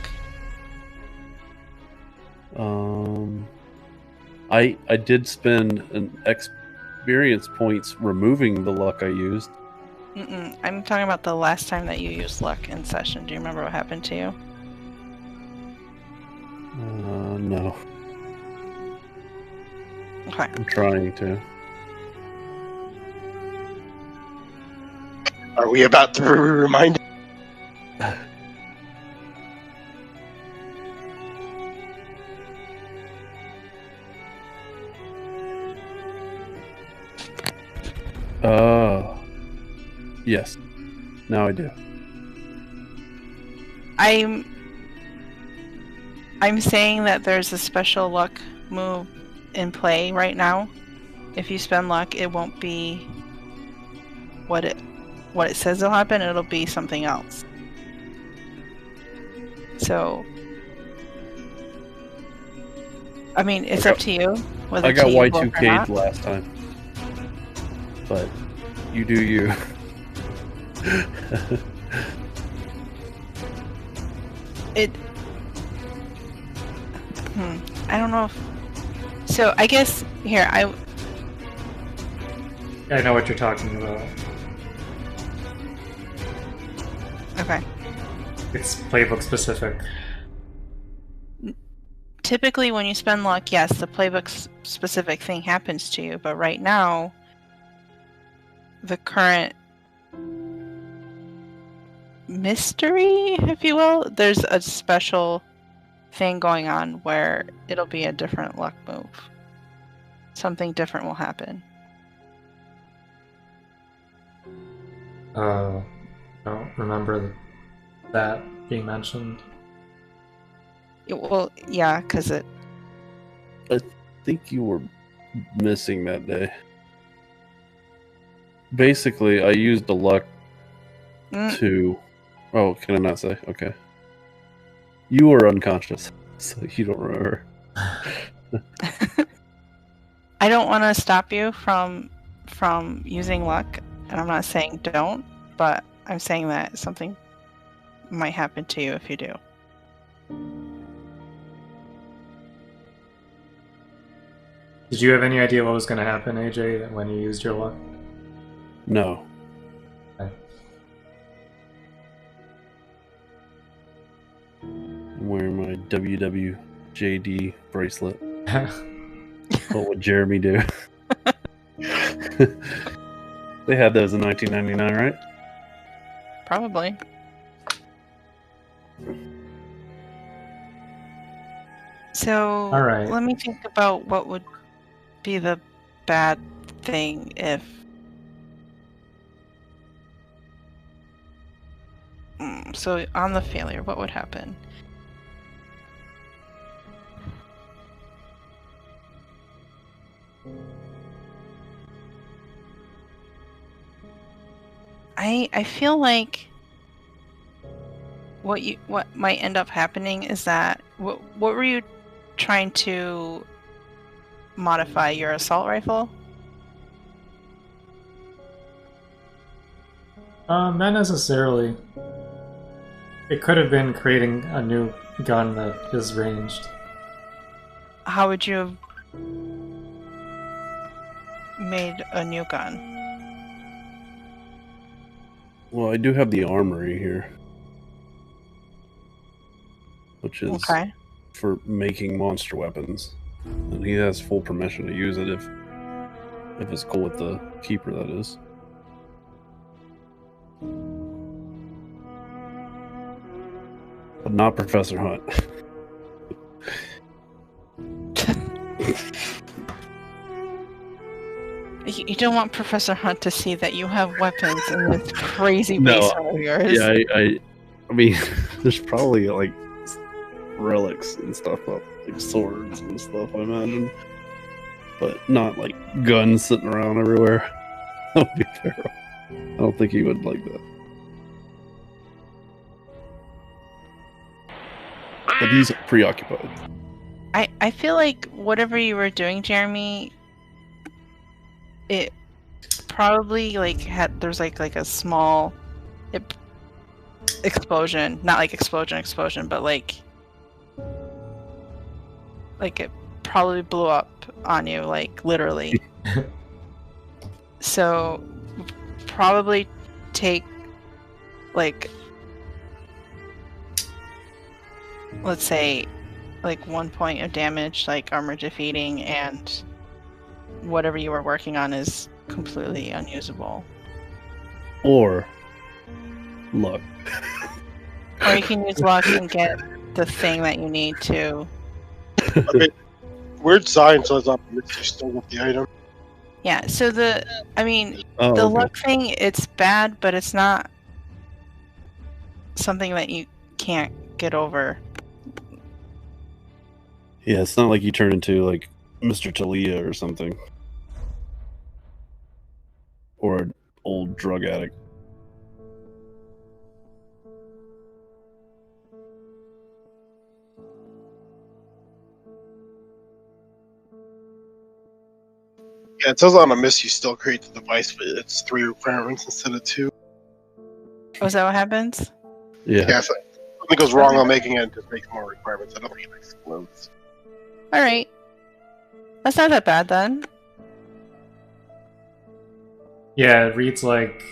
S4: I did spend an experience points removing the luck I used.
S1: I'm talking about the last time that you used luck in session. Do you remember what happened to you?
S4: No.
S1: Okay.
S4: I'm trying to.
S5: Are we about to be reminded?
S4: Yes. Now I do.
S1: I'm saying that there's a special luck move in play right now. If you spend luck, it won't be what it says will happen. It'll be something else. So, I mean, it's up to you. Whether
S4: I got
S1: to use luck or
S4: Y2K'd
S1: not.
S4: last time. But you do you.
S1: I don't know if. So I guess here
S3: I know what you're talking about.
S1: Okay.
S3: It's playbook specific.
S1: Typically, when you spend luck, yes, the playbook specific thing happens to you. But right now, the current mystery, if you will, there's a special thing going on where it'll be a different luck move. Something different will happen.
S3: I don't remember that being mentioned.
S1: Well, yeah, because it.
S4: I think you were missing that day. Basically, I used the luck to. Oh, can I not say? Okay. You were unconscious, so you don't remember.
S1: I don't want to stop you from using luck, and I'm not saying don't, but I'm saying that something might happen to you if you do.
S3: Did you have any idea what was going to happen, AJ, when you used your luck?
S4: No.
S3: Okay.
S4: I'm wearing my WWJD bracelet. What would Jeremy do? They had those in 1999, right?
S1: Probably. So
S3: All right.
S1: let me think about what would be the bad thing if so on the failure, what would happen? I feel like what might end up happening is that what were you trying to modify your assault rifle?
S3: Not necessarily. It could have been creating a new gun that is ranged.
S1: How would you have made a new gun?
S4: Well, I do have the armory here, which is
S1: Okay.
S4: for making monster weapons, and he has full permission to use it if it's cool with the keeper. That is. But not Professor Hunt.
S1: You don't want Professor Hunt to see that you have weapons in this crazy
S4: No,
S1: basement of yours.
S4: Yeah, I mean, there's probably like relics and stuff up, like swords and stuff, I imagine, but not like guns sitting around everywhere. That would be terrible. I don't think he would like that. But he's preoccupied.
S1: I feel like whatever you were doing, Jeremy, it probably like had there's like a small explosion, not like explosion, but like it probably blew up on you, like literally. So probably take like, let's say like 1 point of damage, like armor defeating, and whatever you were working on is completely unusable.
S4: Or luck.
S1: Or you can use luck and get the thing that you need to.
S6: I mean, weird sign says up if you still got the item.
S1: Yeah, so the
S4: Oh,
S1: the
S4: okay.
S1: luck thing, it's bad, but it's not something that you can't get over.
S4: Yeah, it's not like you turn into like Mr. Talia or something. Or an old drug addict.
S6: Yeah, it says on a miss you still create the device, but it's 3 requirements instead of 2.
S1: Was that what happens?
S4: Yeah.
S6: Yeah, if something goes wrong on making it, it just makes more requirements. I don't think it explodes.
S1: Alright. That's not that bad then.
S3: Yeah, it reads like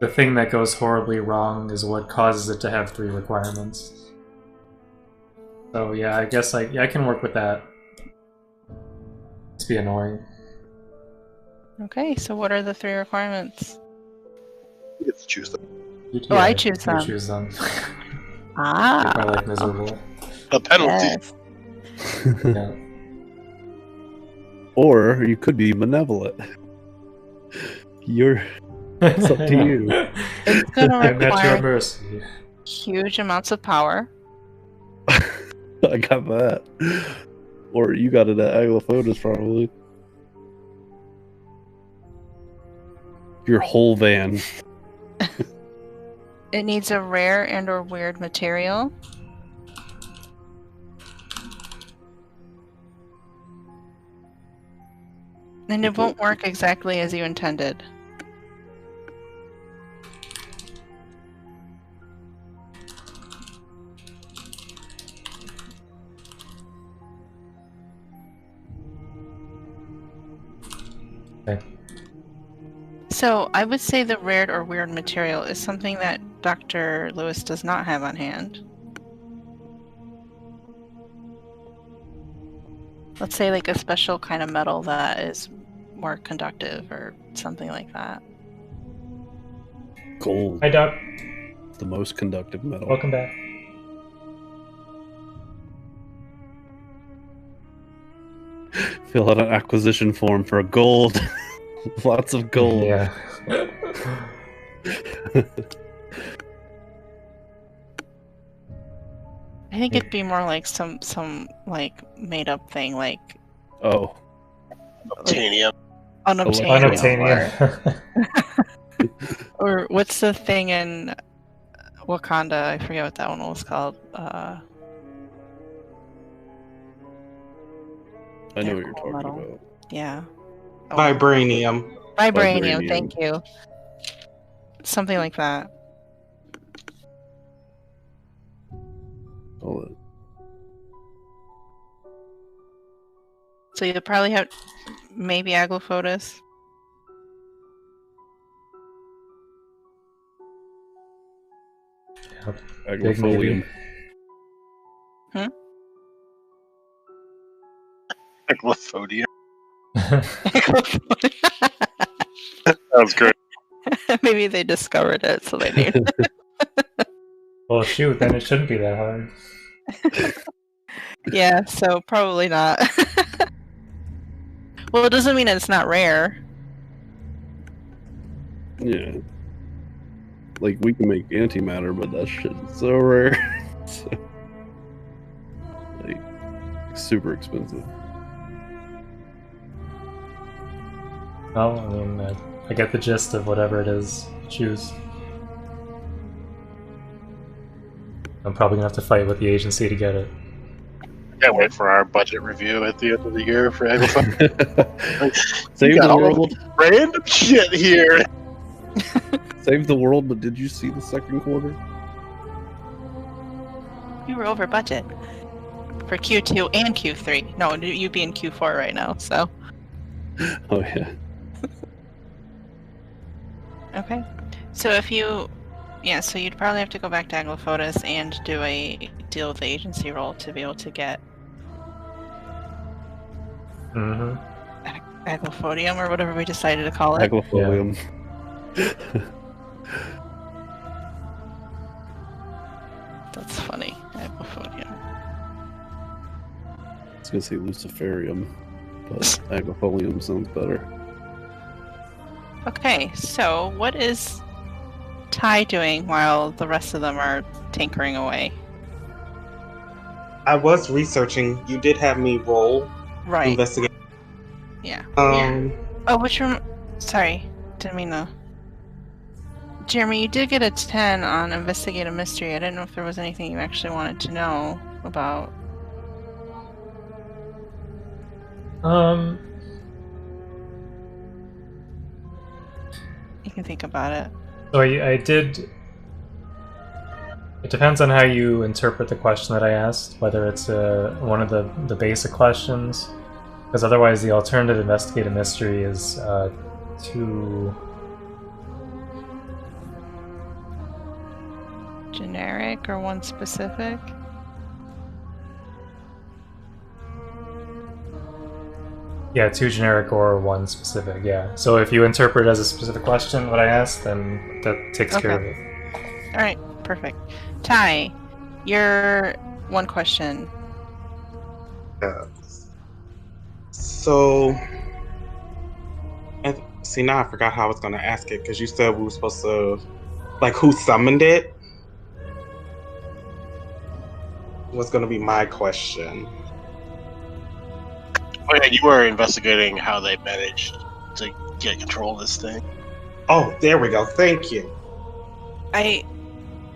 S3: the thing that goes horribly wrong is what causes it to have 3 requirements. So yeah, I guess I can work with that. It's be annoying.
S1: Okay, so what are the 3 requirements?
S6: You get to choose them.
S1: Oh, I choose
S3: you
S1: them.
S3: choose them.
S1: Ah.
S3: Make my life miserable.
S6: The penalty.
S1: Yes.
S3: Yeah.
S4: Or you could be benevolent. It's up to you.
S1: It's gonna
S3: I'm at your
S1: require
S3: mercy.
S1: huge amounts of power.
S4: I got that. Or you got it at Aglafotis, probably. Your whole van.
S1: It needs a rare and or weird material. And it won't work exactly as you intended.
S3: Okay.
S1: So I would say the rare or weird material is something that Dr. Lewis does not have on hand. Let's say like a special kind of metal that is more conductive or something like that.
S4: Gold,
S3: Hi, Doc.
S4: the most conductive metal.
S3: Welcome back.
S4: Fill out an acquisition form for gold. Lots of gold.
S3: Yeah.
S1: I think it'd be more like some like made up thing like
S4: Oh,
S5: Titanium.
S1: unobtainium.
S3: Unobtainium.
S1: Or what's the thing in Wakanda? I forget what that one was called.
S4: I know what you're talking
S1: metal.
S4: about.
S1: Yeah.
S2: Vibranium.
S1: Vibranium,
S4: Vibranium.
S1: thank you. Something like that.
S4: All it.
S1: So you'll probably have maybe Aglephotus.
S3: Big maybe.
S4: Agrifolium.
S5: Aglyphodia. That was great.
S1: Maybe they discovered it, so they knew.
S3: Well, shoot, then it shouldn't be that hard.
S1: Yeah, so probably not. Well, it doesn't mean it's not rare.
S4: Yeah. Like, we can make antimatter, but that shit is so rare. So, like, super expensive.
S3: Well, I mean, I get the gist of whatever it is. Choose. I'm probably gonna have to fight with the agency to get it.
S6: Can't wait for our budget review at the end of the year for Aglephodia.
S4: Save
S6: got
S4: the
S6: all
S4: world.
S6: Random shit here.
S4: Save the world, but did you see the second quarter?
S1: You were over budget for Q2 and Q3. No, you'd be in Q4 right now, so.
S4: Oh, yeah.
S1: Okay. So if you... Yeah, so you'd probably have to go back to Aglephotus and do a deal with the agency roll to be able to get
S3: Mm-hmm.
S1: Aglephodium or whatever we decided to call it.
S4: Agrifolium.
S1: That's funny. Aglephodium.
S4: I was gonna say Luciferium, but Agrifolium sounds better.
S1: Okay, so what is Ty doing while the rest of them are tinkering away?
S2: I was researching. You did have me roll
S1: Right.
S2: investigate.
S1: Yeah.
S2: Oh,
S1: which room? Sorry, didn't mean to. Jeremy, you did get a 10 on Investigate a Mystery. I didn't know if there was anything you actually wanted to know about. You can think about it.
S3: So I did. It depends on how you interpret the question that I asked, whether it's one of the basic questions, because otherwise the alternative investigate a mystery is too
S1: Generic or one specific?
S3: too generic or one specific. Yeah. So if you interpret it as a specific question what I asked, then that takes care of it.
S1: All right, perfect. Ty, your one question.
S2: so. And see, now I forgot how I was going to ask it because you said we were supposed to, like, who summoned it was going to be my question.
S6: Oh yeah, you were investigating how they managed to get control of this thing.
S2: Oh, there we go. Thank you.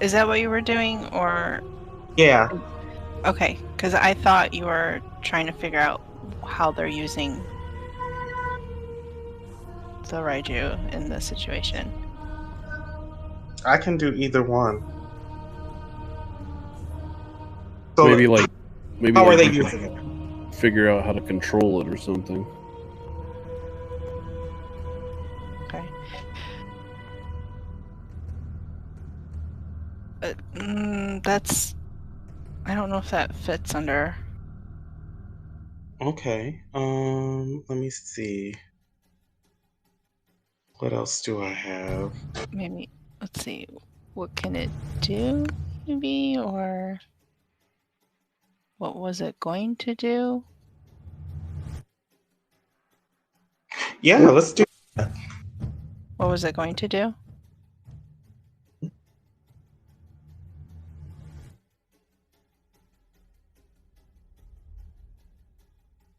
S1: Is that what you were doing, or?
S2: Yeah.
S1: Okay, because I thought you were trying to figure out how they're using the Raiju in this situation.
S2: I can do either one. So,
S4: maybe
S2: how
S4: like
S2: are they
S4: you
S2: using it?
S4: could figure out how to control it or something.
S1: That's. I don't know if that fits under.
S2: Okay. Let me see. What else do I have?
S1: Maybe. Let's see. What can it do? Maybe, or what was it going to do?
S2: Yeah, let's do.
S1: What was it going to do?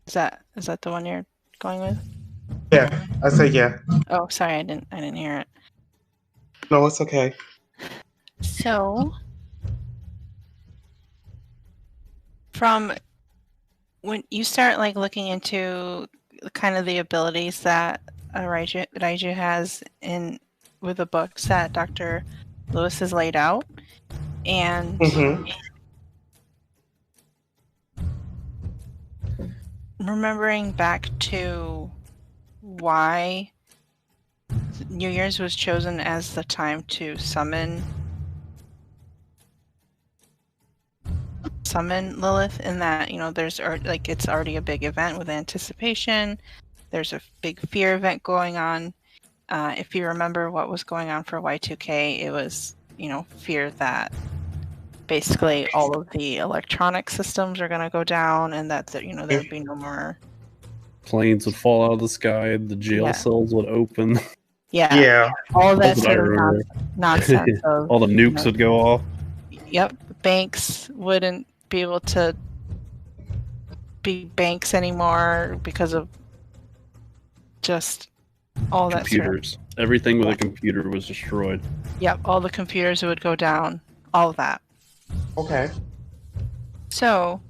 S1: Is that the one you're going with?
S2: Yeah, I say yeah.
S1: Oh, sorry, I didn't hear it.
S2: No, it's okay.
S1: So, from when you start like looking into kind of the abilities that Raiju has in with the books that Dr. Lewis has laid out, and remembering back to why New Year's was chosen as the time to summon Lilith, in that, there's like it's already a big event with anticipation. There's a big fear event going on. If you remember what was going on for Y2K, it was, fear that basically all of the electronic systems are going to go down, and that there would be no more.
S4: Planes would fall out of the sky, the jail cells would open.
S2: Yeah.
S1: All of that
S4: That's what I
S1: sort of
S4: remember.
S1: nonsense of
S4: All the nukes would go off.
S1: Yep, banks wouldn't be able to be banks anymore because of just all that sort of.
S4: Computers. Everything with a computer was destroyed.
S1: Yep, all the computers would go down. All of that.
S2: Okay.
S1: So,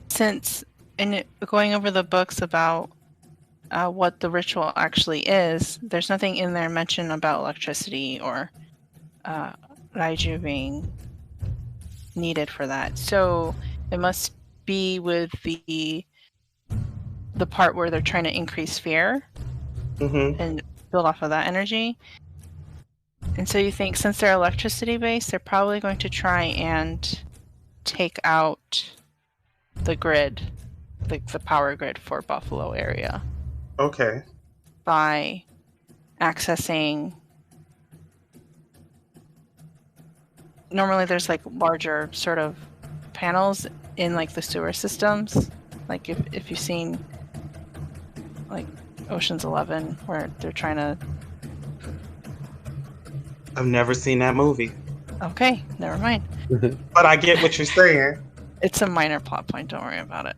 S1: since going over the books about what the ritual actually is, there's nothing in there mentioned about electricity or Raiju being needed for that. So it must be with the part where they're trying to increase fear and build off of that energy. And so you think, since they're electricity based, they're probably going to try and take out the grid, the power grid for Buffalo area.
S2: Okay.
S1: By accessing. Normally there's like larger sort of panels in like the sewer systems. Like if you've seen like Ocean's 11, where they're trying to.
S2: I've never seen that movie.
S1: Okay, never mind.
S2: But I get what you're saying.
S1: It's a minor plot point. Don't worry about it.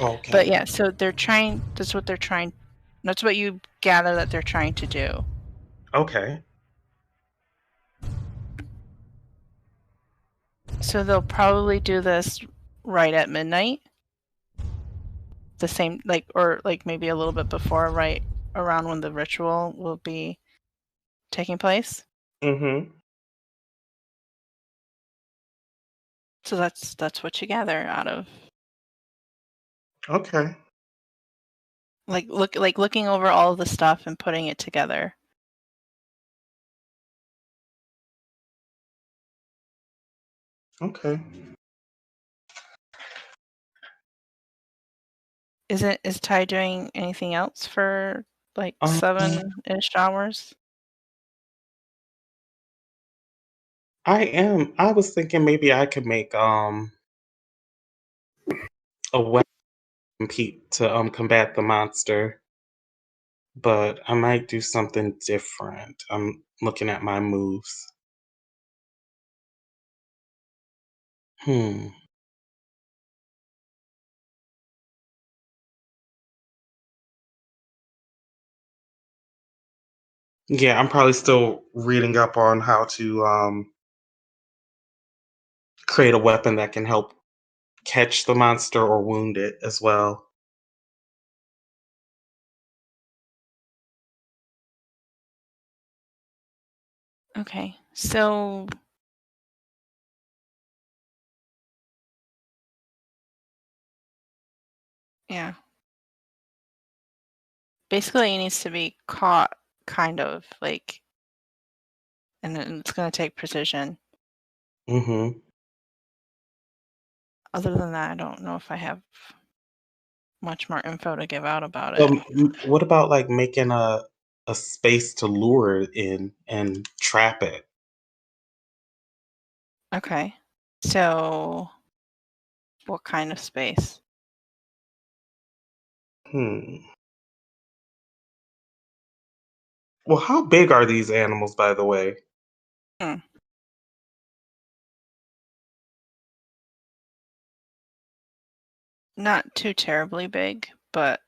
S2: Okay.
S1: But yeah, so they're trying. That's what they're trying. That's what you gather that they're trying to do.
S2: Okay.
S1: So they'll probably do this right at midnight. The same, or maybe a little bit before, right around when the ritual will be taking place. So that's what you gather out of.
S2: Okay.
S1: Looking over all of the stuff and putting it together.
S2: Okay.
S1: Is Ty doing anything else for 7-ish hours?
S2: I am. I was thinking maybe I could make a weapon to combat the monster, but I might do something different. I'm looking at my moves. Yeah, I'm probably still reading up on how to create a weapon that can help catch the monster or wound it as well.
S1: Okay, so yeah. Basically, he needs to be caught, kind of, and it's going to take precision.
S2: Mm-hmm.
S1: Other than that, I don't know if I have much more info to give out about
S2: So,
S1: it.
S2: what about like making a space to lure it in and trap it?
S1: Okay. So, what kind of space?
S2: Hmm. Well, how big are these animals, by the way?
S1: Not too terribly big, but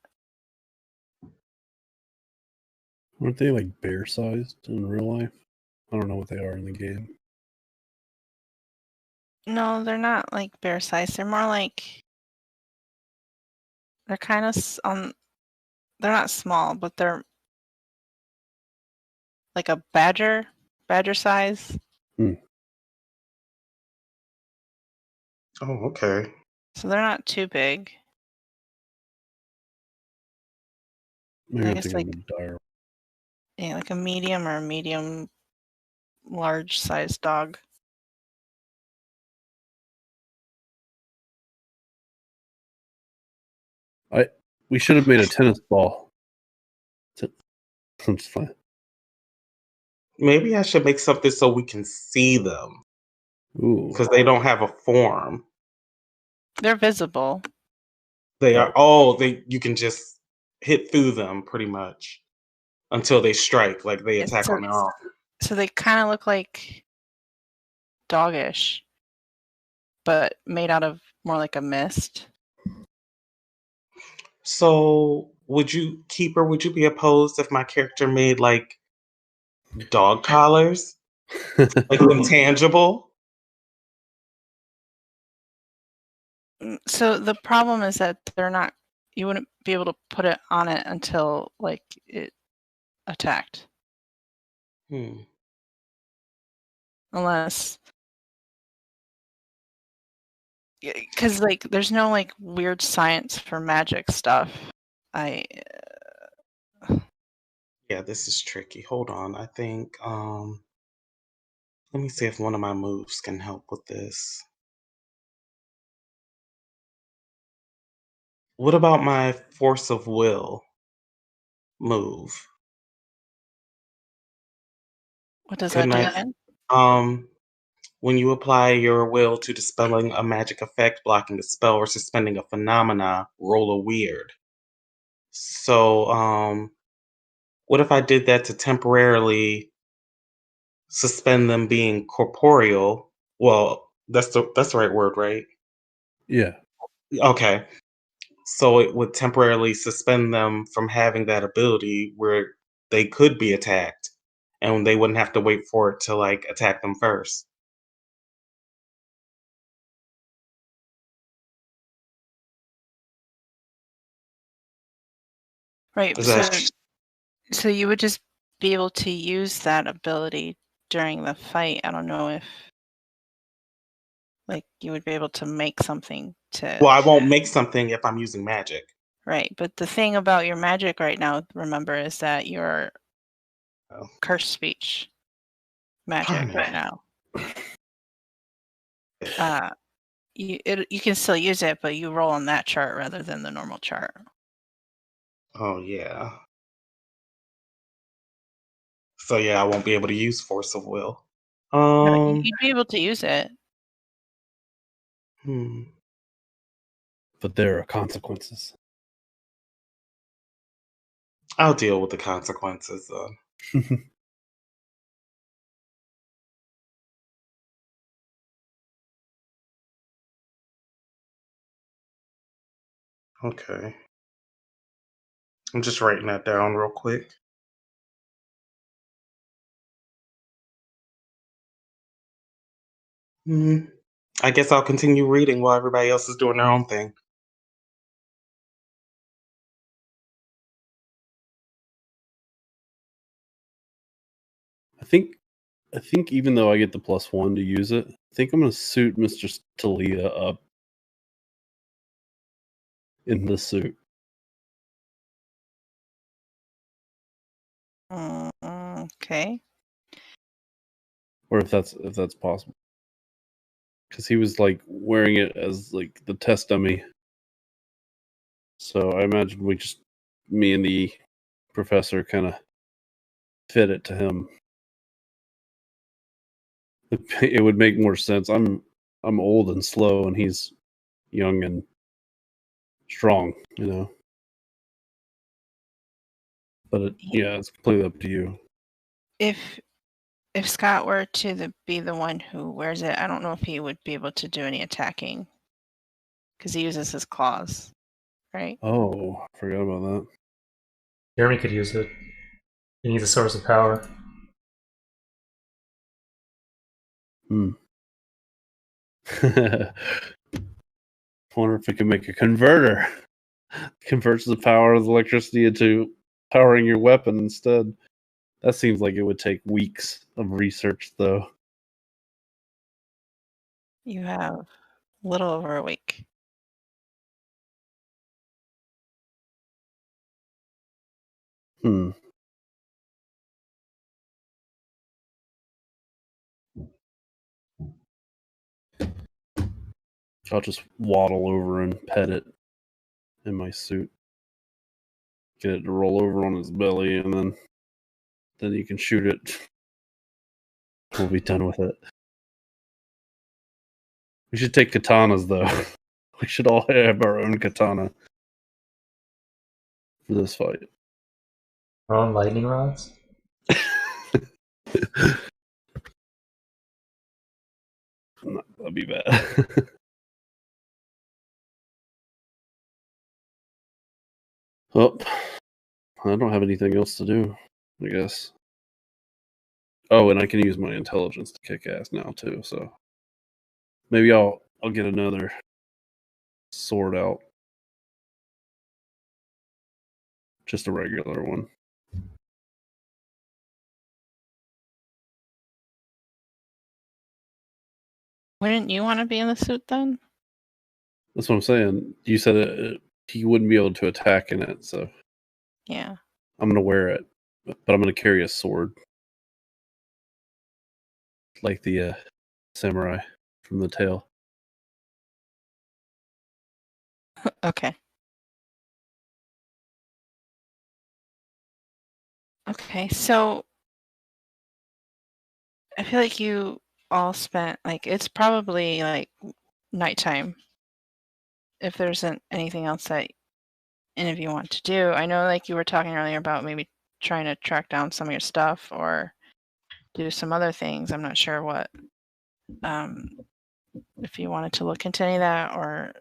S4: Aren't they like bear sized in real life? I don't know what they are in the game.
S1: no, they're not like bear size. They're more like they're kind of they're not small, but they're like a badger size.
S2: Oh, okay.
S1: So they're not too big.
S4: Maybe
S1: I
S4: I'm
S1: guess
S4: thinking
S1: like
S4: of dire.
S1: yeah, like a medium or a medium large sized dog.
S4: We should have made a tennis ball. That's fine.
S2: Maybe I should make something so we can see them
S4: Ooh.
S2: because they don't have a form.
S1: They're visible.
S2: They are you can just hit through them pretty much until they strike, like they attack on their own.
S1: So they kind of look like doggish, but made out of more like a mist.
S2: So, would you be opposed if my character made like dog collars, like them tangible?
S1: So the problem is that you wouldn't be able to put it on it until like it attacked. Unless because like there's no like weird science for magic stuff.
S2: Yeah, this is tricky. Hold on. I think let me see if one of my moves can help with this. What about my force of will move?
S1: What does that
S2: Couldn't
S1: do
S2: I
S1: again?
S2: when you apply your will to dispelling a magic effect, blocking a spell, or suspending a phenomena, roll a weird. So, what if I did that to temporarily suspend them being corporeal? Well, that's the right word, right?
S4: Yeah.
S2: Okay. So it would temporarily suspend them from having that ability where they could be attacked and they wouldn't have to wait for it to like attack them first.
S1: Right.
S2: Is that
S1: So you would just be able to use that ability during the fight. I don't know if like you would be able to make something to
S2: well, I won't make something if I'm using magic.
S1: right. But the thing about your magic right now, remember, is that you're
S2: Oh.
S1: cursed speech magic
S2: Pardon me.
S1: right now. You can still use it, but you roll on that chart rather than the normal chart.
S2: Oh yeah. So yeah, I won't be able to use force of will.
S1: No, you'd be able to use it.
S4: But there are consequences.
S2: I'll deal with the consequences. Okay. I'm just writing that down real quick. I guess I'll continue reading while everybody else is doing their own thing.
S4: I think even though I get the +1 to use it, I think I'm gonna suit Mr. Talia up in the suit.
S1: Okay.
S4: or if that's possible. Because he was like wearing it as like the test dummy. So I imagine me and the professor kind of fit it to him. It would make more sense. I'm old and slow, and he's young and strong, you know. But it's completely up to you.
S1: If Scott were to be the one who wears it, I don't know if he would be able to do any attacking because he uses his claws, right?
S4: Oh, I forgot about that.
S3: Jeremy could use it. He needs a source of power.
S4: Wonder if we can make a converter. Converts the power of the electricity into powering your weapon instead. That seems like it would take weeks of research, though.
S1: You have a little over a week.
S4: I'll just waddle over and pet it in my suit. Get it to roll over on its belly, and then you can shoot it. We'll be done with it. We should take katanas, though. We should all have our own katana for this fight.
S3: Our own lightning rods?
S4: That'd be bad. Well, I don't have anything else to do, I guess. Oh, and I can use my intelligence to kick ass now too, so maybe I'll get another sword out. Just a regular one.
S1: Wouldn't you want to be in the suit then?
S4: That's what I'm saying. You said he wouldn't be able to attack in it, so
S1: Yeah.
S4: I'm gonna wear it, but I'm gonna carry a sword, like the samurai from the tale.
S1: Okay. Okay, so I feel like you all spent it's probably nighttime. If there isn't anything else that any of you want to do, I know you were talking earlier about maybe trying to track down some of your stuff or do some other things. I'm not sure what if you wanted to look into any of that or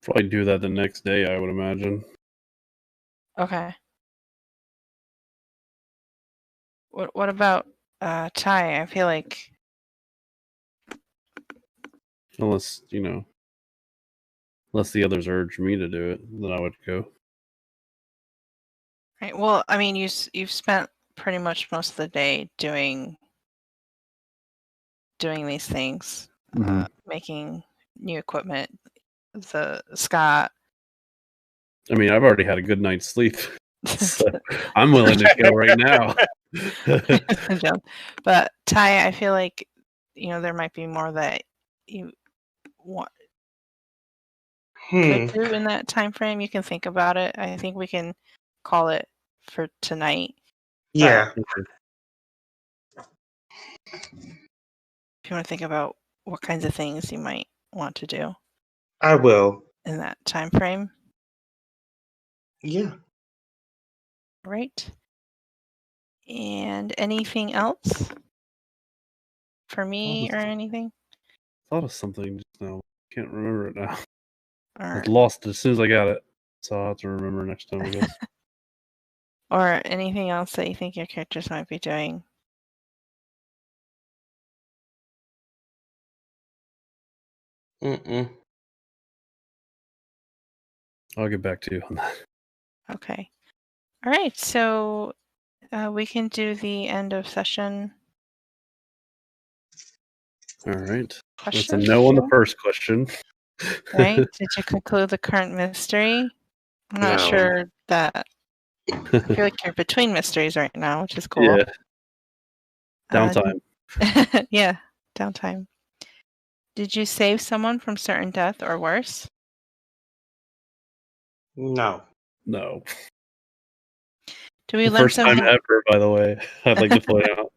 S4: Probably do that the next day, I would imagine.
S1: okay. What about Ty? I feel like
S4: Unless the others urge me to do it, then I would go.
S1: right. Well, I mean, you've spent pretty much most of the day doing these things, making new equipment. The Scott.
S4: I mean, I've already had a good night's sleep, so I'm willing to go right now.
S1: But Ty, I feel like there might be more that you want could do in that time frame. You can think about it. I think we can call it for tonight.
S2: Yeah.
S1: If you want to think about what kinds of things you might want to do,
S2: I will.
S1: In that time frame.
S2: Yeah.
S1: Right. And anything else for me or anything?
S4: I thought of something just now. Can't remember it now. I
S1: Or
S4: lost it as soon as I got it, so I'll have to remember next time, I guess.
S1: or anything else that you think your characters might be doing?
S2: Mm-mm.
S4: I'll get back to you on that.
S1: Okay. All right. So we can do the end of session.
S4: All right.
S1: Question,
S4: That's a no on the first question.
S1: Right? Did you conclude the current mystery? I'm not sure that. I feel like you're between mysteries right now, which is cool.
S4: Yeah. Downtime.
S1: Yeah, downtime. Did you save someone from certain death or worse?
S2: No.
S4: No.
S1: Do we
S4: The
S1: learn
S4: first time
S1: something?
S4: ever, by the way. I'd like to point out.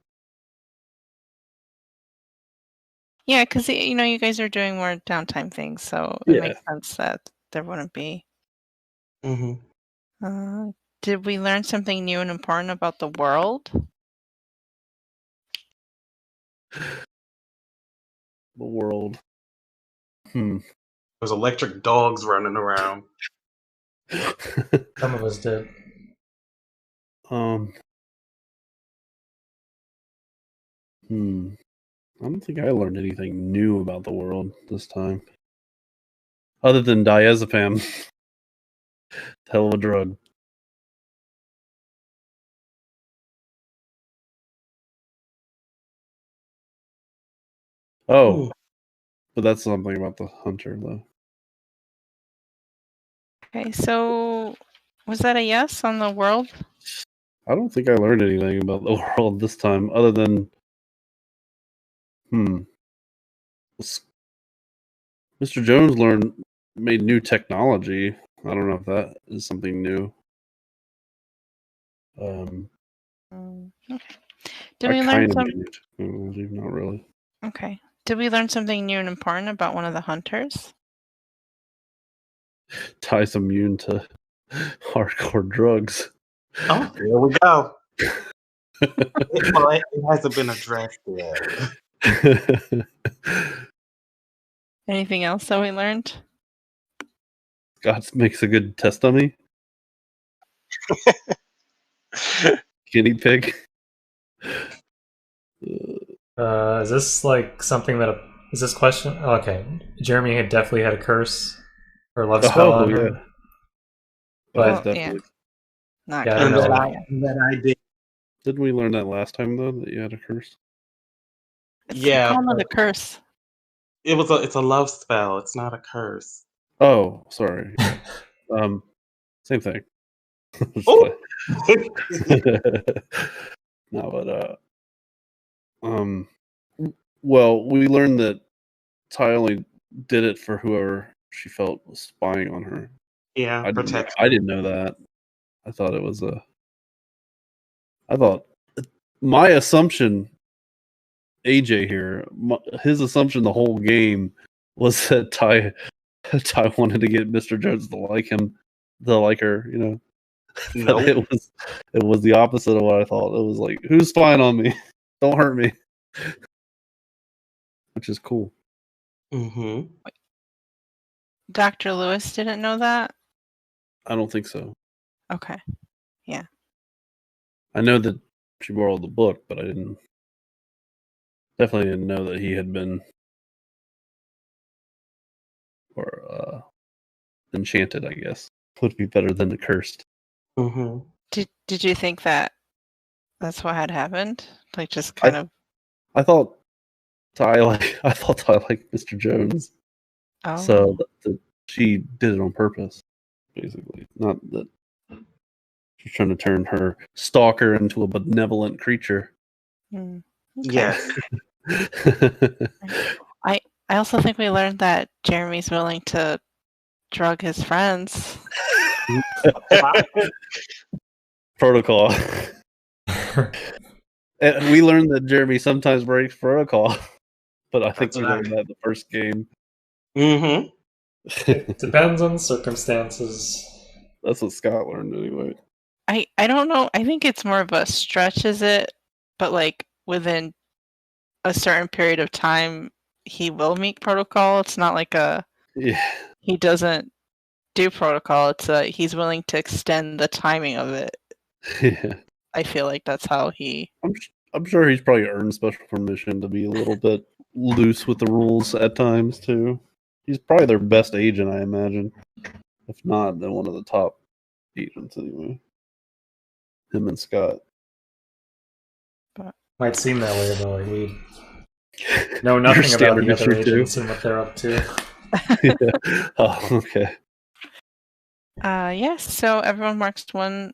S1: Yeah, because you guys are doing more downtime things, so it
S4: Yeah.
S1: makes sense that there wouldn't be.
S2: Mm-hmm.
S1: Did we learn something new and important about the world?
S4: The world.
S2: There's electric dogs running around.
S3: Some of us did.
S4: I don't think I learned anything new about the world this time. Other than diazepam. Hell of a drug. Oh.
S2: Hmm.
S4: But that's something about the hunter, though.
S1: Okay, so was that a yes on the world?
S4: I don't think I learned anything about the world this time, other than Mr. Jones made new technology. I don't know if that is something new.
S1: Okay.
S4: I
S1: Did we learn
S4: kind of
S1: some?
S4: made new technology, not really.
S1: Okay. Did we learn something new and important about one of the hunters?
S4: Ty's immune to hardcore drugs.
S2: Oh, there we go. It hasn't been addressed yet.
S1: Anything else that we learned?
S4: Scott makes a good test dummy. Guinea pig.
S3: Is this like something that is this question? Oh, okay, Jeremy had definitely had a curse or love spell on her.
S4: Yeah.
S3: But
S4: definitely.
S1: Not
S3: Yeah, I don't
S2: And
S3: know.
S2: that I did.
S4: Didn't we learn that last time though, that you had a curse?
S2: Yeah,
S1: It's not a curse.
S2: it's a love spell. It's not a curse.
S4: Oh, sorry. Same thing.
S2: Oh.
S4: No, but well, we learned that Ty only did it for whoever she felt was spying on her.
S2: Yeah,
S4: I
S2: protection.
S4: didn't know that. I thought it was my assumption, AJ here, his assumption the whole game was that Ty wanted to get Mr. Jones to like her, you know.
S2: Nope.
S4: It was the opposite of what I thought. It was like, who's spying on me? Don't hurt me. Which is cool.
S2: Mm-hmm.
S1: Dr. Lewis didn't know that?
S4: I don't think so.
S1: Okay. Yeah.
S4: I know that she borrowed the book, but I definitely didn't know that he had been enchanted, I guess. Would be better than the cursed.
S2: Mm-hmm.
S1: Did you think that that's what had happened? Like just kind of.
S4: I thought Ty liked Mr. Jones.
S1: Oh.
S4: So she did it on purpose, basically. Not that she's trying to turn her stalker into a benevolent creature.
S1: Okay.
S2: Yes.
S1: I also think we learned that Jeremy's willing to drug his friends.
S4: Protocol. And we learned that Jeremy sometimes breaks protocol, but I think we learned that in the first game.
S2: Mm-hmm.
S3: It depends on circumstances.
S4: That's what Scott learned anyway.
S1: I don't know. I think it's more of a stretch, is it? But like within a certain period of time, he will meet protocol. It's not like he doesn't do protocol. It's he's willing to extend the timing of it.
S4: Yeah.
S1: I feel like that's how he.
S4: I'm sure he's probably earned special permission to be a little bit loose with the rules at times too. He's probably their best agent, I imagine. If not, then one of the top agents anyway. Him and Scott.
S3: Might seem that way though. Like we know nothing about the other agents and what they're up to.
S4: Yeah. Oh, okay.
S1: Yes. So everyone marks one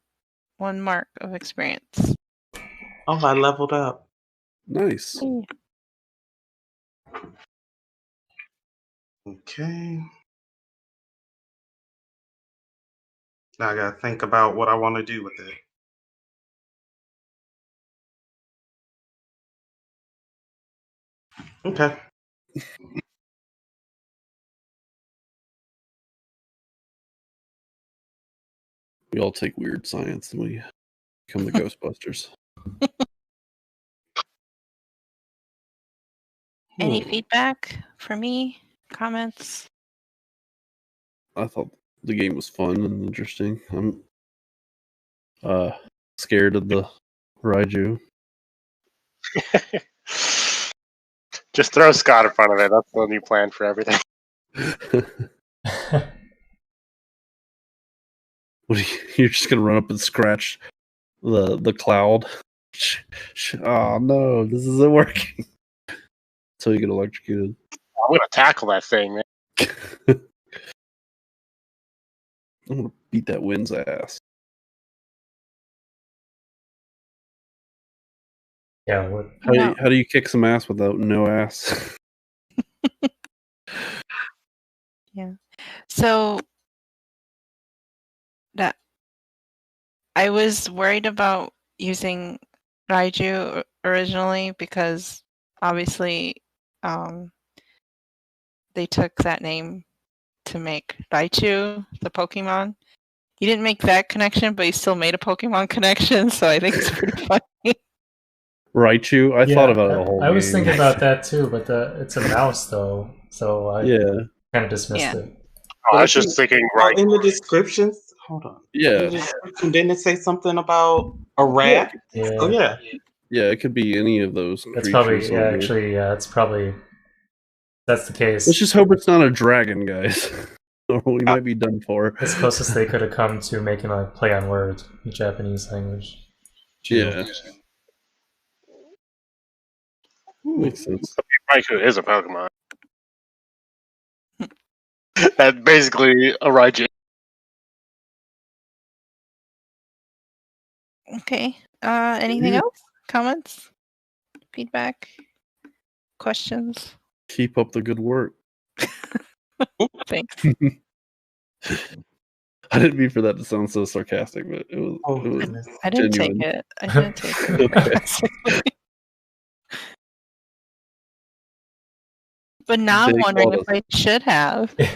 S1: mark of experience.
S2: Oh, I leveled up.
S4: Nice.
S2: Okay. Now I gotta think about what I want to do with it. Okay.
S4: We all take weird science and we become the Ghostbusters.
S1: Any
S2: Hmm.
S1: feedback for me? Comments?
S4: I thought the game was fun and interesting. I'm scared of the Raiju.
S5: Just throw Scott in front of it. That's the new plan for everything.
S4: What are you're just gonna run up and scratch the cloud? Oh no, this isn't working. Until you get electrocuted.
S5: I'm gonna tackle that thing, man.
S4: I'm gonna beat that wind's ass.
S3: Yeah, what,
S4: How do you kick some ass without no ass?
S1: Yeah. So that I was worried about using Raiju originally because obviously they took that name to make Raichu the Pokemon. You didn't make that connection, but you still made a Pokemon connection, so I think it's pretty funny.
S4: Raichu? I thought about it the whole
S3: I was
S4: game.
S3: thinking about that too, but it's a mouse though, so I kind of dismissed
S1: Yeah.
S3: it.
S5: Oh, I was just thinking, right?
S2: In the descriptions, hold on. In
S4: Yeah.
S2: the description, didn't it say something about a rat?
S3: Yeah.
S2: Oh yeah.
S4: Yeah, it could be any of those
S3: That's
S4: creatures.
S3: probably
S4: on there.
S3: it's probably that's the case.
S4: Let's just hope it's not a dragon, guys. Or we might be done for.
S3: It's closest they could have come to making a play on words in the Japanese language.
S4: Yeah. Makes sense.
S5: Raikou is a Pokemon. That's basically a Raiju.
S1: Okay. Anything
S4: Yeah.
S1: else? Comments? Feedback? Questions?
S4: Keep up the good work.
S1: Thanks.
S4: I didn't mean for that to sound so sarcastic, but it was,
S2: Oh
S4: it was
S2: goodness.
S1: I didn't
S4: genuine.
S1: take it. I didn't take it.
S4: Okay.
S1: But now I'm
S4: They
S1: wondering
S4: called
S1: if I should have.
S4: They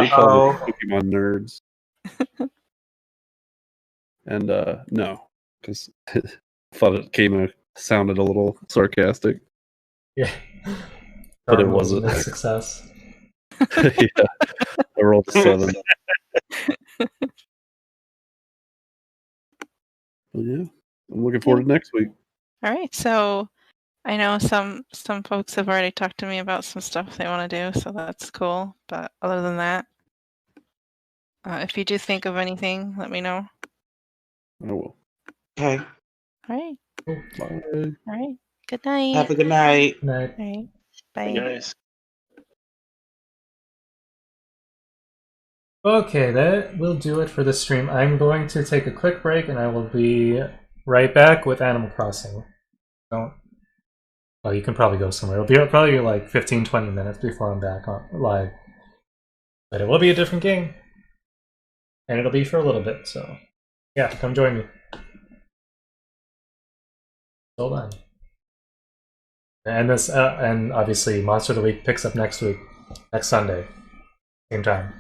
S4: call
S2: Uh-oh.
S4: us Pokemon nerds. And no, because I thought it sounded a little sarcastic.
S3: Yeah.
S4: But it
S3: Darn was a
S4: wasn't.
S3: mixed success.
S4: Yeah, I rolled a 7. But yeah, I'm looking forward to next week.
S1: All right. So I know some folks have already talked to me about some stuff they want to do, so that's cool. But other than that, if you do think of anything, let me know.
S4: I will.
S2: Okay.
S1: All right.
S4: Bye.
S1: All right. Good night.
S2: Have a good night.
S3: Night.
S1: All right.
S5: Hey,
S1: Bye.
S5: guys.
S3: Okay, that will do it for the stream. I'm going to take a quick break and I will be right back with Animal Crossing. Don't. Well, you can probably go somewhere. It'll be probably like 15-20 minutes before I'm back on live. But it will be a different game. And it'll be for a little bit, so yeah, come join me. Hold on. And this and obviously Monster of the Week picks up next week, next Sunday. Same time.